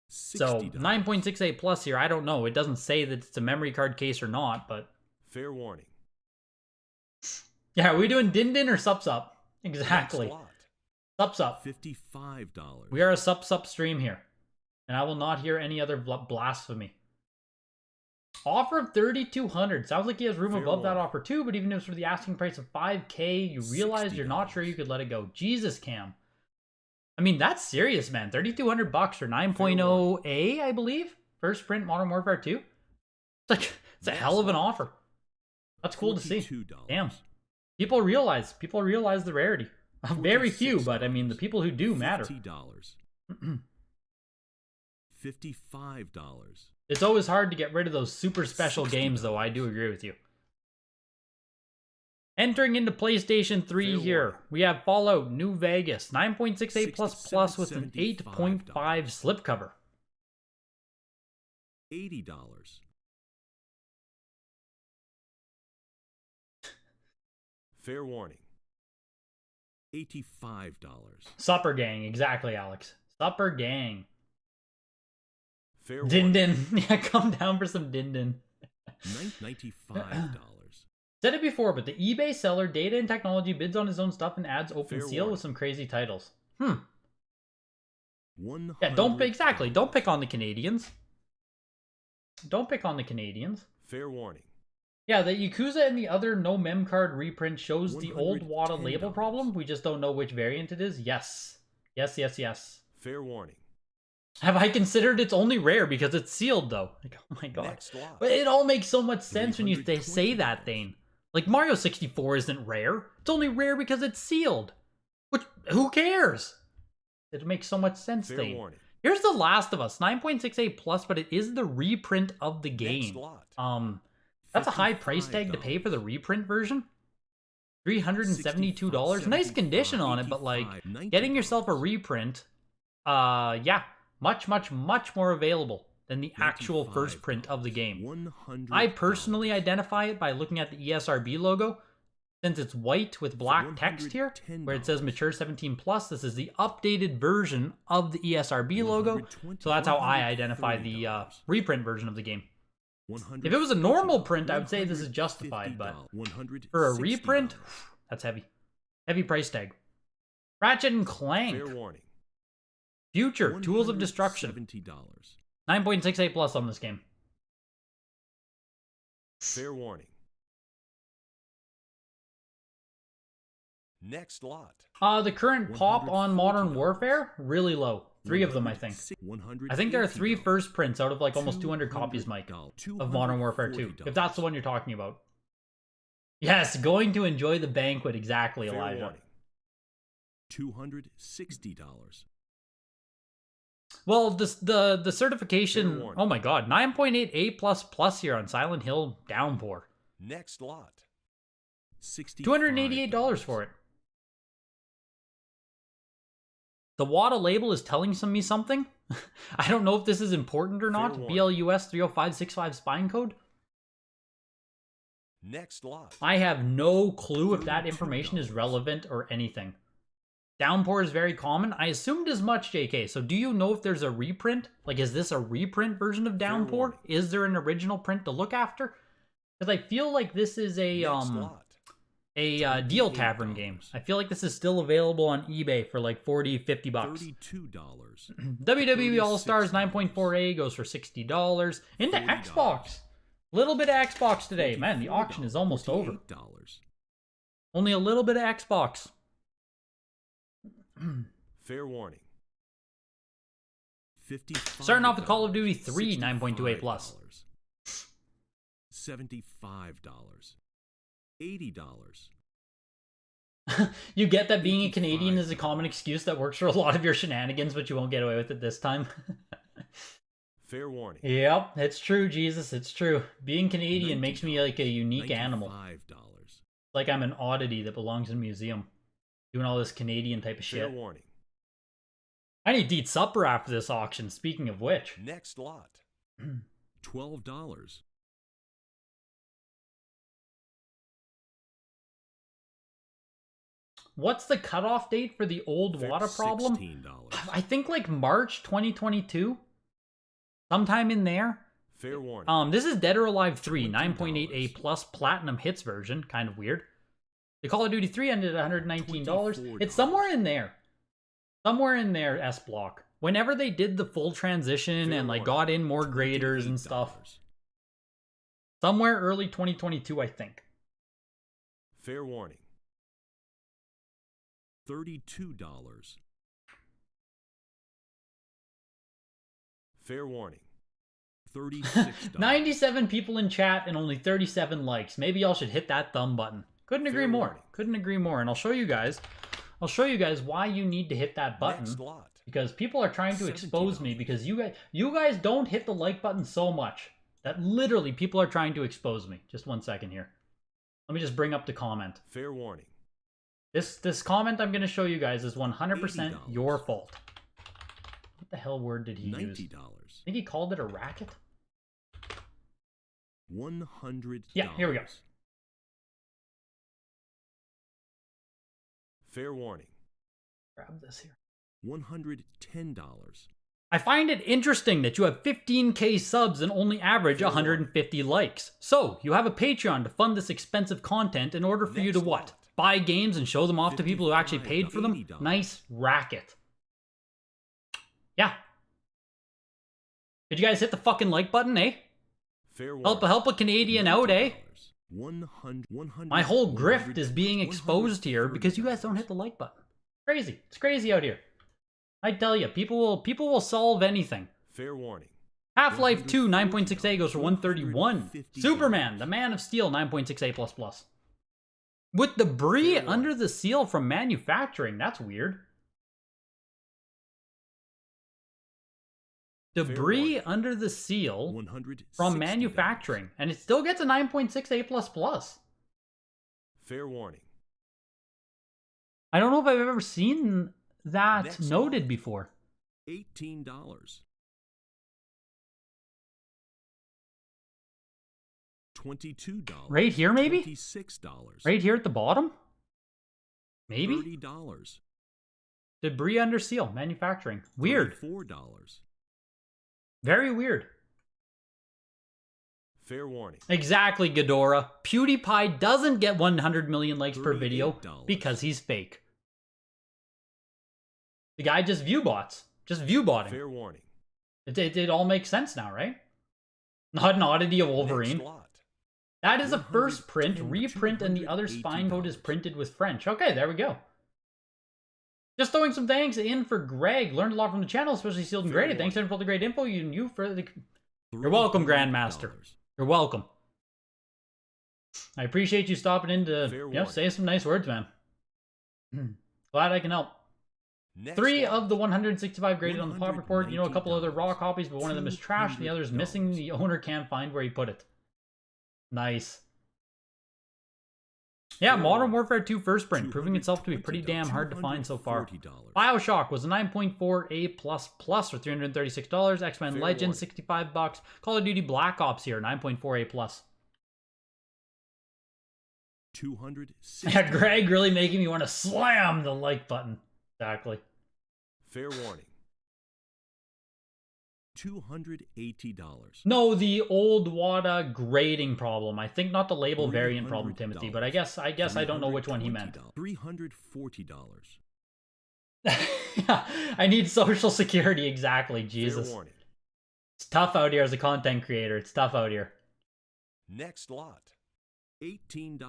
So $60. 9.6A plus here, I don't know. It doesn't say that it's a memory card case or not, but Fair warning. yeah, are we doing din din or sup sup? Exactly. Next lot. Sup sup. $55. We are a sup sup stream here. And I will not hear any other blasphemy. Offer of $3,200. Sounds like he has room Fair above that warning. offer too, but even if it's for the asking price of $5K, you realize you're not sure you could let it go. Jesus, Cam. I mean, that's serious, man. $3,200 for 9.0A, I believe. First print Modern Warfare 2. It's a hell of an offer. That's cool to see. $42. Damn. People realize the rarity. Very few, but I mean, the people who do matter. $50. $55. It's always hard to get rid of those super special games, though. I do agree with you. Entering into PlayStation 3 Fair here, warning. we have Fallout New Vegas 9.68 plus with an 8.5 slipcover. $80. Fair warning. $85. Supper Gang, exactly, Alex. Supper Gang. Fair Din warning. din. Yeah, come down for some din din. $95. Said it before, but the eBay seller, Data and Technology, bids on his own stuff and adds open Fair seal warning. with some crazy titles. $100. Yeah, don't pick on the Canadians. Don't pick on the Canadians. Fair warning. Yeah, the Yakuza and the other no mem card reprint shows the old WATA label $110. problem. We just don't know which variant it is. Yes. Yes. Fair warning. Have I considered it's only rare because it's sealed, though? Like, oh my god. Next lot. But it all makes so much sense when you say $320. that, Thane. Like, Mario 64 isn't rare. It's only rare because it's sealed. Which, who cares? It makes so much sense, Fair Thane. warning. Here's The Last of Us, 9.68 plus, but it is the reprint of the Next game. lot. That's a high price tag to pay for the reprint version. $372. Nice condition on it, but like getting yourself a reprint, yeah, much more available than the actual first print of the game. I personally identify it by looking at the ESRB logo. Since it's white with black text here, where it says mature 17 plus, this is the updated version of the ESRB logo. So that's how I identify the reprint version of the game. If it was a normal print, I would say this is justified, but for a reprint, that's heavy. Heavy price tag. Ratchet and Clank. Fair warning. Future, Tools of Destruction. $70. 9.68 plus on this game. Fair warning. Next lot. The current pop on Modern Warfare, really low. 3 of them, I think. I think there are 3 first prints out of like almost 200 copies, Mike, of Modern Warfare 2, if that's the one you're talking about. Yes, going to enjoy the banquet, exactly, Fair Elijah. warning. $260. Well, the certification, Fair warning. oh my god, 9.8 A++ here on Silent Hill Downpour. Next lot. $288 for it. The WATA label is telling me something. I don't know if this is important or not. warning. BLUS 30565 spine code. Next lot. I have no clue if that information is relevant or anything. Downpour is very common. I assumed as much, JK. So do you know if there's a reprint? Like, is this a reprint version of Downpour? warning. Is there an original print to look after? Because I feel like this is a Next lot. Deal Tavern game. I feel like this is still available on eBay for like 40, 50 bucks. $32. WWE All-Stars 9.4A goes for $60. Into $40. Xbox. Little bit of Xbox today. Man, the auction is almost over. $48. Only a little bit of Xbox. Fair warning. $55. Starting off with Call of Duty 3, 9.28 plus. $75. $80. You get that being a Canadian is a common excuse that works for a lot of your shenanigans, but you won't get away with it this time. Fair warning. Yep, it's true, Jesus, it's true. Being Canadian makes me like a unique animal. $95. Like I'm an oddity that belongs in a museum. Doing all this Canadian type of Fair shit. warning. I need to eat supper after this auction, speaking of which. Next lot. $12. What's the cutoff date for the old WATA problem? $16. I think like March 2022. Sometime in there. Fair warning. This is Dead or Alive 3, 9.8 A plus Platinum Hits version. Kind of weird. The Call of Duty 3 ended at $119. It's somewhere in there. Somewhere in there, S Block. Whenever they did the full transition Fair and like warning. got in more graders and stuff. $28. Somewhere early 2022, I think. Fair warning. $32. Fair warning. $36. 97 people in chat and only 37 likes. Maybe y'all should hit that thumb button. Couldn't agree Fair more. warning. Couldn't agree more. And I'll show you guys why you need to hit that button. Next lot. Because people are trying to expose me because you guys don't hit the like button so much that literally people are trying to expose me. Just 1 second here. Let me just bring up the comment. Fair warning. This comment I'm going to show you guys is 100% $80. your fault. What the hell word did he use? $90. I think he called it a racket. $100. Yeah, here we go. Fair warning. Grab this here. $110. I find it interesting that you have 15k subs and only average 150 likes. So, you have a Patreon to fund this expensive content in order for you to Next what? lot. Buy games and show them off to people who actually $55, paid for them? $80. Nice racket. Yeah. Did you guys hit the fucking like button, eh? Fair warning. Help a Canadian out, eh? 100. My whole grift is being exposed here because you guys don't hit the like button. Crazy. It's crazy out here. I tell you, people will solve anything. Fair warning. Half-Life 2 9.6A goes for 131. Superman, the Man of Steel 9.6A++. With debris Fair warning. under the seal from manufacturing. That's weird. Debris warning. under the seal 100 from manufacturing. And it still gets a 9.6A++. Fair warning. I don't know if I've ever seen that Next noted lot. before. $18. $22. Right here, maybe? $26. Right here at the bottom? Maybe? $30. Debris under seal. Manufacturing. Weird. $34. Very weird. Fair warning. Exactly, Ghidorah. PewDiePie doesn't get 100 million likes per video $38. because he's fake. The guy just view bots. Just view botting. Fair warning. It all makes sense now, right? Not an oddity of Wolverine. Next lot. That is a first print, reprint, and the other spine code is printed with French. Okay, there we go. Just throwing some thanks in for Greg. Learned a lot from the channel, especially Sealed and Graded. Thanks for all the great info you for the... You're welcome, Grandmaster. You're welcome. I appreciate you stopping in to say some nice words, man. Glad I can help. Next 3 lot. of the 165 graded on the pop report. You know, a couple other raw copies, but one of them is trash, and the other is missing. The owner can't find where he put it. Nice. Yeah, Modern Warfare 2 first print, proving itself to be pretty damn hard to find so far. Bioshock was a 9.4 A++ for $336. X-Men Fair Legends, warning. $65. Call of Duty Black Ops here, 9.4 A+. $260. Yeah, Greg really making me want to slam the like button. Exactly. Fair warning. $280. No, the old WATA grading problem. I think not the label variant problem, $300. Timothy, but I guess I don't know which one he meant. $340. I need social security, exactly. Fair Jesus. warning. It's tough out here as a content creator. It's tough out here. Next lot. $18.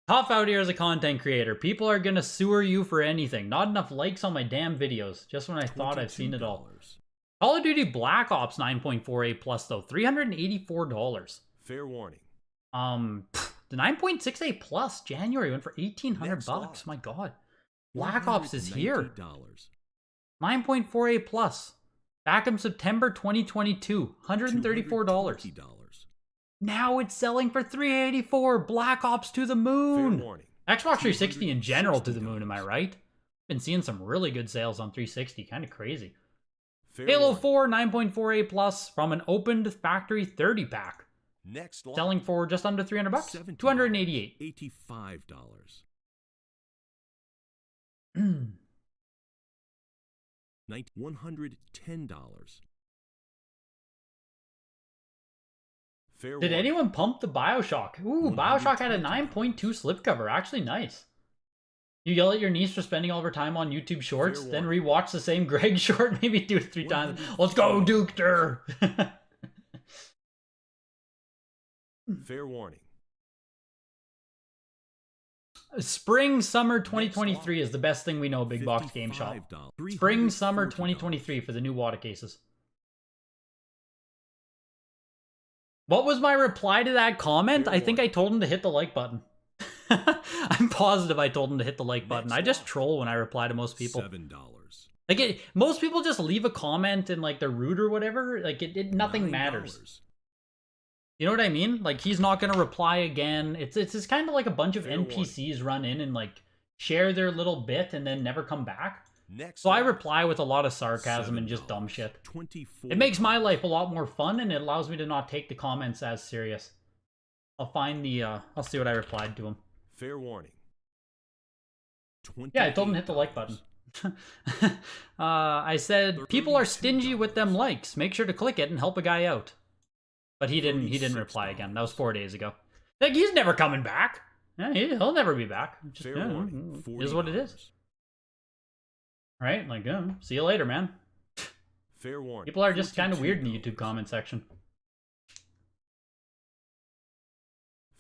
Tough out here as a content creator. People are gonna sewer you for anything. Not enough likes on my damn videos. Just when I thought I've seen it all. Call of Duty Black Ops 9.4 A+ though, $384. Fair warning. The 9.6 A+ January went for $1,800 Next bucks. lot. My God. Black Ops is here. $190. 9.4 A+. Back in September 2022, $134. $220. Now it's selling for $384. Black Ops to the Fair moon. warning. Xbox 360 in general to the moon, am I right? Been seeing some really good sales on 360, kind of crazy. Fair Halo warning. 4 9.4 A+ from an opened factory 30 pack, Next lot. selling for just under $300 bucks. $70. $288. $85. $110. Fair Did warning. anyone pump the Bioshock? Ooh, Bioshock had a 9.2 slipcover. Actually nice. You yell at your niece for spending all of her time on YouTube Shorts, Fair then warning. rewatch the same Greg short maybe 2 or 3 times. Let's go, Duke-ter! Fair warning. Spring, summer 2023 is the best thing we know, Big Box Game Shop. $55. Spring, summer $340. 2023 for the new WATA cases. What was my reply to that comment? Fair I think I warning. told him to hit the like button. I'm positive I told him to hit the like button. Next I just lot. troll when I reply to most people. $7. Like most people just leave a comment and like they're rude or whatever. Like nothing $9. matters. You know what I mean? Like he's not gonna reply again. It's just kind of like a bunch of Fair NPCs run in and like share their little bit and then never come back. Next So I lot. reply with a lot of sarcasm and just dumb shit. $24. It makes my life a lot more fun and it allows me to not take the comments as serious. I'll find the I'll see what I replied to him. Fair warning. Yeah, I told him to hit the like button. I said people are stingy with them likes. Make sure to click it and help a guy out. But he didn't reply again. That was 4 days ago. Like he's never coming back. Yeah, he'll never be back. Just, Fair yeah, warning. it is what it is. Right? Like, see you later, man. Fair warning. People are just kind of weird in the YouTube comment section.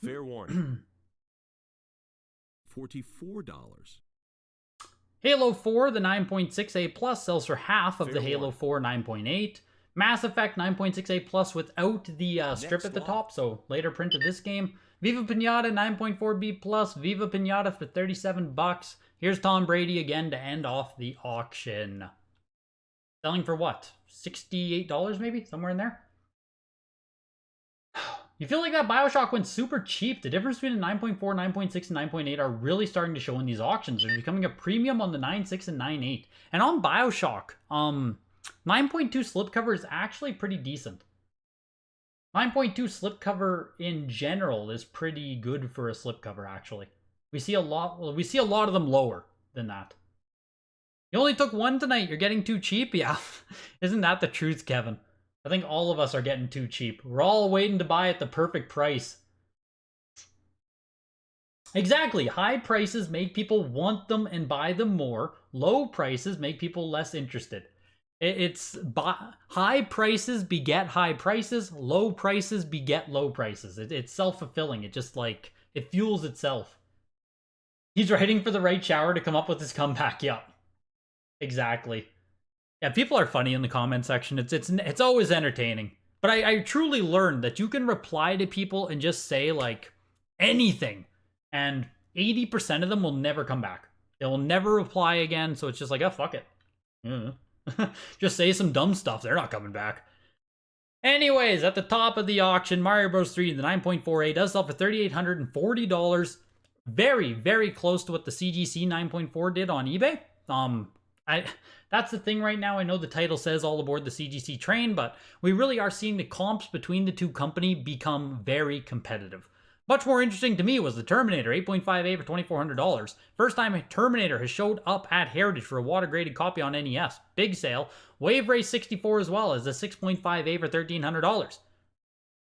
Fair warning. $44. Halo 4, the 9.6 A+ sells for half of Fair the Halo warning. 4 9.8. Mass Effect 9.6 A+ without the strip Next at the lot. top, so later print of this game. Viva Pinata 9.4 B+, Viva Pinata for $37. Here's Tom Brady again to end off the auction. Selling for what? $68 maybe? Somewhere in there? You feel like that Bioshock went super cheap. The difference between a 9.4, 9.6, and 9.8 are really starting to show in these auctions. They're becoming a premium on the 9.6 and 9.8. And on Bioshock, 9.2 slipcover is actually pretty decent. 9.2 slipcover in general is pretty good for a slipcover, actually. We see a lot of them lower than that. You only took one tonight. You're getting too cheap? Yeah. Isn't that the truth, Kevin? I think all of us are getting too cheap. We're all waiting to buy at the perfect price. Exactly. High prices make people want them and buy them more. Low prices make people less interested. High prices beget high prices. Low prices beget low prices. It's self-fulfilling. It just like, it fuels itself. He's waiting for the right shower to come up with his comeback. Yep. Exactly. Yeah, people are funny in the comment section. It's always entertaining. But I truly learned that you can reply to people and just say like anything, and 80% of them will never come back. They will never reply again. So it's just like, oh, fuck it. Just say some dumb stuff. They're not coming back. Anyways, at the top of the auction, Mario Bros. 3, the 9.4A does sell for $3,840. Very, very close to what the CGC 9.4 did on eBay. That's the thing right now. I know the title says all aboard the CGC train, but we really are seeing the comps between the two companies become very competitive. Much more interesting to me was the Terminator 8.5A for $2,400. First time a Terminator has showed up at Heritage for a water-graded copy on NES. Big sale. Wave Race 64 as well as a 6.5A for $1,300.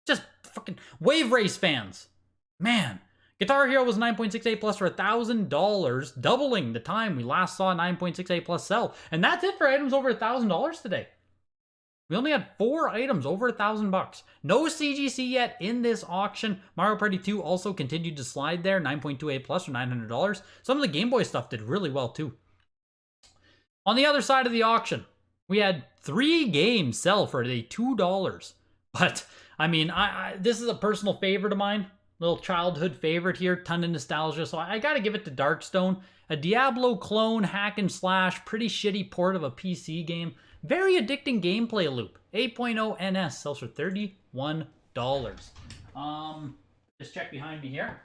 Just fucking Wave Race fans. Man. Guitar Hero was 9.6A plus for $1,000, doubling the time we last saw 9.6A plus sell. And that's it for items over $1,000 today. We only had 4 items over $1,000. No CGC yet in this auction. Mario Party 2 also continued to slide there, 9.2A plus for $900. Some of the Game Boy stuff did really well too. On the other side of the auction, we had 3 games sell for $2. But I mean, this is a personal favorite of mine. Little childhood favorite here, ton of nostalgia. So I gotta give it to Darkstone. A Diablo clone, hack and slash, pretty shitty port of a PC game. Very addicting gameplay loop. 8.0 NS sells for $31. Just check behind me here.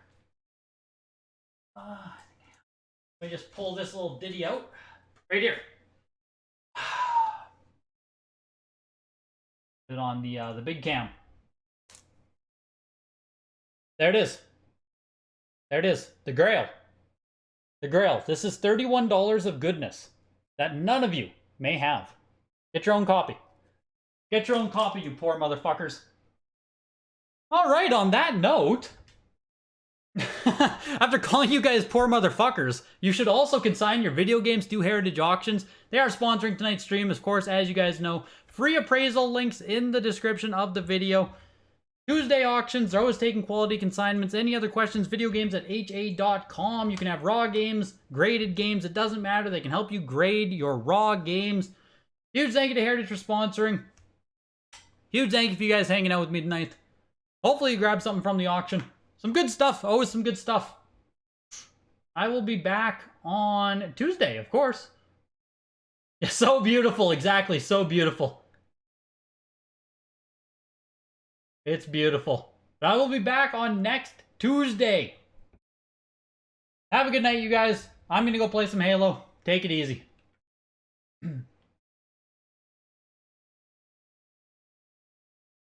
Let me just pull this little ditty out. Right here. Put it on the big cam. There it is. There it is. The Grail. The Grail. This is $31 of goodness that none of you may have. Get your own copy. Get your own copy, you poor motherfuckers. All right, on that note, after calling you guys poor motherfuckers, you should also consign your video games to Heritage Auctions. They are sponsoring tonight's stream, of course, as you guys know. Free appraisal links in the description of the video. Tuesday auctions, they're always taking quality consignments. Any other questions, videogames@ha.com. You can have raw games, graded games. It doesn't matter. They can help you grade your raw games. Huge thank you to Heritage for sponsoring. Huge thank you for you guys hanging out with me tonight. Hopefully you grabbed something from the auction. Some good stuff. Always some good stuff. I will be back on Tuesday, of course. Yeah, so beautiful. Exactly. So beautiful. It's beautiful. But I will be back on next Tuesday. Have a good night, you guys. I'm going to go play some Halo. Take it easy.